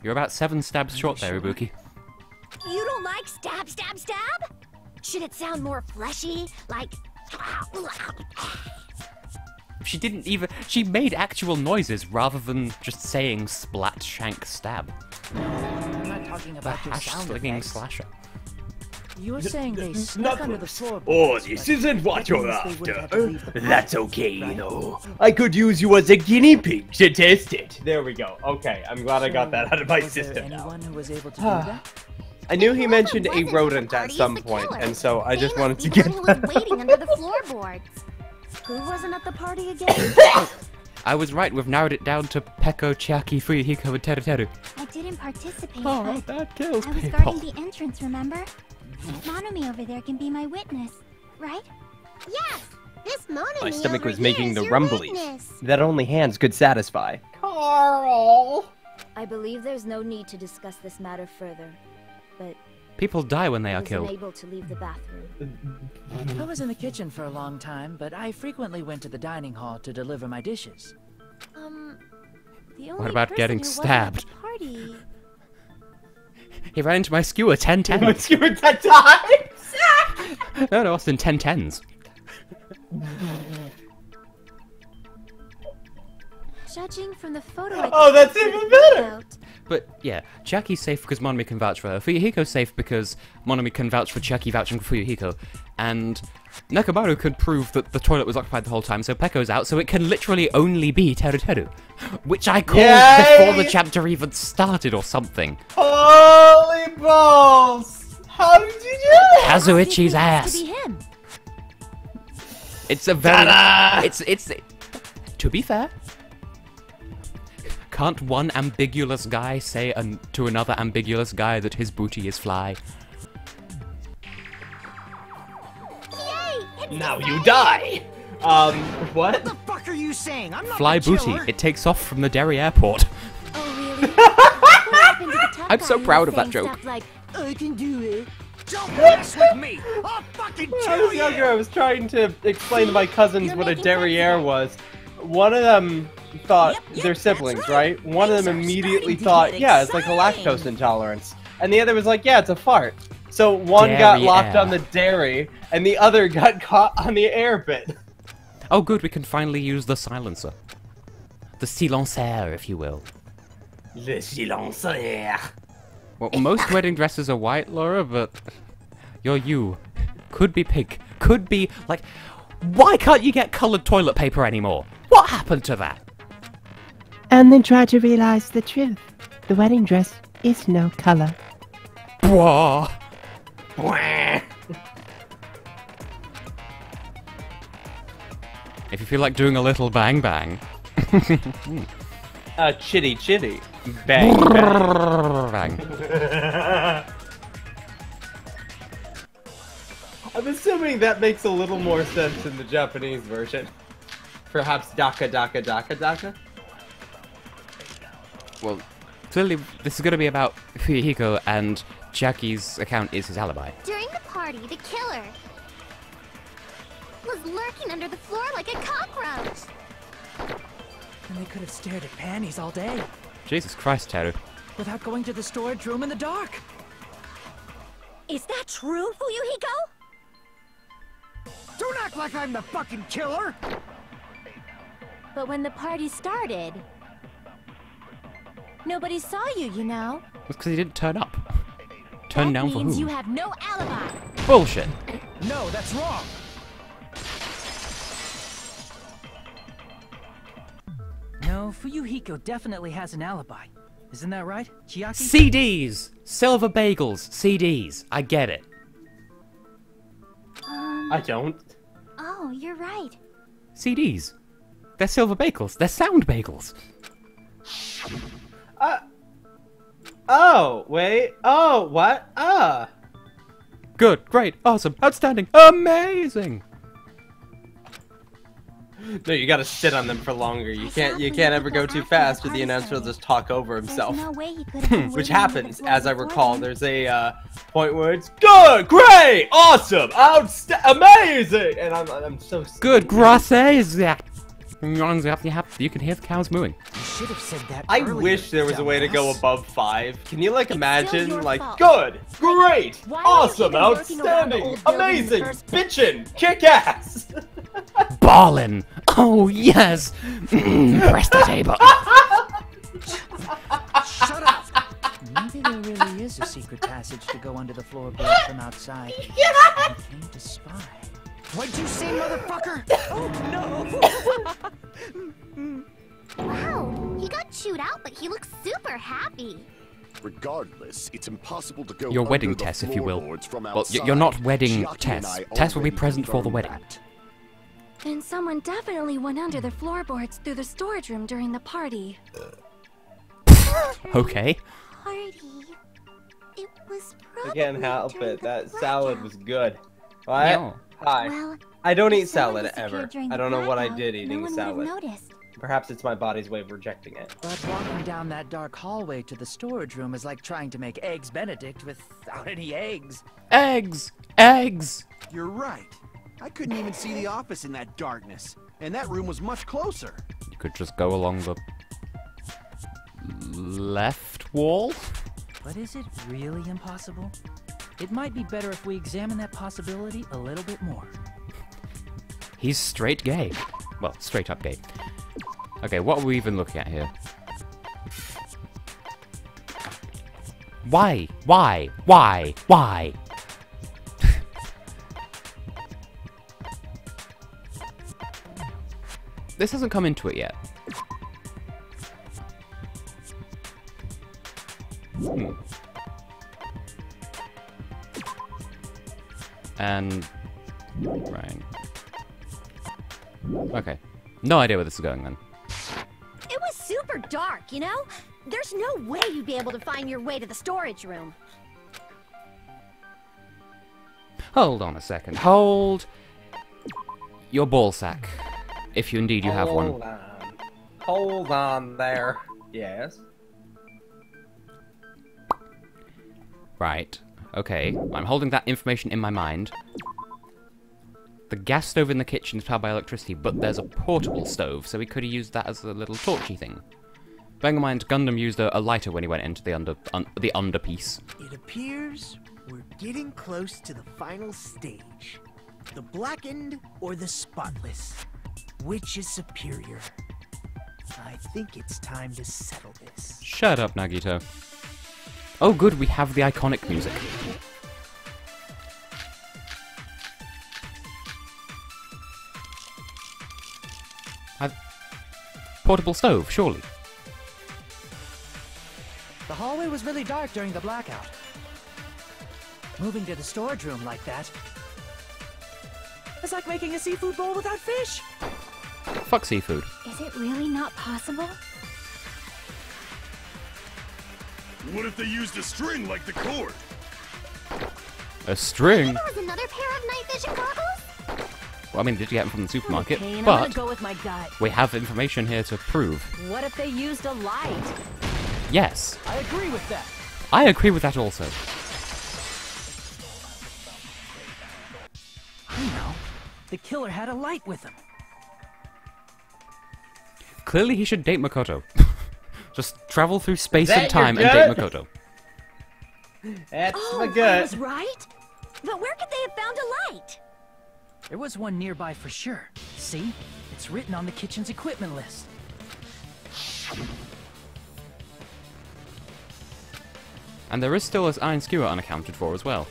B: You're about 7 stabs short there, Ibuki.
F: You don't like stab, stab, stab? Should it sound more fleshy? Like...
B: She didn't even... She made actual noises rather than just saying splat, shank, stab.
G: I'm not talking
B: The
G: about your
B: hash
G: sound
B: slinging
G: effects.
B: slasher.
G: You were saying they snuck under the floorboards.
O: Oh, this
G: but
O: isn't what
G: that
O: you're
G: means they would have had to
O: after.
G: leave the
O: That's
G: party,
O: okay,
G: right?
O: though. I could use you as a guinea pig to test it.
A: There we go. Okay, I'm glad I got that out of my
G: Was there
A: system now.
G: anyone who was able to do that?
A: I knew he
C: Whoever
A: mentioned a
C: wasn't at the
A: rodent
C: party
A: at
C: is
A: some
C: the
A: point,
C: killer.
A: and so I just
C: They
A: wanted
C: must
A: to
C: be the
A: get
C: one
A: that
C: who was waiting under the floorboards.
F: Who wasn't at the party again?
B: I was right, we've narrowed it down to Peko, Chiaki, Fuyuhiko, and Teruteru.
C: I didn't participate,
B: Oh,
C: but
B: that kills
C: I was
B: people.
C: guarding the entrance, remember? Monomi over there can be my witness, right? Yes! This Monomi
A: My stomach
C: over
A: was
C: here
A: making
C: is
A: the
C: your
A: rumblies
C: witness.
A: that only hands could satisfy. Carl!
F: I believe there's no need to discuss this matter further, but
B: People die when they
F: I
B: are
F: was
B: killed.
F: unable to leave the bathroom.
G: I was in the kitchen for a long time, but I frequently went to the dining hall to deliver my dishes.
F: The only
B: What about
F: person
B: getting
F: who wasn't
B: stabbed?
F: at the party...
B: He ran into my skewer 10 times.
A: My skewer 10 times?
B: No, Austin, 10 tens.
F: Judging from the photo I
A: Oh, that's even better!
F: out,
B: But yeah, Chiaki's safe because Monomi can vouch for her. Fuyuhiko's safe because Monomi can vouch for Chiaki vouching for Fuyuhiko. And Nekomaru could prove that the toilet was occupied the whole time, so Pekko's out, so it can literally only be Teruteru. Which I called
A: Yay!
B: before the chapter even started or something.
A: Holy balls! How did you do that?
B: Kazuichi's
F: to
B: ass!
F: be him.
B: It's a very...
A: Ta-da!
B: It's... To be fair... Can't one ambiguous guy say to another ambiguous guy that his booty is fly?
C: Yay! It's
A: Now
C: the
A: you
C: same.
A: die! What?
M: What the fuck are you saying? I'm not
B: Fly
M: the
B: booty.
M: killer.
B: It takes off from the Derry airport.
C: Oh, really? What happened to the tough
B: I'm
C: guy
B: so
C: who
B: proud
C: was
B: of that
C: saying
B: joke.
C: stuff like,
M: I can do it. Don't mess with me. I'll fucking
A: When I
M: kill
A: was younger,
M: you.
A: I was trying to explain to my cousins
C: You're
A: what a
C: making
A: derriere
C: sense
A: was. One of them thought
D: Yep,
A: they're
D: that's
A: siblings,
D: right.
A: right? One of them
D: Things are
A: immediately
D: starting to
A: thought,
D: get
A: yeah, it's like a
D: exciting.
A: lactose intolerance. And the other was like, yeah, it's a fart. So one got locked
B: Derriere.
A: on the dairy, and the other got caught on the air bit.
B: Oh good, we can finally use the silencer. The silencer, if you will.
O: Le silencieux.
B: Well, most wedding dresses are white, Laura, but you're you. Could be pink. Could be, like... Why can't you get coloured toilet paper anymore? What happened to that?
P: And then try to realize the truth. The wedding dress is no colour.
B: Bwah. If you feel like doing a little bang bang.
A: Chitty chitty. Bang bang. I'm assuming that makes a little more sense in the Japanese version. Perhaps daka daka daka daka?
B: Well, clearly this is going to be about Fuyuhiko, and Chiaki's account is his alibi.
C: During the party, the killer was lurking under the floor like a cockroach.
G: And they could have stared at panties all day.
B: Jesus Christ, Teru.
G: Without going to the storage room in the dark.
F: Is that true, Fuyuhiko?
M: Don't act like I'm the fucking killer!
F: But when the party started, nobody saw you, you know.
B: That's because he didn't turn up. Turn down for who?
F: That means you have no alibi.
B: Bullshit.
E: No, that's wrong. No, Fuyuhiko definitely has an alibi. Isn't that right, Chiaki?
B: CDs! Silver bagels. CDs. I get it.
A: I don't.
C: Oh, you're right.
B: CDs. They're silver bagels. They're sound bagels.
A: Oh, wait. Oh, what?
B: Good, great, awesome, outstanding, amazing.
A: No, you gotta sit on them for longer. You can't ever go too fast or the announcer will just talk over himself. Which happens, as I recall. There's a point where it's good, great, awesome, amazing! And I'm so
B: good, gracias. You can hear the cows mooing.
E: You should have said that
A: I
E: earlier,
A: wish there was a way to go
E: dumbass.
A: above 5. Can you, like, imagine, like, good, great, awesome, outstanding, amazing, bitchin', kick-ass!
B: Ballin'! Oh, yes! Press the table.
G: Shut up! Maybe there really is a secret passage to go under the floorboard from outside. You came to spy.
M: What'd you say, motherfucker?
G: Oh,
C: no! Wow, he got chewed out, but he looks super happy.
L: Regardless, it's impossible to go
B: Your wedding,
L: under the
B: Tess, if you will.
L: floorboards from
B: Well,
L: outside.
B: you're not wedding
L: Chiaki
B: Tess.
L: and I
B: Tess will be
L: already
B: present for the
L: confirmed
B: wedding.
L: that.
C: Then someone definitely went under the floorboards through the storage room during the party.
B: Okay.
C: Party. It was
A: I can't help it. That salad was good. What?
B: Yeah.
A: Hi.
C: Well,
A: I don't eat
C: if someone
A: salad ever.
C: disappeared during
A: I
C: the
A: don't know what I
C: blackout,
A: did eating
C: no one
A: salad.
C: would have noticed.
A: Perhaps it's my body's way of rejecting it.
G: But walking down that dark hallway to the storage room is like trying to make Eggs Benedict without any eggs.
B: Eggs! Eggs!
I: You're right. I couldn't even see the office in that darkness. And that room was much closer.
B: You could just go along the left wall?
G: But is it really impossible? It might be better if we examine that possibility a little bit more.
B: He's straight gay. Well, straight up gay. Okay, what are we even looking at here? Why? Why? Why? Why? This hasn't come into it yet. And... right. Okay. No idea where this is going then.
F: It was super dark, you know? There's no way you'd be able to find your way to the storage room.
B: Hold on a second. Hold your ball sack. If you indeed you have one.
A: Hold on. Hold on there. Yes.
B: Right. Okay. I'm holding that information in my mind. The gas stove in the kitchen is powered by electricity, but there's a portable stove, so we could have used that as a little torchy thing. Bearing in mind, Gundam used a lighter when he went into the underpiece.
M: It appears we're getting close to the final stage. The blackened or the spotless? Which is superior? I think it's time to settle this.
B: Shut up, Nagito. Oh good, we have the iconic music. Portable stove, surely.
G: The hallway was really dark during the blackout. Moving to the storage room like that... It's like making a seafood bowl without fish!
B: Fuck seafood.
C: Is it really not possible?
H: What if they used a string like the cord?
B: A string?
C: There was another pair of night vision goggles?
B: Well, I mean, did you get them from the supermarket?
J: Okay, and I'm
B: but
J: gonna go with my gut.
B: we have information here to prove.
J: What if they used a light?
B: Yes.
G: I agree with that.
B: I agree with that also.
G: I know. The killer had a light with him.
B: Clearly he should date Makoto. Just travel through space
A: That
B: and time
A: your
B: and date
A: gut?
B: Makoto.
A: That's my
J: I
A: gut.
J: was right? But where could they have found a light?
G: There was one nearby for sure. See? It's written on the kitchen's equipment list.
B: And there is still this iron skewer unaccounted for as well.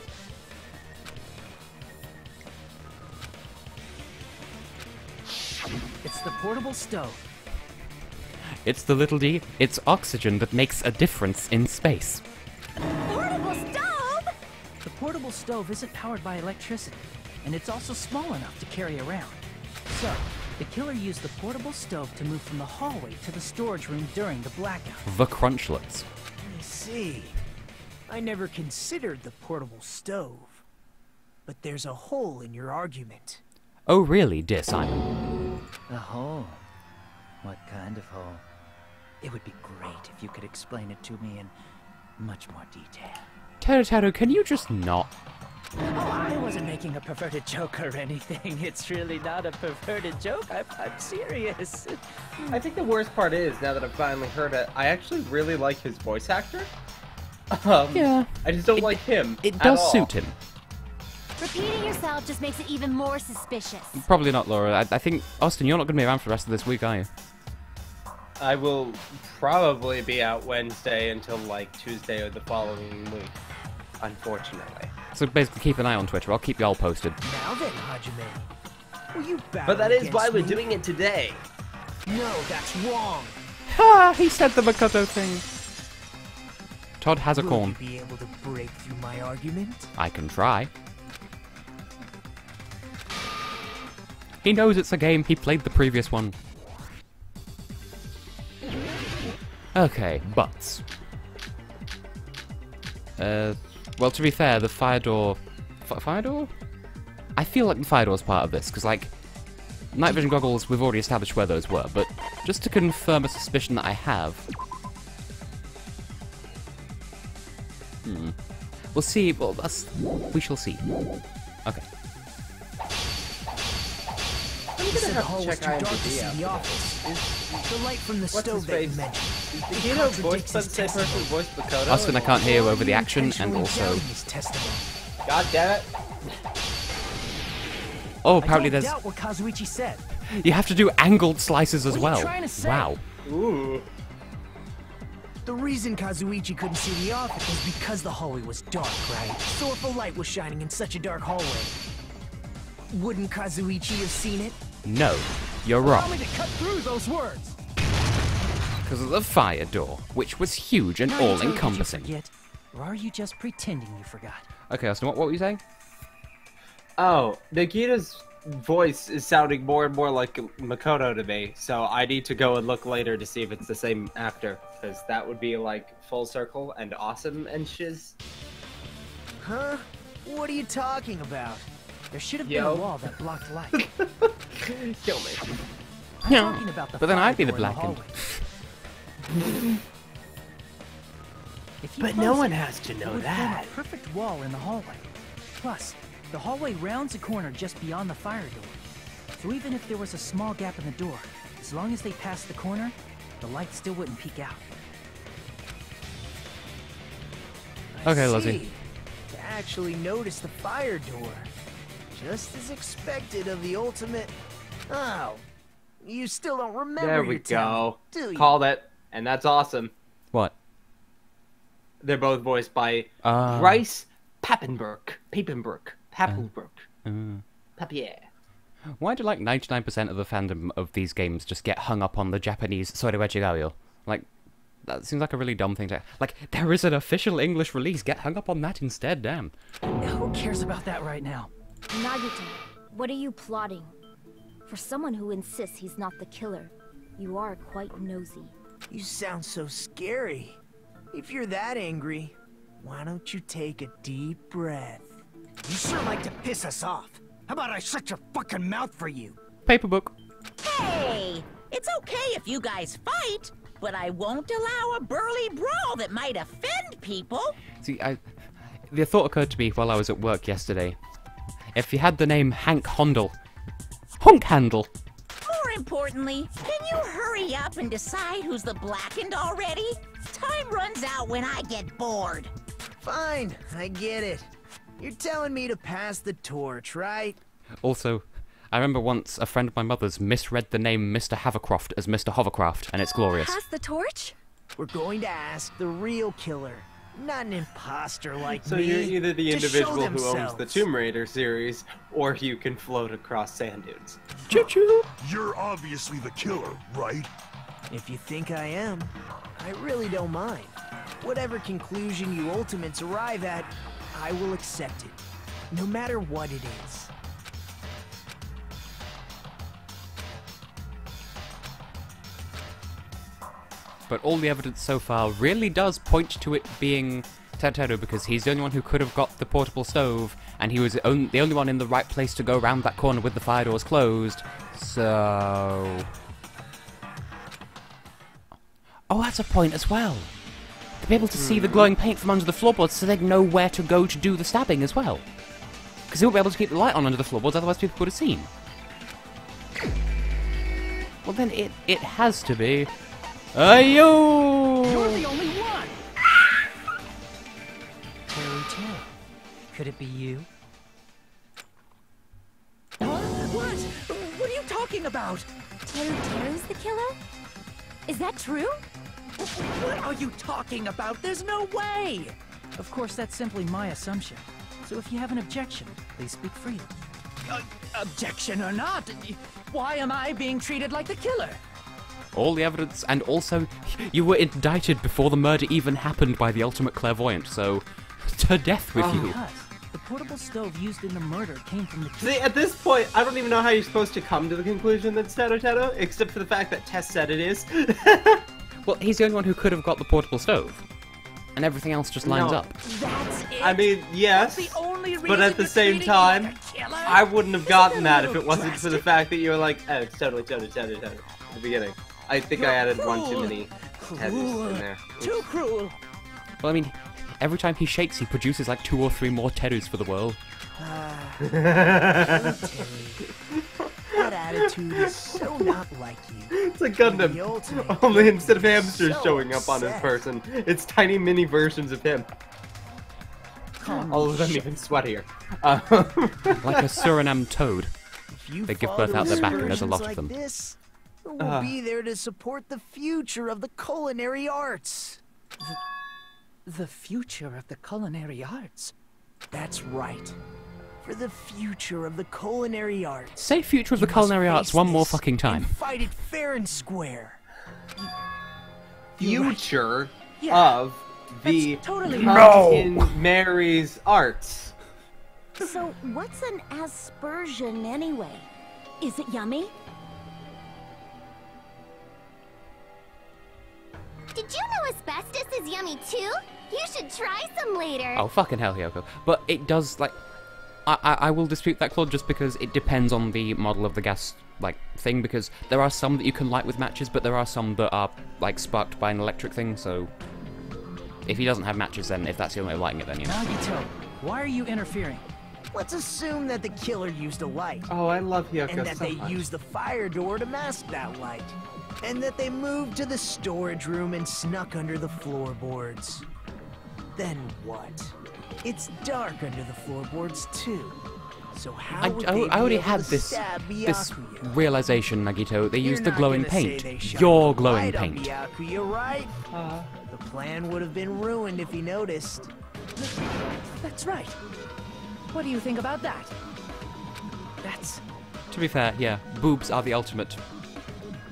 G: It's the portable stove.
B: It's the little D, it's oxygen that makes a difference in space.
J: Portable stove?
G: The portable stove isn't powered by electricity, and it's also small enough to carry around. So, the killer used the portable stove to move from the hallway to the storage room during the blackout.
B: The crunchlets.
M: I see. I never considered the portable stove. But there's a hole in your argument.
B: Oh really, dear Simon?
K: A hole? What kind of hole? It would be great if you could explain it to me in much more detail.
B: Taro, can you just not?
G: Oh, I wasn't making a perverted joke or anything. It's really not a perverted joke. I'm serious.
A: I think the worst part is, now that I've finally heard it, I actually really like his voice actor.
B: Yeah.
A: I just don't like him.
B: It
A: at
B: does
A: all.
B: suit him.
C: Repeating yourself just makes it even more suspicious.
B: Probably not, Laura. I think, Austin, you're not going to be around for the rest of this week, are you?
A: I will probably be out Wednesday until like Tuesday or the following week, unfortunately.
B: So basically keep an eye on Twitter. I'll keep y'all posted.
M: Now then, Hajime. Will you battle
A: But that is why
M: against
A: we're
M: me?
A: doing it today.
M: No, that's wrong.
B: Ha! He said the Makoto thing. Todd has a
M: Will
B: corn.
M: you be able to break through my argument?
B: I can try. He knows it's a game. He played the previous one. Okay, butts. Well, to be fair, the fire door... fire door? I feel like the fire door's part of this, because, like, night vision goggles, we've already established where those were, but just to confirm a suspicion that I have... We'll see, well, we shall see. Okay.
A: I'm
M: You
A: gonna
M: said the
A: have
M: hall
A: to
M: was
A: check
M: too dark to
A: IMDb
M: see
A: after
M: the
A: this.
M: office. The light from the
A: What's
M: stove
A: his
M: that you
A: face?
M: mentioned.
A: Did
M: It
A: you know voice
M: contradicts
A: by the
M: his
A: same person who
M: testimony.
A: voiced Makoto?
B: Austin, I can't hear you over the action, and
M: Intentionally
B: also...
M: doubting his testimony.
A: God damn it.
B: Oh, apparently
M: I don't
B: there's...
M: doubt what Kazuichi said.
B: You have to do angled slices as
M: What are you
B: well.
M: trying to say?
B: Wow.
A: Ooh.
M: The reason Kazuichi couldn't see the office was because the hallway was dark, right? So if a light was shining in such a dark hallway, wouldn't Kazuichi have seen it?
B: No, you're
M: Allow
B: wrong.
M: me to cut through those words.
B: Because of the fire door, which was huge and
G: Now you
B: all-encompassing.
G: told, did you forget? Or are you just pretending you forgot?
B: Okay, Austin, what were you saying?
A: Oh, Nagita's voice is sounding more and more like Makoto to me, so I need to go and look later to see if it's the same actor, because that would be like full circle and awesome and shiz.
M: Huh? What are you talking about?
G: There should have been a wall that blocked light.
A: Kill me.
G: I'm talking about the
B: But then
G: fire
B: I'd be the
G: door in
B: black end.
G: hallway. If you
M: But
G: close
M: no one
G: it,
M: has to
G: it
M: know
G: would form
M: that.
G: a perfect wall in the hallway. Plus, the hallway rounds a corner just beyond the fire door. So even if there was a small gap in the door, as long as they passed the corner, the light still wouldn't peek out.
B: Okay,
M: I
B: Lizzie.
M: see. To actually notice the fire door. Just as expected of the ultimate... Oh. You still don't remember
A: There we
M: your talent,
A: go.
M: do you?
A: Called it, and that's awesome.
B: What?
A: They're both voiced by Bryce Papenbrook. Papier.
B: Why do like 99% of the fandom of these games just get hung up on the Japanese Sorewachigayo? Like, that seems like a really dumb thing to... Like, there is an official English release. Get hung up on that instead, damn.
G: Who cares about that right now?
F: Nagito, what are you plotting? For someone who insists he's not the killer, you are quite nosy.
M: You sound so scary. If you're that angry, why don't you take a deep breath? You sure like to piss us off. How about I shut your fucking mouth for you?
B: Paperbook.
D: Hey, it's okay if you guys fight, but I won't allow a burly brawl that might offend people.
B: See, the thought occurred to me while I was at work yesterday. If you had the name Hank Hondel, Honk Handle.
D: More importantly, can you hurry up and decide who's the blackened already? Time runs out when I get bored.
M: Fine, I get it. You're telling me to pass the torch, right?
B: Also, I remember once a friend of my mother's misread the name Mr. Havercroft as Mr. Hovercraft, and it's glorious.
F: Pass the torch?
M: We're going to ask the real killer, not an imposter like
A: So
M: me.
A: you're either the individual who owns
M: themselves.
A: the Tomb Raider series, or you can float across sand dunes.
B: Choo-choo!
H: You're obviously the killer, right?
M: If you think I am, I really don't mind. Whatever conclusion you ultimates arrive at, I will accept it, no matter what it is.
B: But all the evidence so far really does point to it being Teteru, because he's the only one who could have got the portable stove, and he was the only one in the right place to go around that corner with the fire doors closed, so... Oh, that's a point as well. To be able to see the glowing paint from under the floorboards so they'd know where to go to do the stabbing as well. Because he won't be able to keep the light on under the floorboards, otherwise people would have seen. Well then, it has to be... Ayo!
G: You're the only one! Terry, could it be you?
D: What? What are you talking about?
F: Teru's the killer? Is that true?
D: What are you talking about? There's no way!
G: Of course, that's simply my assumption. So if you have an objection, please speak freely.
D: Objection or not, why am I being treated like the killer?
B: All the evidence, and also, you were indicted before the murder even happened by the ultimate clairvoyant, so, to death with you.
G: Because the portable stove used in the murder came from the kitchen.
A: See, at this point, I don't even know how you're supposed to come to the conclusion that it's Teru, except for the fact that Tess said it is.
B: Well, he's the only one who could have got the portable stove. And everything else just lines up.
D: That's it.
A: I mean, yes,
D: That's the only
A: but at the same time, I wouldn't have gotten that if it wasn't for the fact that you were like, oh, it's totally, at the beginning. I think I added one too many Teddies in there.
D: Too cruel.
B: Well, I mean, every time he shakes, he produces like 2 or 3 more Terus for the world.
M: That attitude is so not like you.
A: It's a Gundam, only instead of hamsters showing up on his person, it's tiny mini versions of him. All of them even sweatier.
B: Like a Suriname toad. They give birth out their back and there's a lot of them.
M: This, we'll be there to support the future of the culinary arts.
G: The future of the culinary arts?
M: That's right. For the future of the culinary arts.
B: Say future of the culinary arts one more fucking time.
M: Fight it fair and square.
A: Future of the
D: totally
A: in Mary's arts.
F: So, what's an aspersion anyway? Is it yummy?
C: Did you know asbestos is yummy too? You should try some later.
B: Oh, fucking hell, Hyoko. But it does, like... I will dispute that, Claude, just because it depends on the model of the gas, like, thing, because there are some that you can light with matches, but there are some that are, like, sparked by an electric thing, so... If he doesn't have matches, then if that's the only way of lighting it, then, you know.
G: Nagito, why are you interfering?
M: Let's assume that the killer used a light.
A: Oh, I love Hyoko
M: and that
A: so
M: they
A: much.
M: used the fire door to mask that light. And that they moved to the storage room and snuck under the floorboards. Then what? It's dark under the floorboards too. So how would they
B: I already
M: be able
B: had
M: to
B: this
M: stab
B: this
M: Byakuya?
B: realization, Nagito. They
M: You're
B: used the
M: not
B: glowing
M: gonna say
B: paint.
M: they shone
B: Your
M: a
B: glowing
M: light on
B: paint.
M: Byakuya, right? The plan would have been ruined if he noticed.
G: That's right. What do you think about that? That's...
B: To be fair, yeah, boobs are the ultimate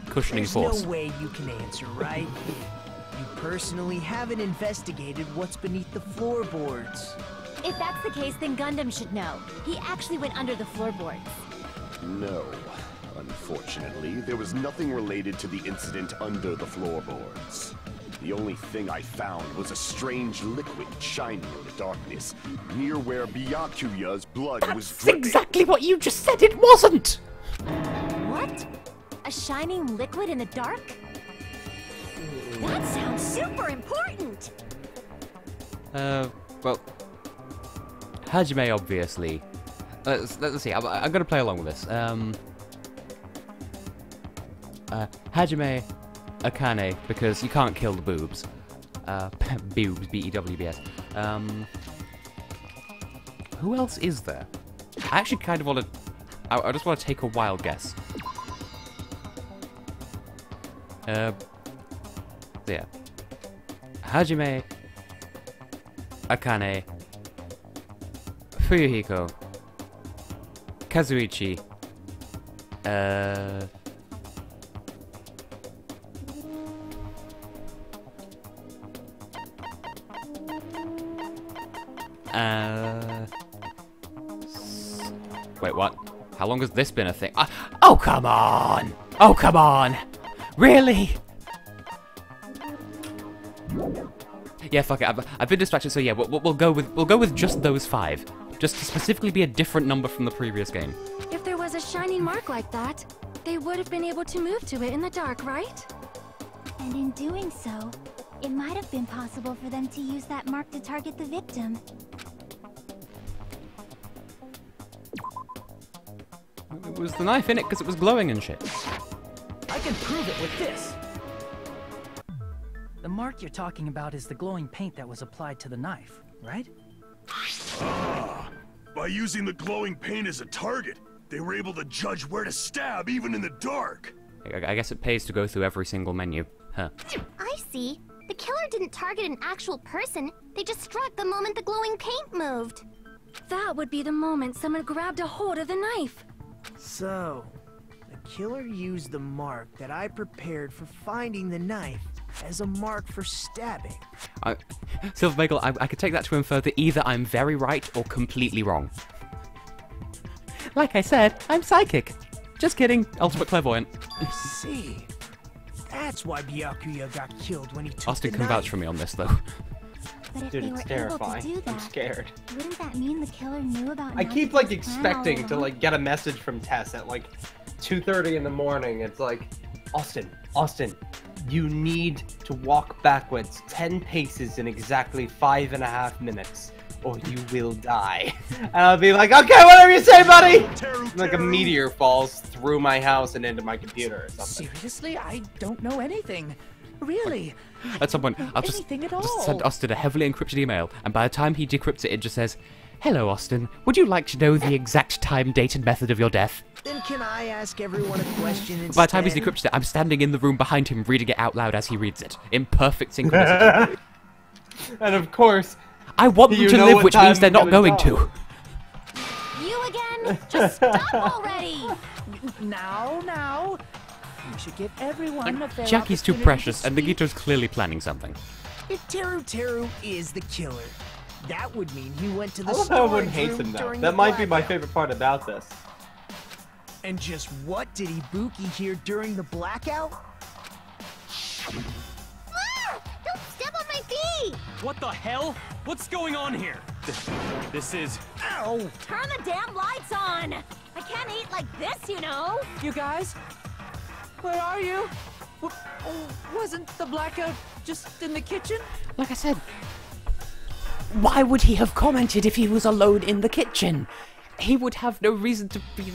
B: cushioning force.
M: There's no way you can answer, right? You personally haven't investigated what's beneath the floorboards.
F: If that's the case, then Gundam should know. He actually went under the floorboards.
L: No. Unfortunately, there was nothing related to the incident under the floorboards. The only thing I found was a strange liquid shining in the darkness, near where Byakuya's blood was dripping.
B: That's exactly what you just said it wasn't!
F: What? A shining liquid in the dark? That sounds super important!
B: Well... Hajime, obviously. Let's see, I'm gonna play along with this. Hajime Akane, because you can't kill the boobs. Boobs, B-E-W-B-S. Who else is there? I actually kind of want to... I just want to take a wild guess. Yeah. Hajime Akane, Fuyuhiko, Kazuichi, wait, what? How long has this been a thing? Oh, come on! Oh, come on! Really? Yeah, fuck it. I've been distracted, so yeah, we'll go with just those 5, just to specifically be a different number from the previous game.
F: If there was a shining mark like that, they would have been able to move to it in the dark, right?
C: And in doing so, it might have been possible for them to use that mark to target the victim.
B: It was the knife in it because it was glowing and shit.
G: I can prove it with this. The mark you're talking about is the glowing paint that was applied to the knife, right?
H: Ah, by using the glowing paint as a target, they were able to judge where to stab even in the dark.
B: I guess it pays to go through every single menu, huh?
C: I see. The killer didn't target an actual person. They just struck the moment the glowing paint moved.
F: That would be the moment someone grabbed a hold of the knife.
M: So, the killer used the mark that I prepared for finding the knife as a mark for stabbing.
B: Silver Bagel, I could take that to infer that either I'm very right or completely wrong. Like I said, I'm psychic. Just kidding, ultimate clairvoyant.
M: I see. That's why Byakuya got killed when he took
B: Austin
M: the
B: can
M: knife.
B: vouch for me on this, though.
C: But if
A: Dude,
C: they
A: it's
C: were
A: terrifying.
C: able to do that,
A: I'm scared.
C: Wouldn't that mean the killer knew about
A: I keep like expecting to
C: along?
A: like get a message from Tess at like 2:30 in the morning. It's like, Austin, you need to walk backwards 10 paces in exactly 5.5 minutes, or you will die. And I'll be like, okay, whatever you say, buddy! Like a meteor falls through my house and into my computer or something.
G: Seriously? I don't know anything. Really?
B: At some point, I'll just send Austin a heavily encrypted email, and by the time he decrypts it, it just says, "Hello, Austin. Would you like to know the exact time, date, and method of your death?"
M: Then can I ask everyone a question instead?
B: By the time he's decrypted it, I'm standing in the room behind him, reading it out loud as he reads it, in perfect synchronicity.
A: And of course,
B: I want them to live, which means they're not going to.
F: You again? Just stop already!
G: Now. You should give everyone a fair
B: Jackie's too
G: opportunity
B: precious,
G: to
B: and Nagito's clearly planning something.
M: If Teru is the killer, that would mean he went to the
A: I love how
M: storage
A: everyone hates
M: room
A: him now.
M: during
A: That
M: the
A: might be my
M: blackout.
A: favorite part about this.
M: And just what did Ibuki hear during the blackout?
C: Ah! Don't step on my feet!
N: What the hell? What's going on here? This is...
M: Ow!
F: Turn the damn lights on! I can't eat like this, you know!
G: You guys? Where are you? Wasn't the blackout just in the kitchen?
B: Like I said, why would he have commented if he was alone in the kitchen? He would have no reason to be...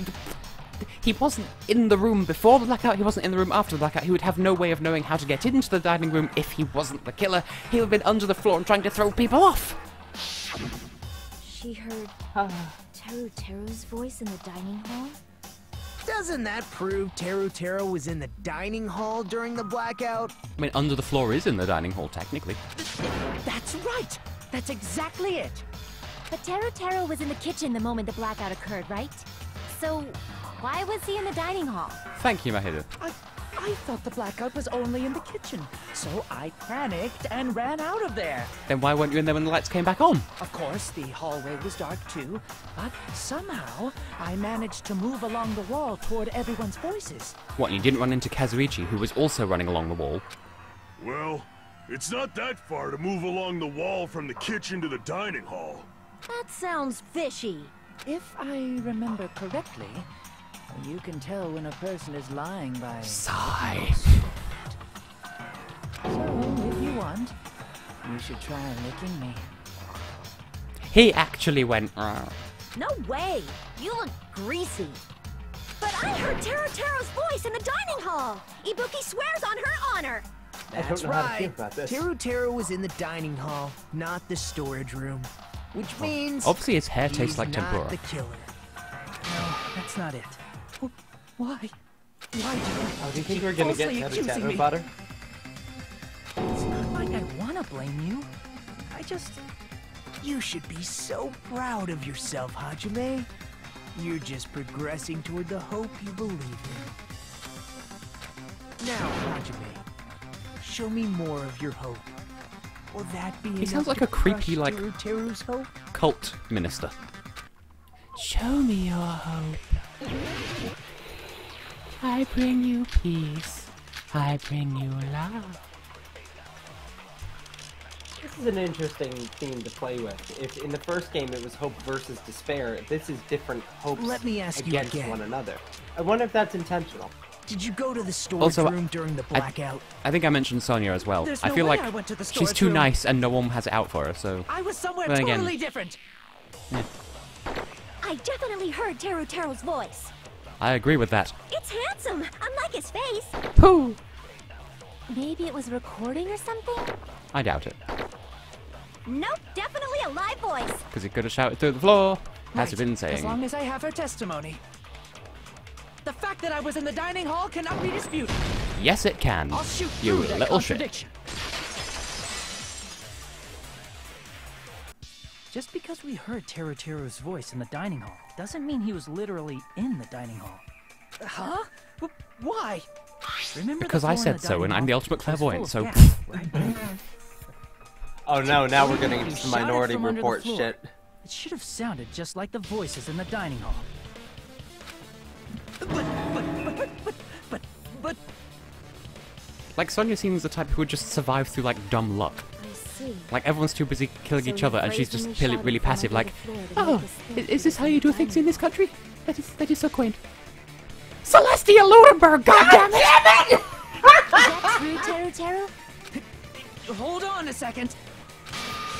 B: He wasn't in the room before the blackout, he wasn't in the room after the blackout. He would have no way of knowing how to get into the dining room if he wasn't the killer. He would have been under the floor and trying to throw people off.
F: She heard Teru's voice in the dining hall?
M: Doesn't that prove Teru was in the dining hall during the blackout?
B: I mean, under the floor is in the dining hall, technically.
G: That's right! That's exactly it!
F: But Teru was in the kitchen the moment the blackout occurred, right? So, why was he in the dining hall?
B: Thank you, Mahiru.
G: I thought the blackout was only in the kitchen, so I panicked and ran out of there.
B: Then why weren't you in there when the lights came back on?
G: Of course, the hallway was dark too, but somehow I managed to move along the wall toward everyone's voices.
B: What, you didn't run into Kazuichi, who was also running along the wall?
H: Well, it's not that far to move along the wall from the kitchen to the dining hall.
J: That sounds fishy.
G: If I remember correctly, you can tell when a person is lying by...
B: Sigh.
G: So, if you want, you should try licking me.
B: He actually went...
F: No way! You look greasy. But I heard Teru's voice in the dining hall! Ibuki swears on her honor!
M: That's right. Teru was in the dining hall, not the storage room. Which means...
B: Obviously his hair tastes like tempura.
M: Not the killer.
G: No, that's not it. Why? Why do you...
A: Oh, do you think we're gonna get Teru about her?
G: It's not like I wanna blame you. I just...
M: You should be so proud of yourself, Hajime. You're just progressing toward the hope you believe in. Now, Hajime, show me more of your hope. Will that be
B: He sounds like a creepy, like,
M: Teru's hope?
B: cult minister.
P: Show me your hope. I bring you peace. I bring you love.
A: This is an interesting theme to play with. If in the first game it was hope versus despair, this is different hopes against one another. I wonder if that's intentional.
M: Did you go to the storage room during the blackout?
B: I think I mentioned Sonya as well.
G: There's
B: I
G: no
B: feel
G: way
B: like
G: I went to the
B: she's
G: storage
B: too
G: room.
B: nice and no one has it out for her, so...
G: I was somewhere
B: then
G: totally
B: again,
G: different!
B: yeah.
F: I definitely heard Teru's voice.
B: I agree with that.
F: It's handsome, unlike his face.
B: Pooh!
F: Maybe it was a recording or something?
B: I doubt it.
F: Nope, definitely a live voice.
B: Because he could have shouted through the floor, as you've been
G: As
B: saying.
G: long as I have her testimony. The fact that I was in the dining hall cannot be disputed.
B: Yes, it can.
G: I'll shoot
B: you
G: through that
B: little shit.
G: contradiction. Just because we heard Teru's voice in the dining hall doesn't mean he was literally in the dining hall. Huh? Why? Remember
B: Because
G: the
B: I
G: floor in
B: said
G: the
B: so,
G: dining
B: and I'm
G: hall
B: the ultimate
G: was full
B: clairvoyant,
G: of
B: so...
G: gas, right?
A: Oh no, now we're getting into some
G: Shouted
A: Minority
G: from under the
A: Report
G: floor.
A: shit.
G: It should have sounded just like the voices in the dining hall. But...
B: Like, Sonya seems the type who would just survive through, like, dumb luck.
F: I see.
B: Like, everyone's too busy killing each other, and she's just
F: brazenly
B: really
F: shouted from
B: passive,
F: under
B: like,
F: the floor to
B: oh,
F: make us think
B: is this
F: he
B: how
F: was
B: you
F: in
B: do
F: the
B: things in this country? That is so quaint.
P: Celestia Ludenberg, goddammit!
F: Is that true, Teru?
G: Hold on a second.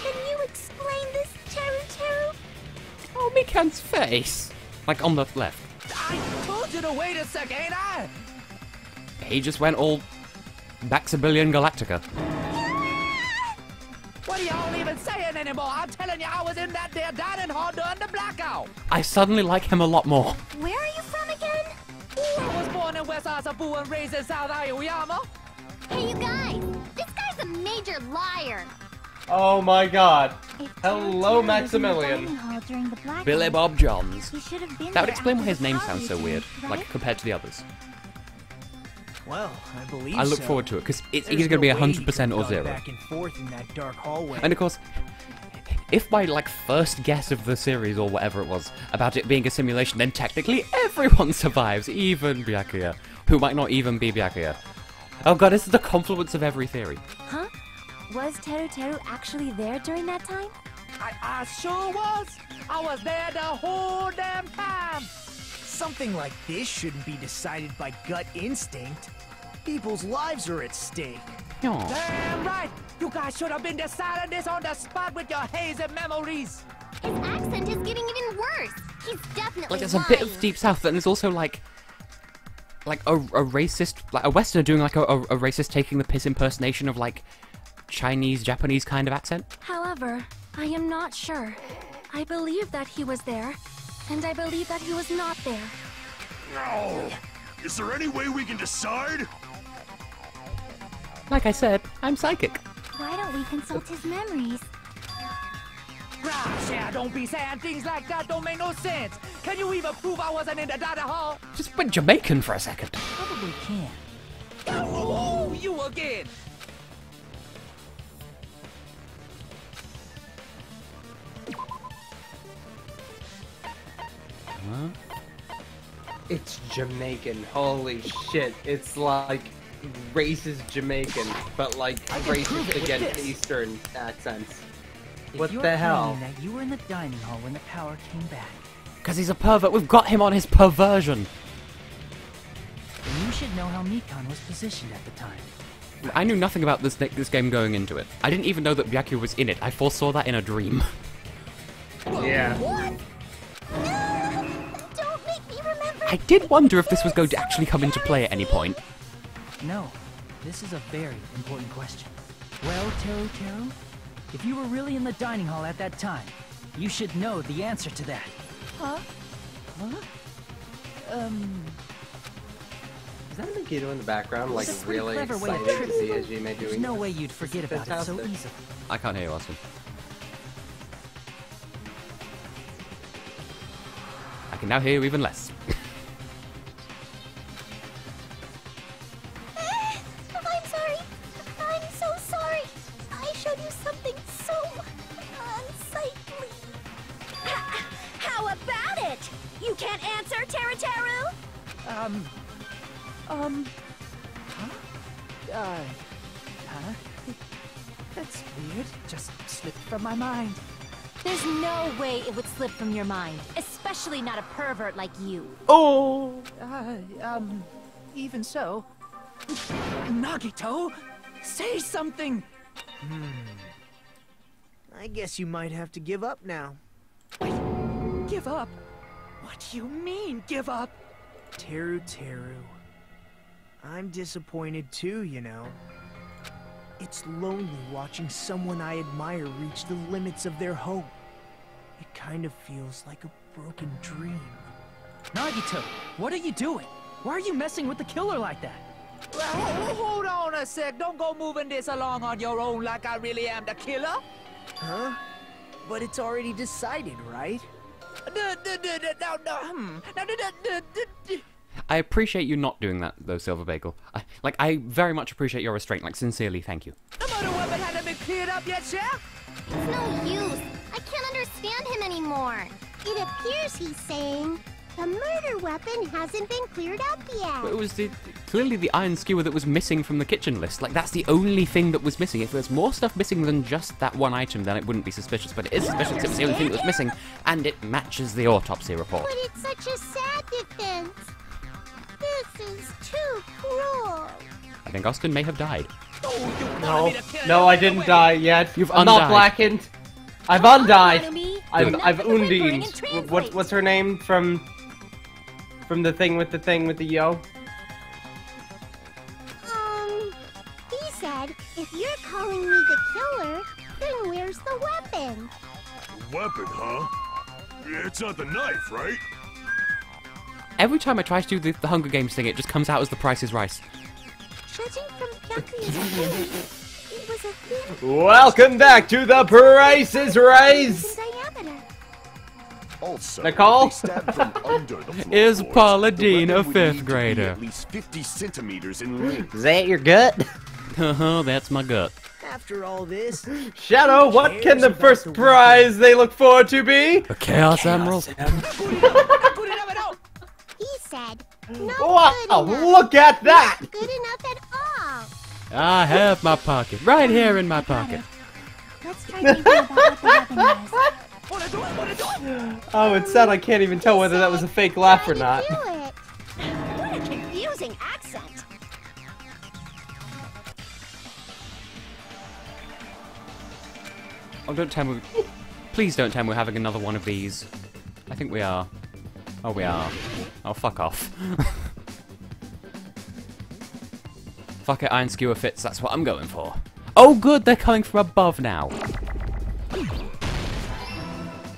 F: Can you explain this, Teru?
B: Oh, Mikan's face. Like, on the left.
G: I told you to wait a sec, ain't I?
B: He just went all Baxabillion Galactica.
G: What are y'all even saying anymore? I'm telling you, I was in that there dining hall during the blackout.
B: I suddenly like him a lot more.
F: Where are you from again?
G: I was born in West Asabu and raised in South Aoyama.
F: Hey, you guys! This guy's a major liar!
A: Oh my god.
F: If
A: Hello,
F: Teru was in the
A: Maximilian.
F: dining hall during the blackout,
B: Billy Bob Johns.
F: he should have been
B: That would
F: there
B: explain why
F: after
B: his
F: the
B: name
F: party
B: sounds so weird,
F: right?
B: like, compared to the others.
M: Well, I believe
B: I look
M: so.
B: forward to it, because it's
M: There's
B: either going to be
M: no way he
B: 100%
M: could've
B: or
M: gone
B: 0.
M: back and forth in that dark hallway.
B: And of course, if my, like, first guess of the series, or whatever it was, about it being a simulation, then technically everyone survives, even Byakuya, who might not even be Byakuya. Oh god, this is the confluence of every theory.
F: Huh? Was Teru actually there during that time?
G: I sure was. I was there the whole damn time.
M: Something like this shouldn't be decided by gut instinct. People's lives are at stake.
G: Damn right. You guys should have been deciding this on the spot with your hazy memories.
F: His accent is getting even worse. He's definitely
B: Like, there's a bit of Deep South, and there's also, like a racist, like a Westerner doing, like, a racist taking the piss impersonation of, like, Chinese, Japanese kind of accent.
F: However, I am not sure. I believe that he was there, and I believe that he was not there.
H: Oh, is there any way we can decide?
B: Like I said, I'm psychic.
C: Why don't we consult his memories?
G: Gosh, yeah, don't be saying things like that. Don't make no sense. Can you even prove I wasn't in the dining hall?
B: Just went Jamaican for a second.
G: Probably can. Oh, you again.
B: Huh?
A: It's Jamaican. Holy shit. It's like racist Jamaican, but like racist against Eastern accents. What the hell?
G: That you were in the dining hall when the power came back.
B: Because he's a pervert. We've got him on his perversion.
G: And you should know how Mikan was positioned at the time.
B: I knew nothing about this game going into it. I didn't even know that Byakuya was in it. I foresaw that in a dream.
A: Yeah.
C: What? Don't make me remember.
B: I did wonder if this was going to actually come into play at any point.
G: No, this is a very important question. Well, Teru, if you were really in the dining hall at that time, you should know the answer to that.
C: Huh?
A: Is that Mikito in the background, like
G: It's a pretty
A: really
G: clever way of
A: excited to see
G: tricking.
A: Hajime doing
G: There's no
A: this?
G: way you'd forget about it so
A: Fantastic.
G: easily.
B: I can't hear you, Austin. I can now hear you even less.
C: I'm sorry. I'm so sorry. I showed you something so unsightly. How about it? You can't answer, Teru?
G: That's weird. Just slipped from my mind.
F: There's no way it would slip from your mind, especially not a pervert like you.
B: Oh!
G: Even so. Nagito, say something!
M: I guess you might have to give up now.
G: Give up? What do you mean, give up?
M: Teru. I'm disappointed too, you know. It's lonely watching someone I admire reach the limits of their hope. It kind of feels like a broken dream.
G: Nagito, what are you doing? Why are you messing with the killer like that? Hold on a sec. Don't go moving this along on your own like I really am the killer.
M: Huh? But it's already decided, right?
B: I appreciate you not doing that, though, Silver Bagel. I very much appreciate your restraint. Like, sincerely, thank you.
C: The murder weapon hasn't been cleared up yet, Chef? It's no use. I can't understand him anymore. It appears he's saying the murder weapon hasn't been cleared up yet.
B: But it was clearly the iron skewer that was missing from the kitchen list. Like, that's the only thing that was missing. If there's more stuff missing than just that one item, then it wouldn't be suspicious. But it is suspicious because it was the only thing that was missing, and it matches the autopsy report.
C: But it's such a sad defense. This is too cruel.
B: I think Austin may have died.
A: No, I didn't die yet.
B: You've
A: I'm not
B: undied.
A: blackened. I've undied. I've
B: Good.
A: Undine. What's her name from the thing with the yo?
C: He said, if you're calling me the killer, then where's the weapon?
H: Weapon, huh? It's not the knife, right?
B: Every time I try to do the Hunger Games thing, it just comes out as The Price is Right.
C: Judging from Byakuya's face, it was a thin
A: Welcome back to The Price is Right.
C: diameter.
L: Also,
A: Nicole?
L: they stabbed from under the
B: Is
L: floorboards.
B: Paula
L: The
B: Deen a
L: weapon would
B: fifth
L: need to be
B: grader?
L: At least 50 centimeters in length.
A: Is that your gut?
B: That's my gut.
M: After all this,
A: Shadow, what can the first prize they look forward to be?
B: A Chaos Emerald.
C: He said, not
A: Wow,
C: good enough.
A: look at that!
C: Not good enough at all.
B: I have my pocket. Right here in my pocket.
C: Let's try thinking about what the weapon was.
A: Oh, it's sad I can't even tell whether that was a fake laugh or not.
C: Do it. What a confusing accent.
B: Oh, don't tell me. Please don't tell me we're having another one of these. I think we are. Oh, we are. Oh, fuck off. Fuck it, iron skewer fits. That's what I'm going for. Oh, good. They're coming from above now.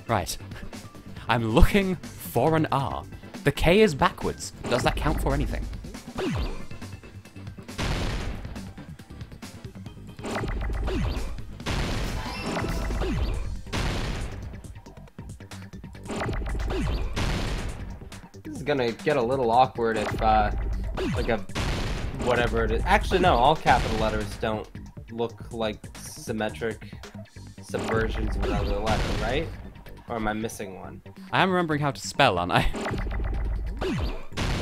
B: Right. I'm looking for an R. The K is backwards. Does that count for anything?
A: This is gonna get a little awkward if, like a... whatever it is. Actually, no, all capital letters don't look like symmetric subversions of another letter, right? Or am I missing one?
B: I am remembering how to spell, aren't I?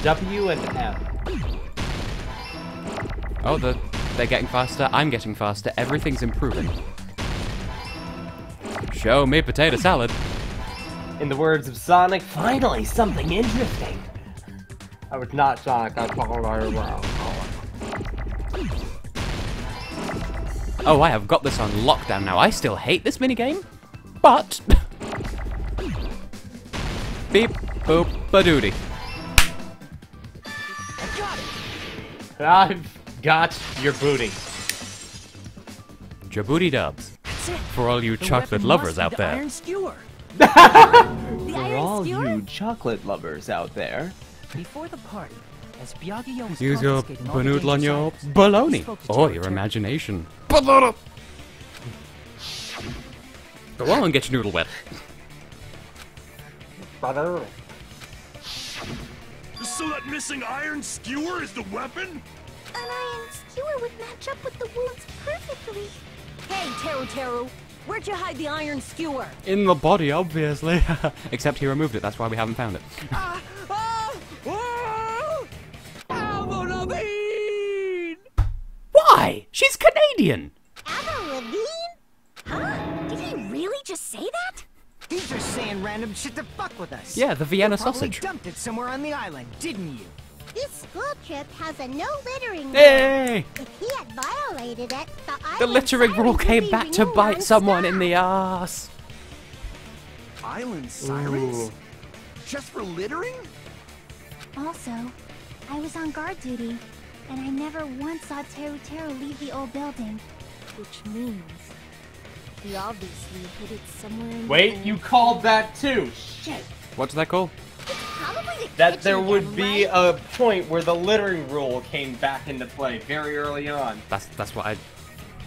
A: W and M.
B: Oh, they're getting faster. I'm getting faster. Everything's improving. Show me potato salad.
A: In the words of Sonic, finally something interesting. I was not Sonic. I apologize.
B: Oh, I have got this on lockdown now. I still hate this minigame, but... Beep, boop, ba-doody.
A: I've got your booty.
B: Jabooty dubs. For all you chocolate lovers out there.
E: Iron skewer.
A: For all you chocolate lovers out there.
G: Before the party, as Byakuya was
B: Use your
G: confiscating all the
B: banoodle on your
G: dangerous items, he
B: baloney.
G: spoke to
B: Or
G: Terry
B: your
G: Terry.
B: imagination. Go on, get your noodle wet.
H: So that missing iron skewer is the weapon?
C: An iron skewer would match up with the wounds perfectly.
J: Hey, Teru Teru, where'd you hide the iron skewer?
B: In the body, obviously. Except he removed it, that's why we haven't found it. Why? She's Canadian!
C: Avril Lavigne? Huh? Did he really just say that?
M: He's just saying random shit to fuck with us.
B: Yeah, the Vienna
M: You probably
B: sausage.
M: dumped it somewhere on the island, didn't you?
C: This school trip has a no littering rule.
B: Hey!
C: If he had violated it,
B: The littering rule
C: would
B: came
C: be
B: back to
C: renewed
B: bite someone
C: non-stop.
B: in the ass.
I: Island sirens?
A: Ooh.
I: Just for littering?
C: Also, I was on guard duty, and I never once saw Teru Teru leave the old building. Which means he obviously hid it somewhere in
A: Wait,
C: the
A: you called that too. Shit.
B: What's that called?
C: Probably the
A: That there
C: kitchen
A: would
C: again,
A: be
C: right?
A: a point where the littering rule came back into play very early on.
B: That's what I...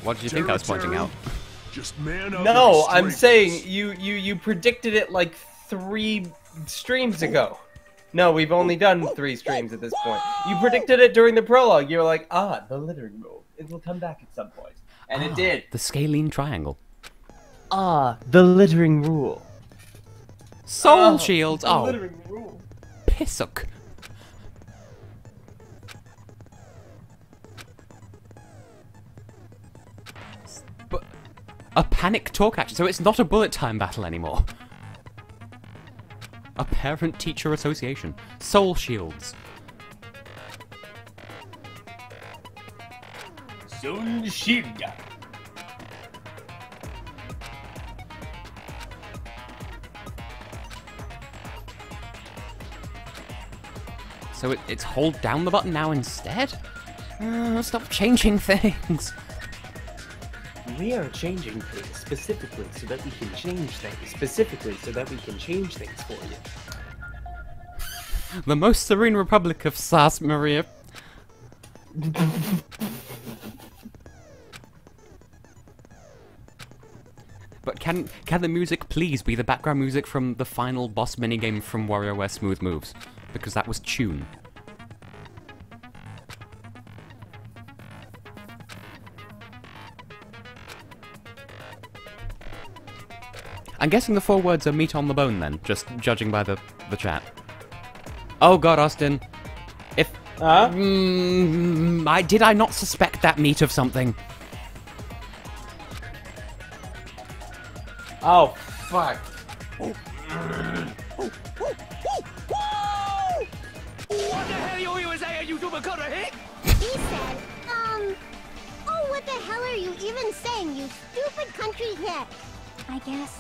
B: What did you think I was pointing out?
H: Just man up.
A: No,
H: and
A: I'm
H: restrain
A: saying
H: this.
A: you predicted it like 3 streams ago. No, we've only done 3 streams at this point. You predicted it during the prologue. You were like, the littering rule. It will come back at some point. And it did.
B: The scalene triangle.
A: The littering rule.
B: Soul shields.
A: The
B: Oh,
A: littering rule.
B: pissock. But a panic talk action, so it's not a bullet time battle anymore. A parent-teacher association. Soul shields.
A: Soul shield.
B: So it's hold down the button now instead? Stop changing things.
A: We are changing things specifically so that we can change things. Specifically so that we can change things for you.
B: The most serene republic of Sas Maria. But can the music please be the background music from the final boss minigame from WarioWare Smooth Moves? Because that was tune. I'm guessing the 4 words are meat on the bone then, just judging by the chat. Oh god, Austin. If... did I not suspect that meat of something?
A: Oh, fuck.
N: What the hell you say, you called a hick?
C: He said, oh, what the hell are you even saying, you stupid country hick? I guess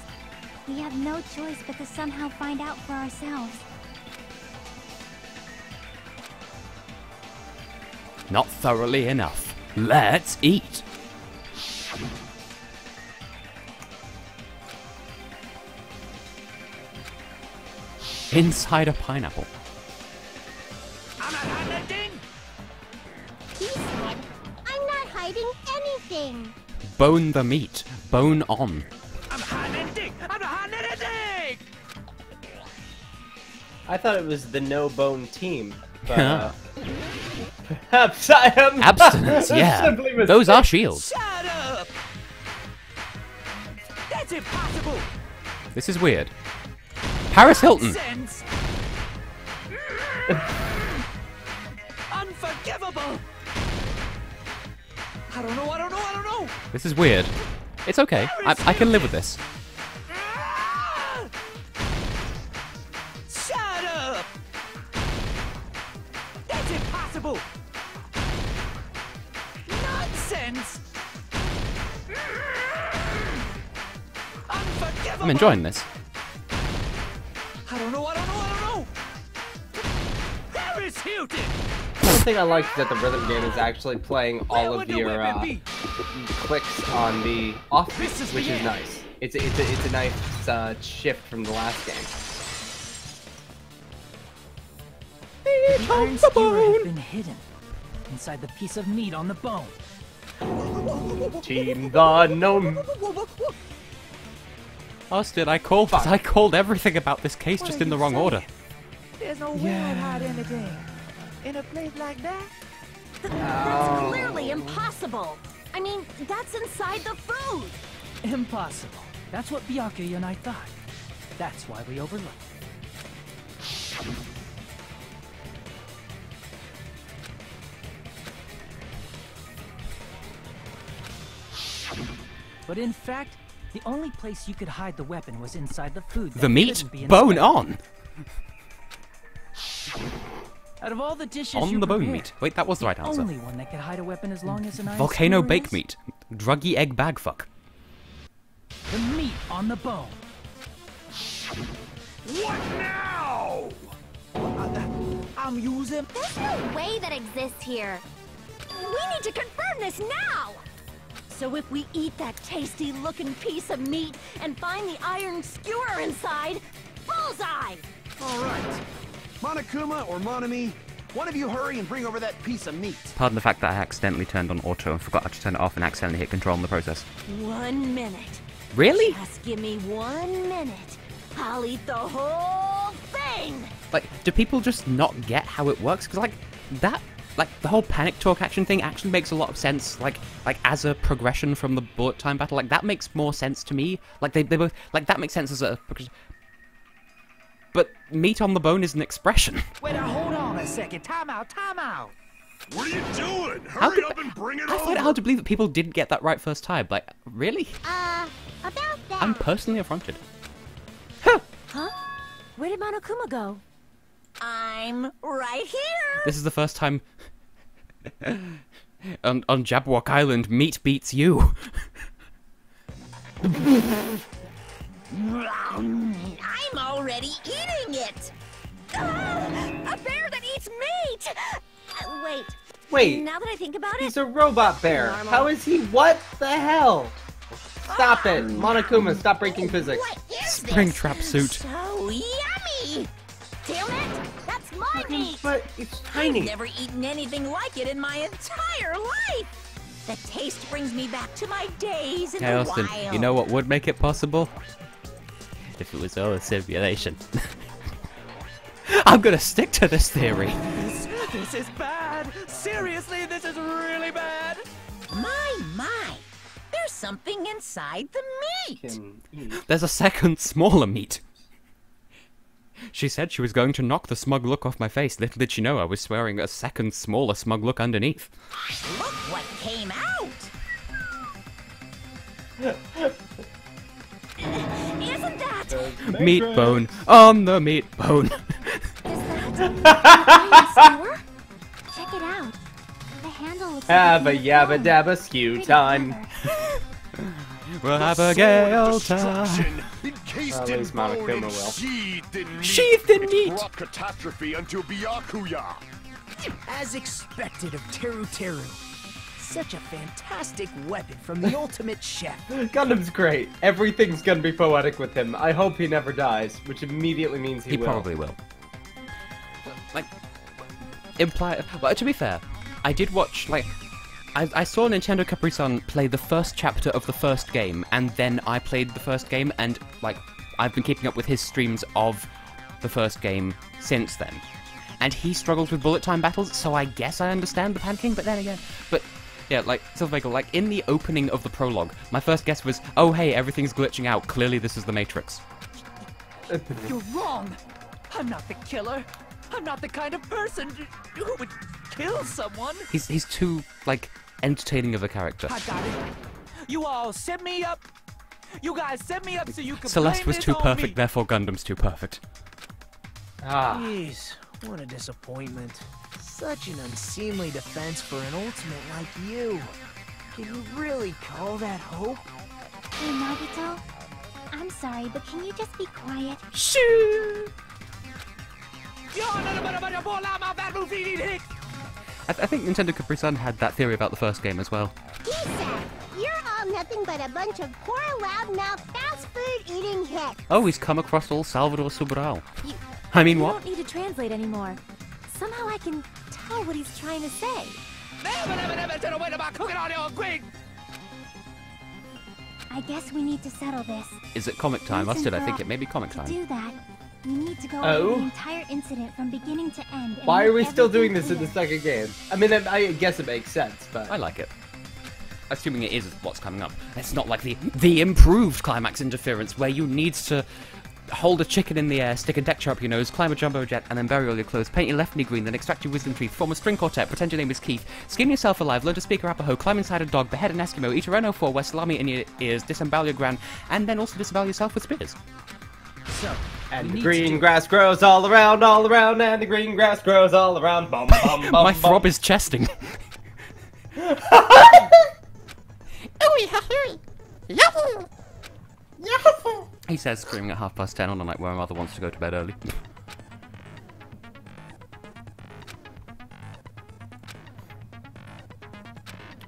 C: we have no choice but to somehow find out for ourselves.
B: Not thoroughly enough. Let's eat. Inside a pineapple.
C: I'm not hiding anything! He said, I'm not hiding anything!
B: Bone the meat. Bone on.
N: I'm not hiding anything! I'm not hiding anything!
A: I thought it was the no bone team, but perhaps I am
B: Abstinence, yeah.
A: simply mistaken.
B: Those are shields.
G: Shut up! That's impossible!
B: This is weird. Paris Hilton.
G: Nonsense! Unforgivable! I don't know.
B: This is weird. It's okay. I can live with this.
G: Shut up! That's impossible! Nonsense! Unforgivable!
B: I'm enjoying this.
G: I don't know. Paris Hilton!
A: One thing I like is that the rhythm game is actually playing all of your clicks on the off beat, which is nice. It's a nice shift from the last game.
G: The iron skewer had been hidden inside the piece of meat on the bone.
A: Team the gnome.
B: Austin, I called everything about this case just in the wrong order.
I: There's no way I'd hide anything in a place like that.
F: That's clearly impossible. I mean, that's inside the food.
G: Impossible. That's what Byakuya and I thought. That's why we overlooked. But in fact, the only place you could hide the weapon was inside the food.
B: The meat? Bone on!
G: Out of all the dishes
B: On the bone meat. Wait, that was the right answer.
G: Only one that could hide a weapon as long as an iron
B: Volcano
G: skewer
B: bake
G: is
B: meat. Druggy egg bag fuck.
G: The meat on the bone.
I: What now? I'm using.
C: There's no way that exists here.
F: We need to confirm this now! So if we eat that tasty-looking piece of meat and find the iron skewer inside, bullseye!
I: All right. Monokuma or Monami, one of you hurry and bring over that piece of meat.
B: Pardon the fact that I accidentally turned on auto and forgot to turn it off and accidentally hit control in the process.
F: 1 minute.
B: Really?
F: Just give me 1 minute. I'll eat the whole thing!
B: Like, do people just not get how it works? Because, the whole panic talk action thing actually makes a lot of sense, like as a progression from the bullet time battle. Like, that makes more sense to me. Like, they both, like, that makes sense as a progression. But meat on the bone is an expression.
I: Wait, hold on a second. Time out.
H: What are you doing? Hurry up and bring it over!
B: I find it hard to believe that people didn't get that right first time. Like, really?
C: About that.
B: I'm personally affronted.
F: Huh? Where did Monokuma go?
D: I'm right here!
B: This is the first time on Jabberwock Island, meat beats you.
D: I'm already eating it!
F: A bear that eats meat!
A: Wait.
F: Now that I think about it,
A: He's a robot bear. How is he? What the hell? Stop it, Monokuma. Stop breaking physics.
B: Springtrap suit.
D: So yummy!
F: damn it! That's my meat!
A: But it's tiny.
D: I've never eaten anything like it in my entire life! The taste brings me back to my days in
B: Hey,
D: the
B: Austin,
D: wild.
B: you know what would make it possible? If it was all a simulation. I'm gonna stick to this theory.
I: This is bad. Seriously, this is really bad.
D: My. There's something inside the meat.
B: There's a second smaller meat. She said she was going to knock the smug look off my face. Little did she know I was wearing a second smaller smug look underneath.
D: Look what came out.
F: Isn't that
B: Meat bone on the meat bone.
C: Check it out. The handle looks
A: Abba yabba dabba skew time.
B: We'll have a gale time.
L: Encased in
A: Monokuma
L: bone and
A: will.
L: sheathed in meat. Brought catastrophe unto Byakuya.
M: As expected of Teru Teru. Such a fantastic weapon from the ultimate chef.
A: Gundam's great. Everything's gonna be poetic with him. I hope he never dies, which immediately means he will.
B: Probably will. Like, imply. Well, to be fair, I did watch like. I saw Nintendo Capri-san play the first chapter of the first game, and then I played the first game, and like I've been keeping up with his streams of the first game since then. And he struggles with bullet time battles, so I guess I understand the panicking, but then again... But, yeah, like, Silvervegal, like, in the opening of the prologue, my first guess was, oh, hey, everything's glitching out, clearly this is the Matrix.
G: You're wrong! I'm not the killer! I'm not the kind of person who would kill someone!
B: He's too, like, entertaining of a character.
G: I got it! You all set me up! You guys set me up so you could
B: Celeste
G: blame
B: was
G: this
B: too
G: on
B: perfect,
G: me.
B: therefore Gundam's too perfect.
M: Jeez, what a disappointment. Such an unseemly defense for an ultimate like you. Can you really call that hope?
C: Hey, Nagito. I'm sorry, but can you just be quiet?
B: Shoo! I think Nintendo Capri-san had that theory about the first game as well.
C: Isa, you're all nothing but a bunch of poor, loudmouth, fast-food-eating hicks.
B: Oh, he's come across all Salvador Sobral. I mean, what?
F: You don't need to translate anymore. Somehow I can tell what he's trying to say. I guess we need to settle this.
B: Is it comic time?
C: Once
B: Mustard,
C: and
B: I think
C: for
B: it may be comic
C: To
B: time.
C: do that, we need to go
A: Oh?
C: over the entire incident from beginning to end. And
A: Why are we
C: make
A: still doing
C: everything
A: this in the
C: clear.
A: second game? I mean, I guess it makes sense, but...
B: I like it. Assuming it is what's coming up. It's not like the improved climax interference where you need to hold a chicken in the air, stick a deck chair up your nose, climb a jumbo jet, and then bury all your clothes, paint your left knee green, then extract your wisdom teeth, form a string quartet, pretend your name is Keith, skin yourself alive, learn to speak Arapaho, climb inside a dog, behead an Eskimo, eat a Renault 4, wear salami in your ears, disembowel your gran, and then also disembowel yourself with spears.
G: So,
A: and the green grass grows all around, and the green grass grows all around. Bum, bum, bum,
B: My throb is chesting. He says, screaming at 10:30 on a night where my mother wants to go to bed early.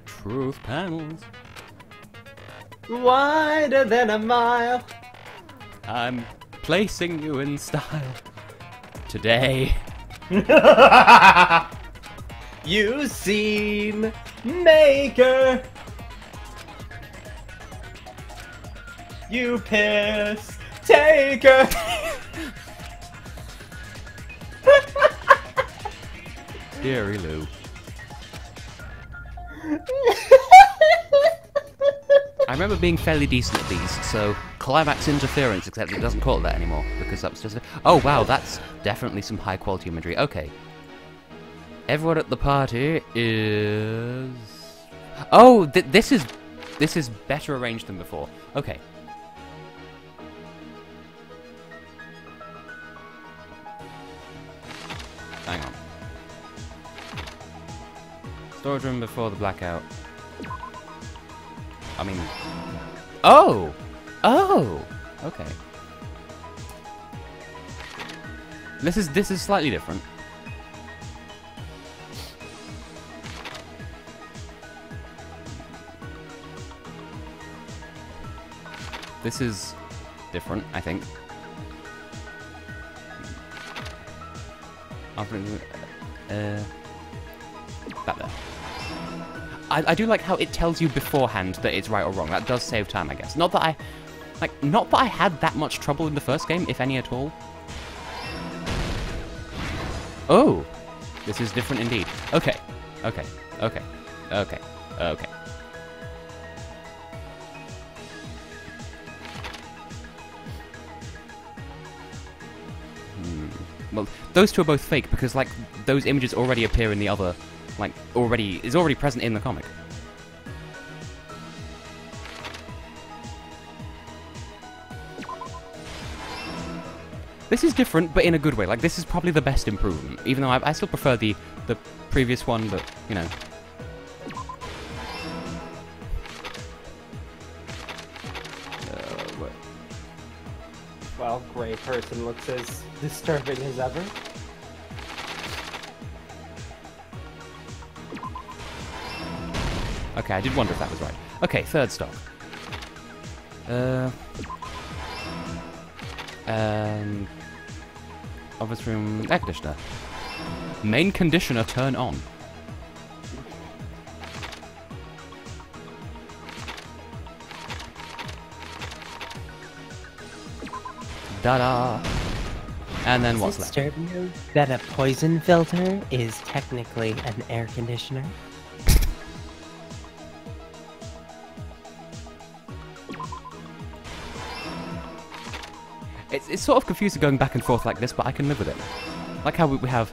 B: Truth panels.
A: Wider than a mile.
B: I'm placing you in style. Today.
A: You scene maker. You piss taker.
B: Deary Lou. I remember being fairly decent at these, so climax interference, except it doesn't call it that anymore, because that was just oh wow, that's definitely some high quality imagery. Okay. Everyone at the party is... Oh, this is better arranged than before. Okay. Hang on. Storage room before the blackout. I mean... Oh! Oh! Okay. This is slightly different. This is different, I think. That there. I do like how it tells you beforehand that it's right or wrong. That does save time, I guess. Not that I had that much trouble in the first game, if any at all. Oh! This is different indeed. Okay. Okay. Okay. Okay. Okay. Well, those two are both fake because, like, those images already appear in the other, like, is already present in the comic. This is different, but in a good way. Like, this is probably the best improvement, even though I still prefer the previous one, but, you know.
A: Well, gray person looks as disturbing as ever.
B: Okay, I did wonder if that was right. Okay, third stock. Office room air conditioner. Main conditioner turn on. Da-da! And then what's left?
P: Does it disturb you that a poison filter is technically an air conditioner?
B: It's sort of confusing going back and forth like this, but I can live with it. Like how we have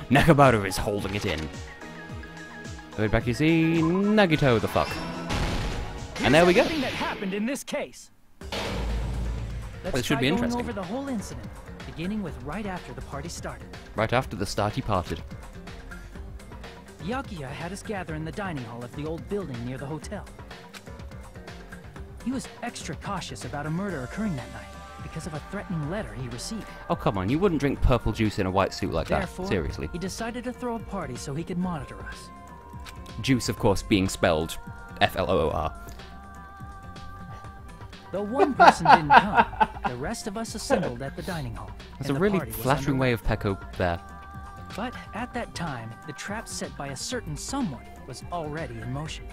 B: Nakabaru is holding it in. Wait back, you see Nagito the fuck. And there we go.
G: That happened in this case.
B: This should be interesting.
G: Over the whole incident, beginning with right after the party started.
B: Right after the start, he parted.
G: Byakuya had us gather in the dining hall of the old building near the hotel. He was extra cautious about a murder occurring that night because of a threatening letter he received.
B: Oh, come on, you wouldn't drink purple juice in a white suit like
G: Therefore,
B: that. Seriously.
G: He decided to throw a party so he could monitor us.
B: Juice, of course, being spelled F-L-O-O-R.
G: Though one person didn't come, the rest of us assembled at the dining hall.
B: That's a really flattering way of Peko there.
G: But at that time, the trap set by a certain someone was already in motion.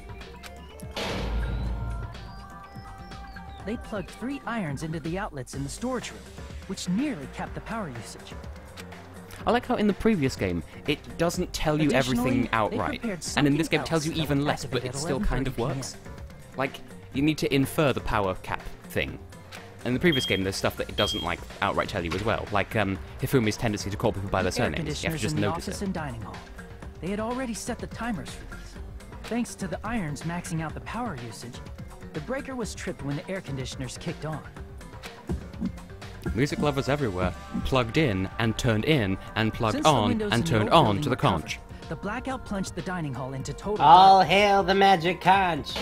G: They plugged 3 irons into the outlets in the storage room, which nearly capped the power usage.
B: I like how in the previous game, it doesn't tell you everything outright, and in this game it tells you even less, but it still kind of works. Like, you need to infer the power cap thing. In the previous game, there's stuff that it doesn't, like, outright tell you as well, like Hifumi's tendency to call people by their surnames. You have to just notice it.
G: And dining hall. They had already set the timers for these. Thanks to the irons maxing out the power usage, the breaker was tripped when the air conditioners kicked on.
B: Music lovers everywhere plugged in and turned in and plugged
G: Since
B: on and turned on to the conch.
G: The blackout plunged the dining hall into total
P: All
G: darkness.
P: hail the magic conch!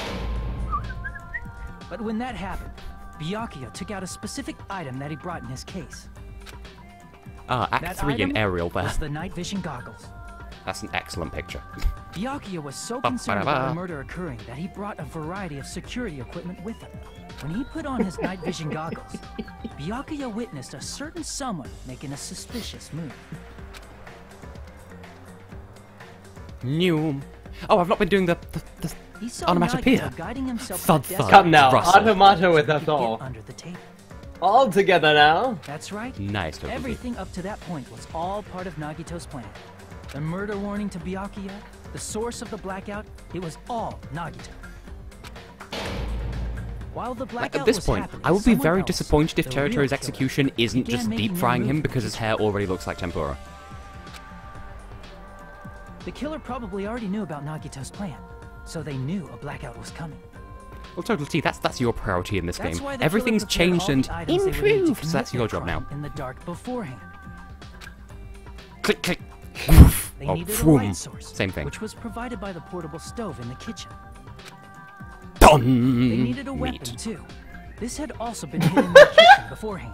G: But when that happened, Byakuya took out a specific item that he brought in his case.
B: Ah, Act 3 in aerial there.
G: Was the night vision goggles.
B: That's an excellent picture.
G: Byakuya was so concerned about the murder occurring that he brought a variety of security equipment with him. When he put on his night vision goggles, Byakuya witnessed a certain someone making a suspicious move.
B: New. Oh, I've not been doing the onomatopoeia.
G: Guiding himself
B: Thud thud.
A: Come now,
B: Rustle.
A: automato with us all.
G: Under the table.
A: All together now.
G: That's right.
B: Nice.
G: Everything up to that point was all part of Nagito's plan. The murder warning to Byakuya, the source of the blackout, it was all Nagito. While the blackout
B: At this point, I would be very disappointed if Territory's execution isn't just deep frying him because his hair already looks like tempura.
G: The killer probably already knew about Nagito's plan, so they knew a blackout was coming.
B: Well, Total T, that's your priority in this
G: That's
B: game.
G: why the
B: Everything's
G: killer prepared
B: changed
G: all
B: and
G: the items they would need to
B: improved, so that's
G: commit
B: your
G: their
B: job now.
G: crime in the dark beforehand.
B: Click, click.
G: They
B: Oh,
G: needed a
B: vroom.
G: light source,
B: Same thing.
G: which was provided by the portable stove in the kitchen.
B: Done.
G: They needed a weapon too. This had also been hidden in the kitchen beforehand.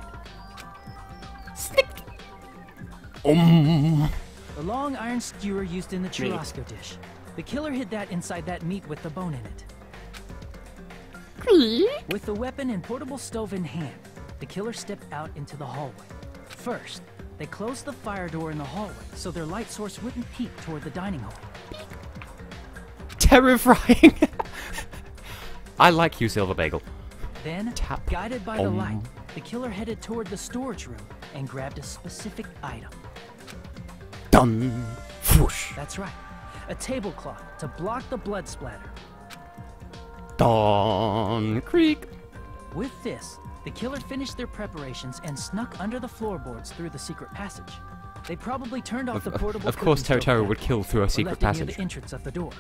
G: The long iron skewer used in the churrasco dish. The killer hid that inside that meat with the bone in it. With the weapon and portable stove in hand, the killer stepped out into the hallway. First, they closed the fire door in the hallway so their light source wouldn't peek toward the dining hall.
B: Terrifying. I like you, Silver Bagel.
G: Then, guided by the light, the killer headed toward the storage room and grabbed a specific item.
B: Done. Whoosh.
G: That's right, a tablecloth to block the blood splatter.
B: Dawn Creek.
G: With this, the killer finished their preparations and snuck under the floorboards through the secret passage. They probably turned off the portable.
B: Of course,
G: cooking stove
B: Totoro would kill through a secret
G: left it near
B: passage.
G: the entrance of the door.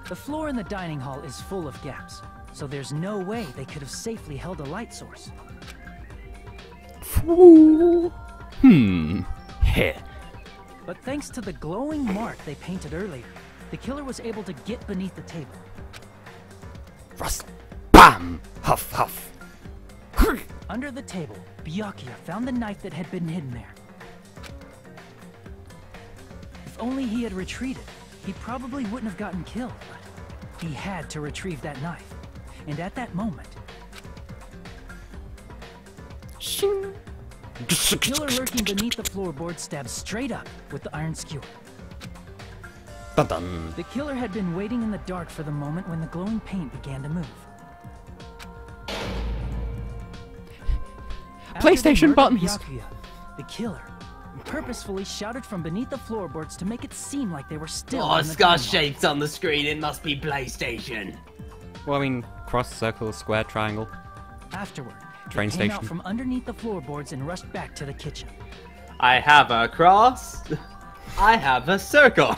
G: The floor in the dining hall is full of gaps, so there's no way they could have safely held a light source.
B: Heh.
G: But thanks to the glowing mark they painted earlier, the killer was able to get beneath the table.
B: Rustle. Bam. Huff, huff.
G: Under the table, Byakuya found the knife that had been hidden there. If only he had retreated, he probably wouldn't have gotten killed, but he had to retrieve that knife. And at that moment...
B: Shing.
G: The killer lurking beneath the floorboard stabs straight up with the iron skewer.
B: Dun dun.
G: The killer had been waiting in the dark for the moment when the glowing paint began to move.
B: PlayStation buttons!
G: Byakuya, the killer purposefully shouted from beneath the floorboards to make it seem like they were still
A: Oh,
G: in the
A: Scar
G: tunnel.
A: shapes on the screen, it must be PlayStation.
B: Well, I mean, cross, circle, square, triangle.
G: Afterward,
B: Train
G: they came out
B: station.
G: from underneath the floorboards and rushed back to the kitchen.
A: I have a cross. I have a circle.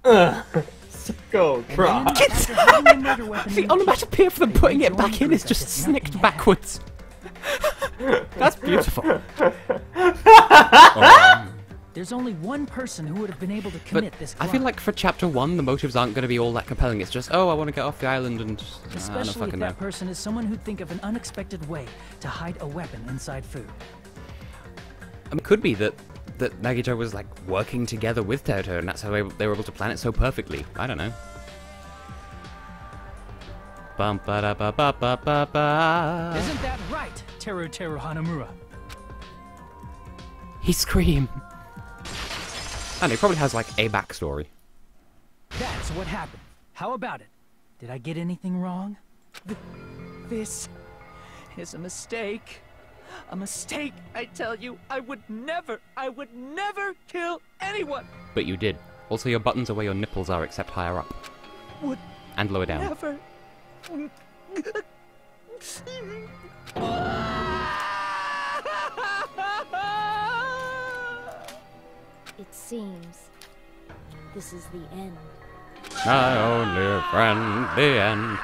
A: Circle, cross.
B: The onomatopoeia for them putting it back in is just snicked backwards. That's beautiful.
G: There's only one person who would have been able to commit this crime.
B: I feel like for chapter 1, the motives aren't going to be all that compelling. It's just, oh, I want to get off the island and... I don't
G: Especially if
B: fucking
G: that
B: know.
G: person is someone who'd think of an unexpected way to hide a weapon inside food.
B: I mean, it could be that Nagito was, like, working together with Teruto, and that's how they were able to plan it so perfectly. I don't know. Bum ba da ba ba ba ba ba.
G: Isn't that right, Teru Hanamura?
B: He screamed. And he probably has, like, a backstory.
G: That's what happened. How about it? Did I get anything wrong?
I: This is a mistake. A mistake, I tell you. I would never kill anyone.
B: But you did. Also, your buttons are where your nipples are, except higher up.
I: Would
B: and lower down.
I: never.
F: It seems this is the end.
B: My only friend, the end.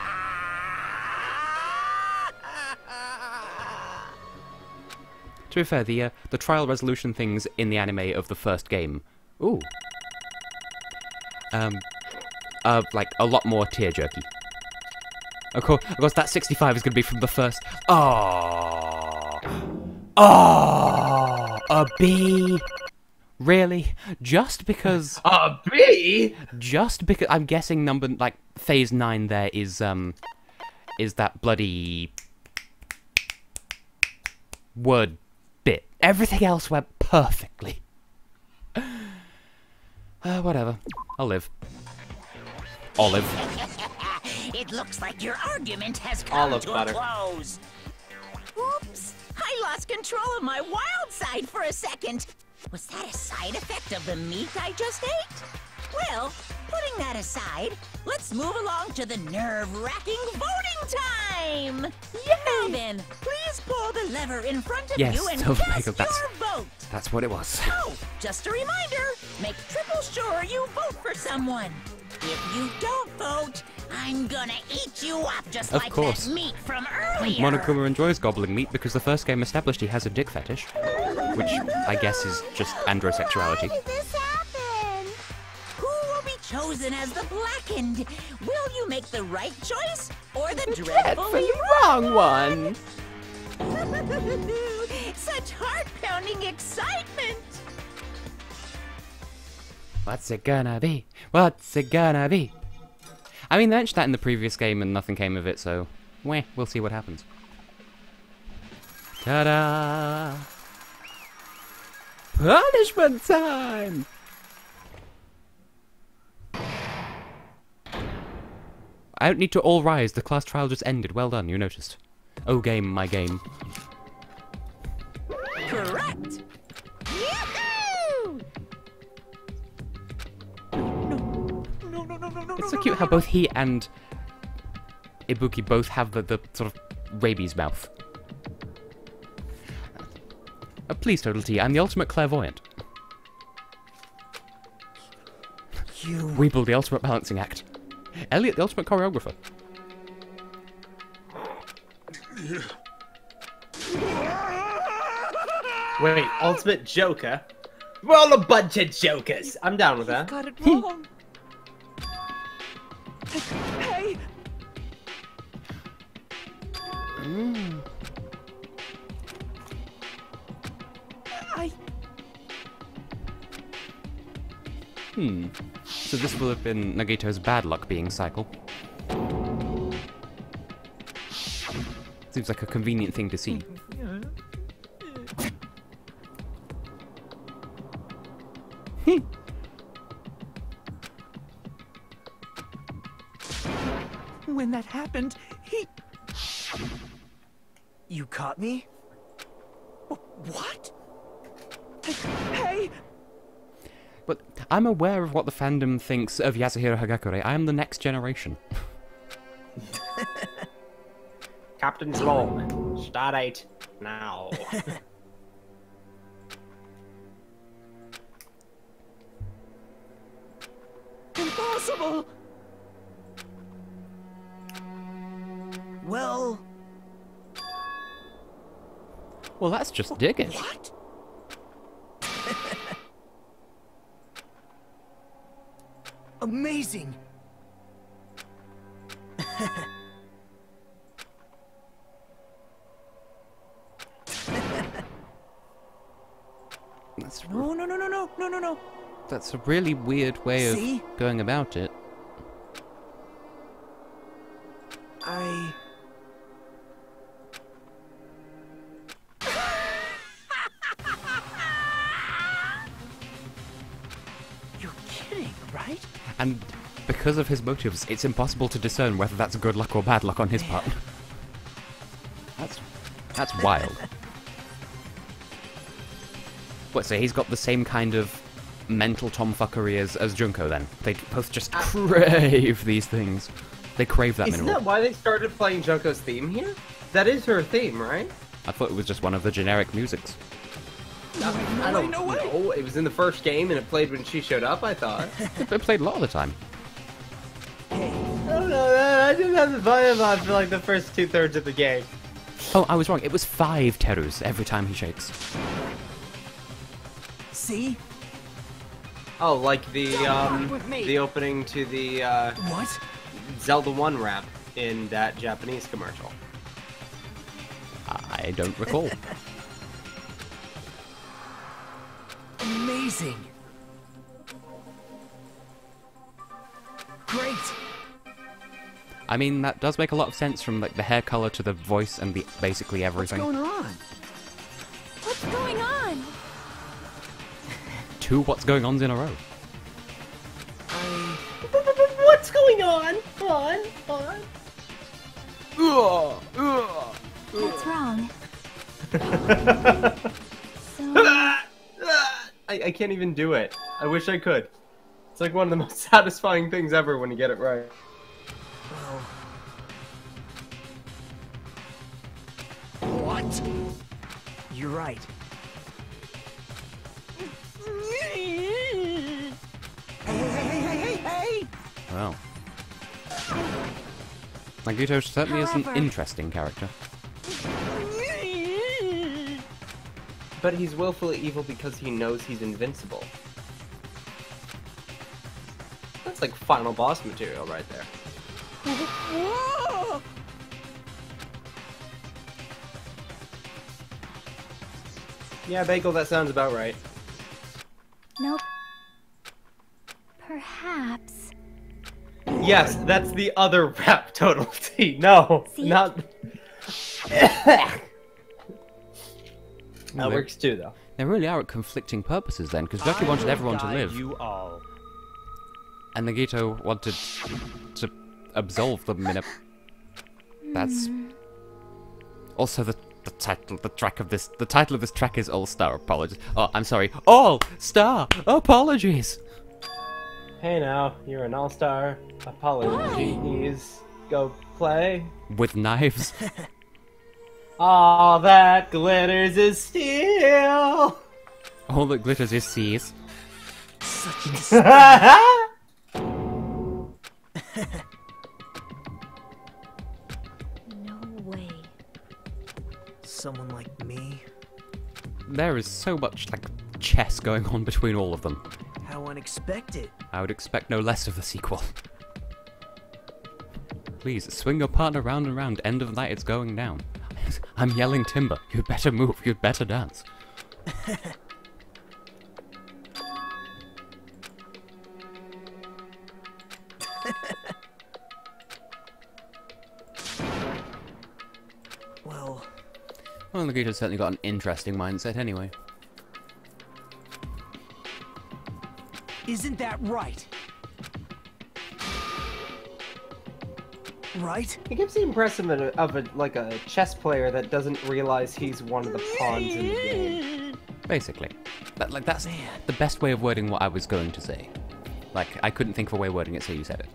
B: To be fair, the trial resolution things in the anime of the first game, ooh, like a lot more tear jerky. Of course, that 65 is going to be from the first. Oh, a B. Really? Just because...
A: A B?
B: Just because... I'm guessing phase 9 there is that bloody... word bit. Everything else went perfectly. Whatever. I'll live. Olive.
D: It looks like your argument has come
A: Olive
D: to
A: butter.
D: a close. Oops! I lost control of my wild side for a second. Was that a side effect of the meat I just ate? Well, putting that aside, let's move along to the nerve-wracking voting time! Now then, please pull the lever in front of
B: Yes,
D: you and
B: Silver
D: cast
B: Bagel,
D: your vote!
B: That's what it was.
D: So, just a reminder, make triple sure you vote for someone. If you don't vote, I'm gonna eat you up just
B: Of
D: like
B: course.
D: that meat from earlier.
B: Monokuma enjoys gobbling meat because the first game established he has a dick fetish, which I guess is just androsexuality.
C: How did this happen?
D: Who will be chosen as the blackened? Will you make the right choice or the dreadfully
B: wrong one?
D: Such heart-pounding excitement!
B: What's it gonna be? What's it gonna be? I mean, they mentioned that in the previous game and nothing came of it, so... we'll see what happens. Ta-da! Punishment time! I don't need to all rise, the class trial just ended. Well done, you noticed. Oh game, my game.
D: Correct!
B: It's so cute how both he and Ibuki both have the sort of rabies mouth. Please, Total T, I'm the ultimate clairvoyant. Weeble, the ultimate balancing act. Elliot, the ultimate choreographer.
A: Wait, ultimate joker? We're all a bunch of jokers. I'm down with that.
I: Got it wrong. Hey!
B: So this will have been Nagito's bad luck being cycle. Seems like a convenient thing to see.
E: When that happened, he... You caught me? What? Hey!
B: But I'm aware of what the fandom thinks of Yasuhiro Hagakure. I am the next generation.
A: Captain's log. Start 8 now.
E: Impossible! Well...
B: Well, that's just digging.
E: What? Amazing!
B: That's
E: No.
B: That's a really weird way
E: See?
B: of going about it.
E: You're kidding, right?
B: And because of his motives, it's impossible to discern whether that's good luck or bad luck on his part. That's wild. What, so he's got the same kind of mental tomfuckery as Junko then? They both just crave these things. They crave that
A: Isn't
B: mineral.
A: that why they started playing Junko's theme here? That is her theme, right?
B: I thought it was just one of the generic musics.
A: I don't know. It was in the first game and it played when she showed up, I thought.
B: It played a lot of the time.
A: I don't know, man. I just have the vibe on for like the first 2/3 of the game.
B: Oh, I was wrong. It was 5 Terus every time he shakes.
E: See?
A: Oh, like the opening to the
E: What?
A: Zelda 1 rap in that Japanese commercial.
B: I don't recall.
E: Amazing. Great.
B: I mean, that does make a lot of sense from like the hair color to the voice and the basically everything.
E: What's going on?
F: What's going on?
B: 2 what's going ons in a row.
A: What's going on? On.
F: What's wrong?
A: I can't even do it. I wish I could. It's like one of the most satisfying things ever when you get it right.
E: What? You're right. Hey!
B: Well. Nagito certainly is an interesting character.
A: But he's willfully evil because he knows he's invincible. That's like final boss material right there. Yeah, Bagel, that sounds about right.
F: Nope. Perhaps.
A: Yes, that's the other rap total T. No,
F: See?
A: not... That works too, though.
B: They really are at conflicting purposes then, because Ducky wanted everyone to live.
N: You all.
B: And Nagito wanted to absolve them in a... That's... Also the title of this track is All Star Apologies. Oh, I'm sorry. All Star Apologies!
A: Hey now, you're an all-star. Apologies. Go play.
B: With knives.
A: All that glitters is steel.
B: All that glitters is seas.
E: Such
F: No way.
E: Someone like me?
B: There is so much, like, chess going on between all of them.
E: How unexpected.
B: I would expect no less of the sequel. Please, swing your partner round and round. End of the night, it's going down. I'm yelling timber. You'd better move. You'd better dance.
E: Well,
B: Nagito's certainly got an interesting mindset anyway.
E: Isn't that right? Right?
A: He gives the impression of a chess player that doesn't realize he's one of the pawns in the game.
B: Basically. That's the best way of wording what I was going to say. Like, I couldn't think of a way of wording it, so you said it.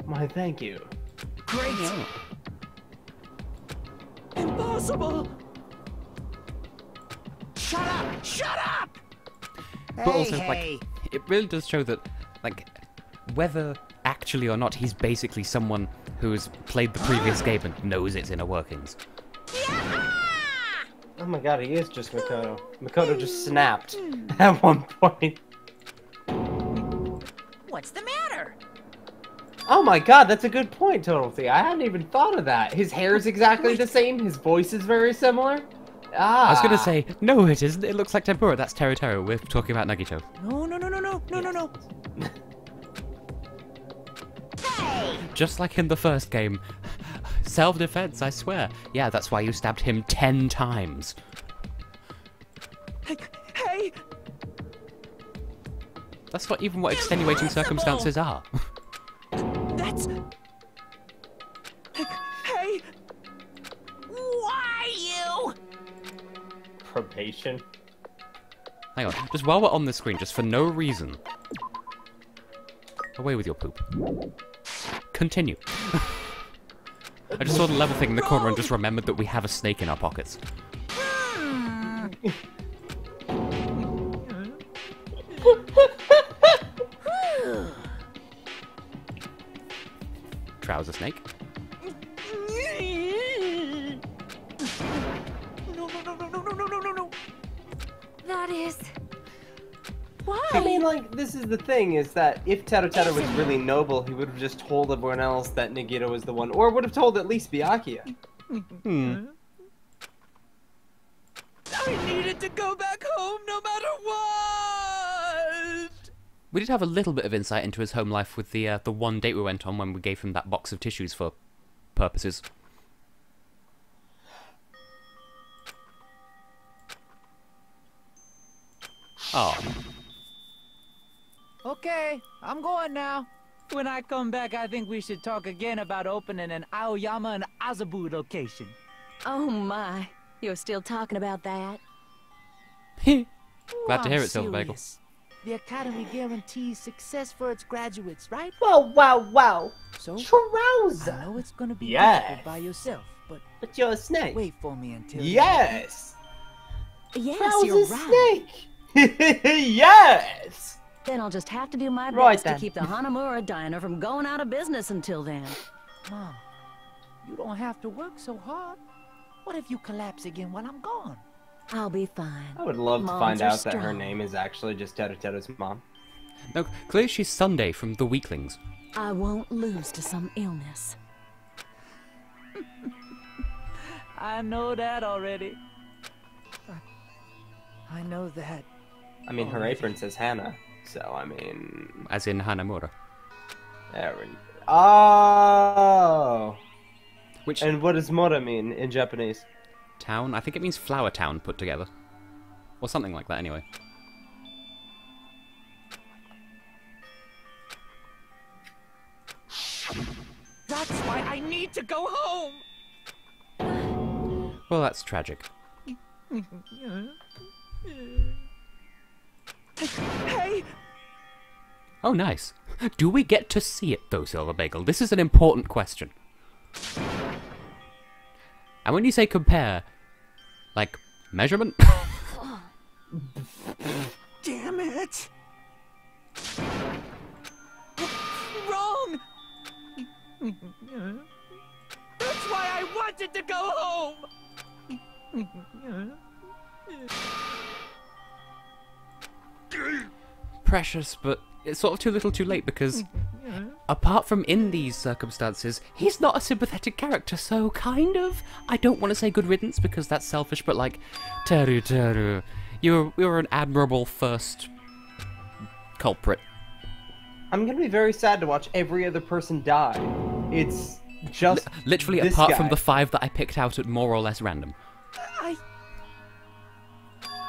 A: Why, thank you.
E: Great!
B: Oh.
E: Impossible! Shut up! Shut up!
B: But also, like, it really does show that, like, whether actually or not, he's basically someone who's played the previous game and knows its inner workings.
A: Oh my god, he is just Makoto. Makoto just snapped at one point.
D: What's the matter?
A: Oh my god, that's a good point, Total. I hadn't even thought of that. His hair is exactly the same, his voice is very similar. Ah.
B: I was gonna say, no it isn't, it looks like Tempura, that's Teru. We're talking about Nagito.
E: No.
D: Hey!
B: Just like in the first game. Self-defense, I swear. Yeah, that's why you stabbed him 10 times.
E: Hey!
B: That's not even what extenuating circumstances are.
E: That's... Hey!
D: Why you?
A: Probation.
B: Hang on, just while we're on the screen, just for no reason. Away with your poop. Continue. I just saw the level thing in the corner and just remembered that we have a snake in our pockets. Trouser snake.
E: No.
F: That is... Why?
A: I mean, like, this is the thing, is that if Teru was really noble, he would have just told everyone else that Nagito was the one, or would have told at least Byakuya.
E: I needed to go back home no matter what!
B: We did have a little bit of insight into his home life with the one date we went on when we gave him that box of tissues for purposes. Oh.
G: Okay, I'm going now. When I come back, I think we should talk again about opening an Aoyama and Azabu location.
J: Oh my, you're still talking about that?
B: Glad to hear it, Silver Bagel.
E: The Academy guarantees success for its graduates, right?
A: Wow.
E: So,
A: Trouser.
E: I know it's gonna be
A: Yes.
E: difficult by yourself, but
A: But you're a snake.
E: wait for me until...
A: Yes.
J: Yes, you're
A: Trouser
J: right.
A: snake. Yes.
J: Then I'll just have to do my
A: Right
J: best
A: then.
J: to keep the Hanamura Diner from going out of business until then.
E: Mom, you don't have to work so hard. What if you collapse again while I'm gone?
J: I'll be fine.
A: I would love to
J: Moms
A: find
J: are
A: out that her
J: strong.
A: name is actually just Teru's mom.
B: No, clearly she's Sunday from The Weaklings.
J: I won't lose to some illness.
G: I know that already.
E: I know that.
A: I mean, her apron says Hannah, so I mean...
B: As in Hanamura.
A: Aaron. Oh!
B: Which...
A: And what does Mora mean in Japanese?
B: Town? I think it means flower town put together. Or something like that, anyway.
E: That's why I need to go home!
B: Well, that's tragic.
E: Hey!
B: Oh, nice. Do we get to see it, though, Silver Bagel? This is an important question. And when you say compare, like, measurement?
E: Damn it! Wrong! That's why I wanted to go home!
B: Precious, but it's sort of too little too late because, apart from in these circumstances, he's not a sympathetic character, so kind of. I don't want to say good riddance because that's selfish, but like, Teru, you're an admirable first culprit.
A: I'm gonna be very sad to watch every other person die. It's just
B: literally
A: this
B: apart
A: guy.
B: from the 5 that I picked out at more or less random.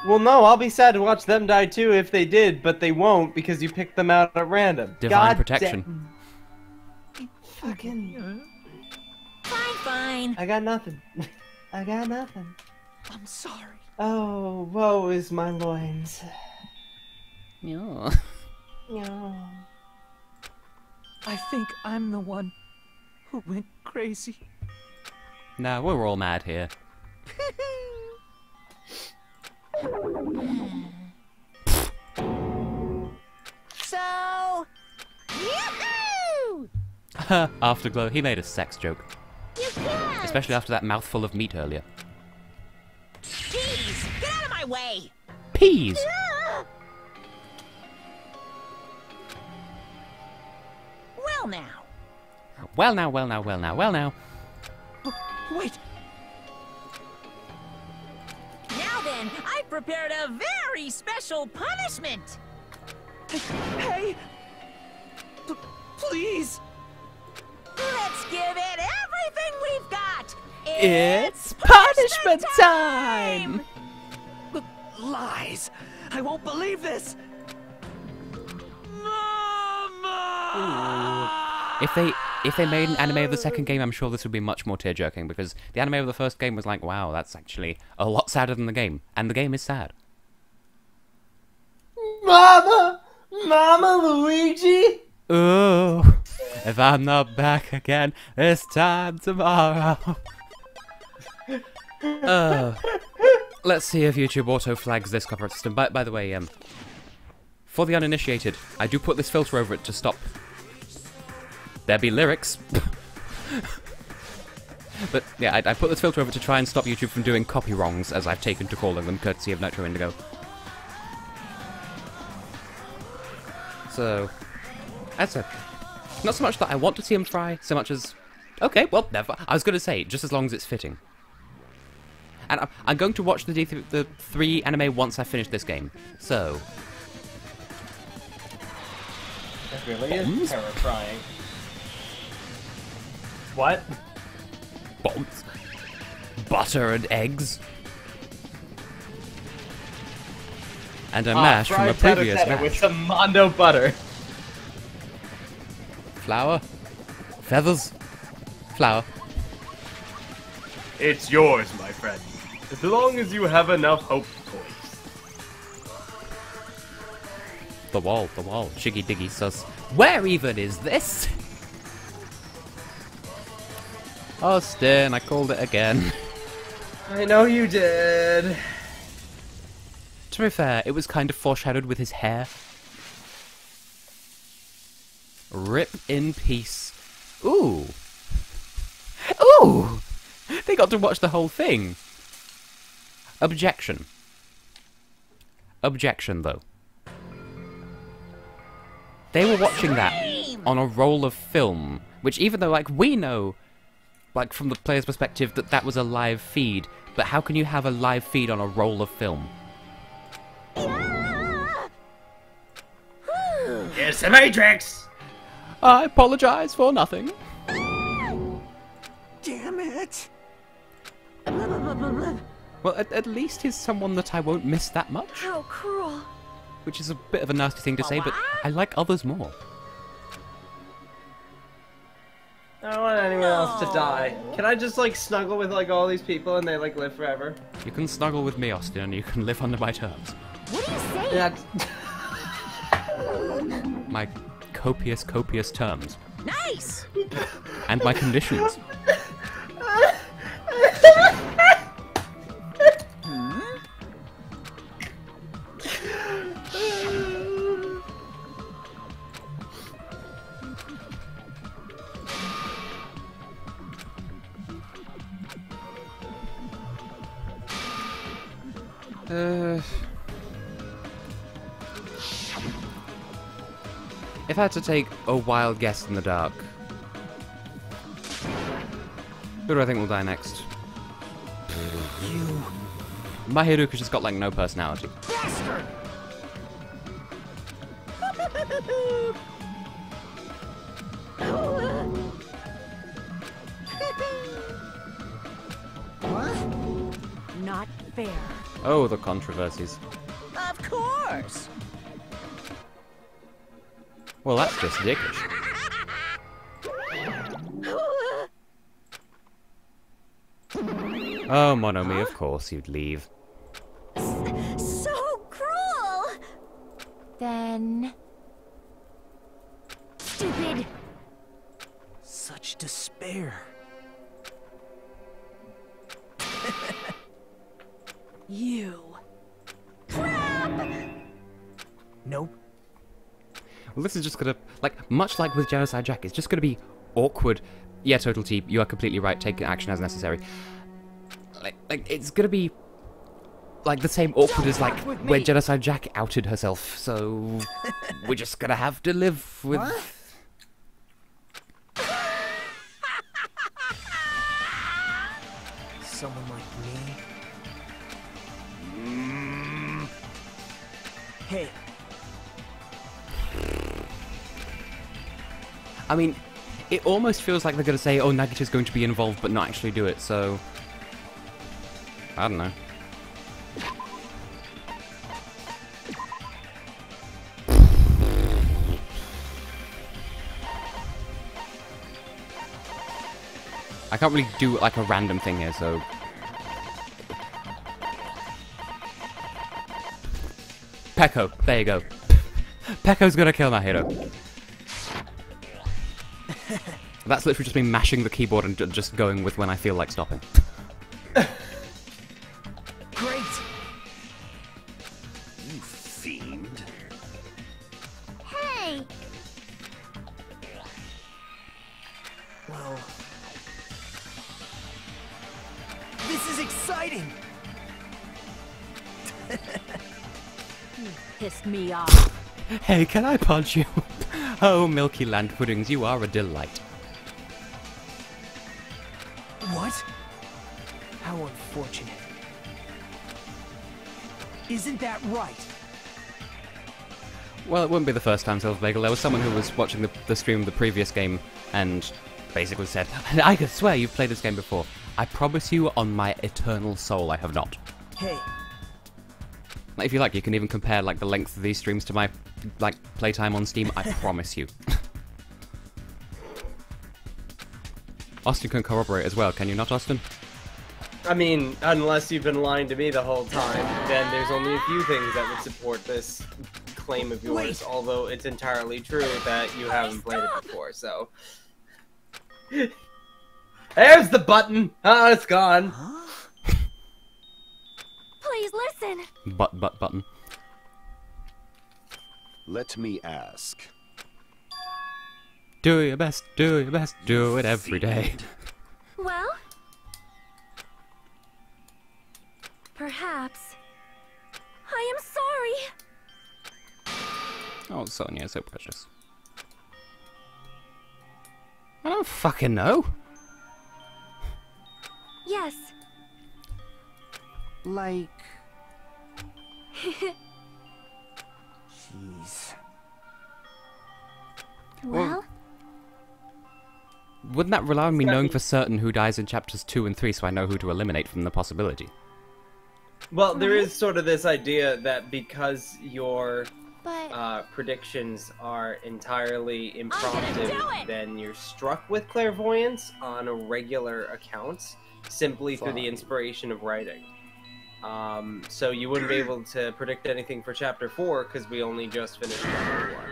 A: Well, no, I'll be sad to watch them die too if they did, but they won't because you picked them out at random.
B: Divine protection.
A: Fucking...
D: Fine.
A: I got nothing. I got nothing.
I: I'm sorry.
A: Oh, woe is my loins.
B: Yeah.
A: Yeah.
I: I think I'm the one who went crazy.
B: Nah, we're all mad here.
D: So, yahoo!
B: Afterglow, he made a sex joke.
D: You can't!
B: Especially after that mouthful of meat earlier.
D: Peas! Get out of my way!
B: Peas!
D: Well now.
B: Well now, well now, well now, well now.
I: Wait!
D: Now then, I've prepared a very special punishment!
I: Hey! Please!
D: Let's give it everything we've got!
B: It's punishment time!
I: Lies! I won't believe this!
B: If they made an anime of the second game, I'm sure this would be much more tear-jerking, because the anime of the first game was like, wow, that's actually a lot sadder than the game. And the game is sad.
A: Mama! Mama Luigi!
B: Ooh, if I'm not back again this time tomorrow. Let's see if YouTube auto flags this copyright system. By the way, for the uninitiated, I do put this filter over it to stop there be lyrics. But yeah, I put this filter over to try and stop YouTube from doing copy wrongs, as I've taken to calling them, courtesy of Nitro Indigo. So, that's okay. Not so much that I want to see him try, so much as... Okay, well, never. I was going to say, just as long as it's fitting. And I'm going to watch the 3 anime once I finish this game. So...
A: That really is terrifying. What?
B: Bombs. Butter and eggs. And a mash from a previous match.
A: With some Mondo butter.
B: Flour. Feathers. Flour.
A: It's yours, my friend. As long as you have enough hope points.
B: The wall. Shiggy diggy sus. Where even is this? Austin, I called it again.
A: I know you did.
B: To be fair, it was kind of foreshadowed with his hair. Rip in peace. Ooh. Ooh! They got to watch the whole thing. Objection. Objection, though. They were watching that on a roll of film, which even though, like, we know, like, from the player's perspective, that that was a live feed, but how can you have a live feed on a roll of film?
A: It's the Matrix!
B: I apologize for nothing.
I: Damn it!
B: Well, at least he's someone that I won't miss that much.
F: How cruel.
B: Which is a bit of a nasty thing to say, but I like others more.
A: I don't want anyone else to die. Can I just, like, snuggle with, like, all these people and they, like, live forever?
B: You can snuggle with me, Austin, and you can live under my terms.
F: What are you saying?
B: My copious terms.
D: Nice!
B: And my conditions. If I had to take a wild guess in the dark, who do I think will die next?
I: You...
B: Mahiruka just got, like, no personality.
I: Bastard!
J: Not fair.
B: Oh, the controversies.
D: Of course.
B: Well, that's just dickish. Oh, Monomi, of course you'd leave.
C: So cruel! Then... Stupid!
E: Such despair.
C: You...
E: Nope.
B: Well, this is just gonna, like, much like with Genocide Jack, it's just gonna be awkward. Yeah, Total T, you are completely right, take action as necessary. Like it's gonna be, like, the same awkward as, like, when Genocide Jack outed herself, so... we're just gonna have to live with... What?
E: Someone like me? Hey.
B: I mean, it almost feels like they're gonna say, oh, Nagita's going to be involved, but not actually do it, so... I don't know. I can't really do, like, a random thing here, so... Peko, there you go. Peko's gonna kill Nahiro. That's literally just me mashing the keyboard and just going with when I feel like stopping.
E: Great!
L: You fiend.
C: Hey!
E: Well... this is exciting!
J: You pissed me off.
B: Hey, can I punch you? Oh, Milky Land Puddings, you are a delight.
E: What? How unfortunate. Isn't that right?
B: Well, it wouldn't be the first time, Silver Bagel. There was someone who was watching the stream of the previous game and basically said, I could swear you've played this game before. I promise you on my eternal soul I have not.
E: Hey.
B: Like, if you like, you can even compare, like, the length of these streams to my, like, playtime on Steam. I promise you. Austin can corroborate as well, can you not, Austin?
A: I mean, unless you've been lying to me the whole time, then there's only a few things that would support this claim of yours, although it's entirely true that you haven't played it before, so... There's the button! Oh, it's gone!
C: Please listen!
B: Button.
L: Let me ask.
B: Do your best, do your best, do it every day.
C: Well? Perhaps... I am sorry!
B: Oh, Sonia, so precious. I don't fucking know.
C: Yes.
I: Like... Jeez.
C: Well?
B: Wouldn't that rely on me knowing for certain who dies in chapters 2 and 3 so I know who to eliminate from the possibility?
A: Well, there is sort of this idea that because your predictions are entirely impromptu, then you're struck with clairvoyance on a regular account, simply through the inspiration of writing. So you wouldn't be able to predict anything for chapter 4 because we only just finished chapter 1.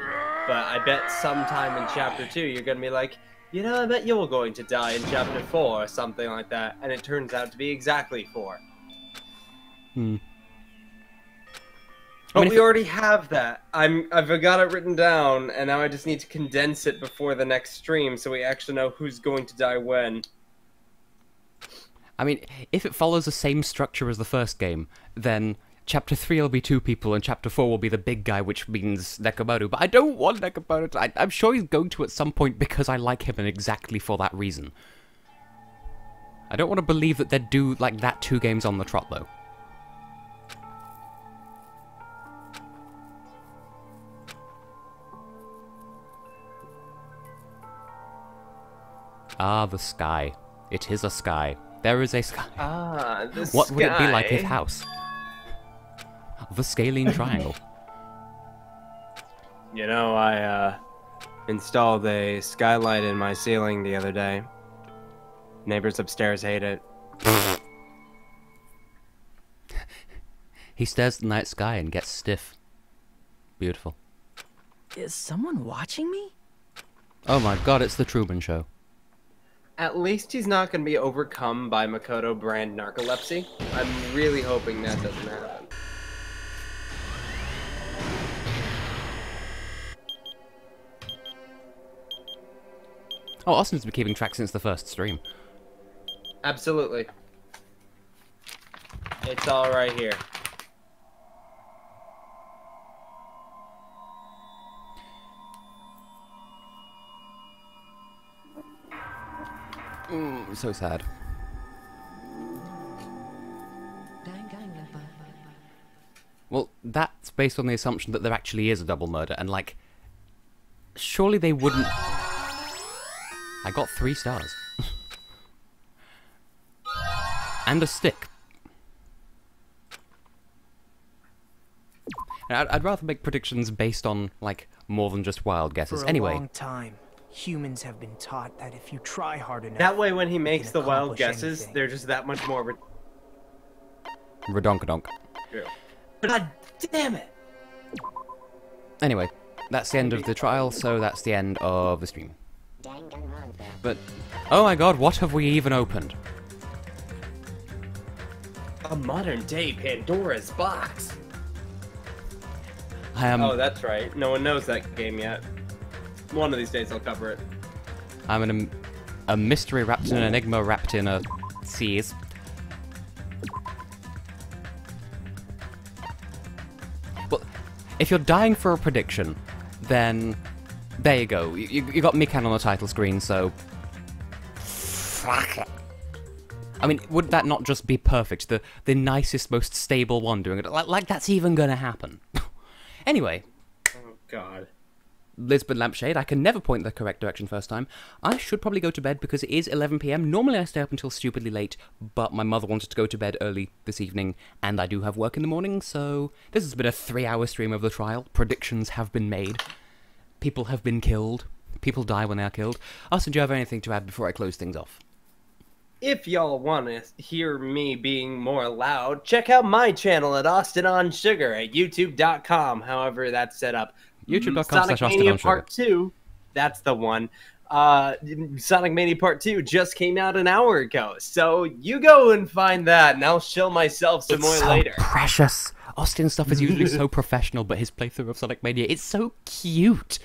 A: But I bet sometime in chapter 2 you're gonna be like, you know, I bet you're going to die in chapter 4 or something like that, and it turns out to be exactly 4. But we already have that. I've got it written down, and now I just need to condense it before the next stream so we actually know who's going to die when.
B: I mean, if it follows the same structure as the first game, then chapter 3 will be 2 people and chapter 4 will be the big guy, which means Nekomaru. But I don't want Nekomaru. I'm sure he's going to at some point because I like him and exactly for that reason. I don't want to believe that they'd do like that 2 games on the trot, though. Ah, the sky. It is a sky. There is a sky.
A: Ah, the sky.
B: What would it be like if house? the scalene triangle.
A: You know, I installed a skylight in my ceiling the other day. Neighbors upstairs hate it.
B: He stares at the night sky and gets stiff. Beautiful.
G: Is someone watching me?
B: Oh my god, it's the Truman Show.
A: At least he's not going to be overcome by Makoto brand narcolepsy. I'm really hoping that doesn't happen.
B: Oh, Austin's been keeping track since the first stream.
A: Absolutely. It's all right here.
B: So sad. Well, that's based on the assumption that there actually is a double murder, and like, surely they wouldn't... I got 3 stars. And a stick. I'd rather make predictions based on, like, more than just wild guesses.
M: For a
B: Anyway.
M: long time, humans have been taught that if you try hard enough...
A: That way when he makes
M: you can
A: the wild
M: accomplish
A: guesses,
M: anything.
A: they're just that much more...
B: Redonkadonk.
A: True. God damn it!
B: Anyway, that's the end of the trial, so that's the end of the stream. But, oh my god, what have we even opened?
A: A modern-day Pandora's box.
B: I am...
A: Oh, that's right. No one knows that game yet. One of these days I'll cover it.
B: I'm a mystery wrapped in an enigma wrapped in a seas. Well, if you're dying for a prediction, then there you go. You got Mikan on the title screen, so... Fuck it. I mean, would that not just be perfect? The nicest, most stable one doing it. Like that's even gonna happen. Anyway.
A: Oh, God.
B: Lisbon Lampshade, I can never point the correct direction first time. I should probably go to bed because it is 11 PM. Normally I stay up until stupidly late, but my mother wanted to go to bed early this evening, and I do have work in the morning, so this has been a 3-hour stream of the trial. Predictions have been made. People have been killed. People die when they are killed. Austin, do you have anything to add before I close things off?
A: If y'all want to hear me being more loud, check out my channel at AustinOnSugar at YouTube.com, however that's set up.
B: YouTube.com/AustinOnSugar.
A: Part 2, that's the one. Sonic Mania Part 2 just came out an hour ago, so you go and find that, and I'll show myself some more later.
B: Precious. Austin's stuff is usually so professional, but his playthrough of Sonic Mania, it's so cute.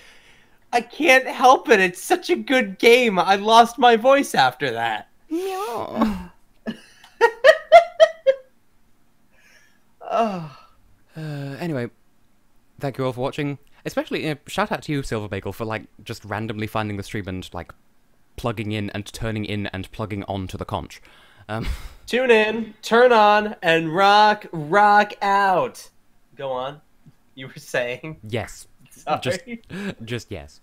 A: I can't help it, it's such a good game. I lost my voice after that.
B: No. Anyway, thank you all for watching. Especially, shout out to you, Silver Bagel, for like just randomly finding the stream and like plugging in and turning in and plugging on to the conch.
A: Tune in, turn on, and rock out. Go on. You were saying?
B: Yes.
A: Sorry.
B: Just yes.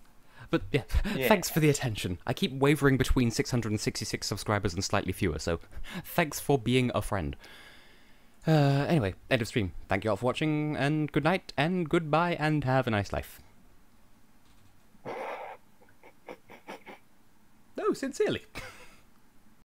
B: But yeah, thanks for the attention. I keep wavering between 666 subscribers and slightly fewer, so thanks for being a friend. Anyway, end of stream. Thank you all for watching, and good night, and goodbye, and have a nice life. No, sincerely.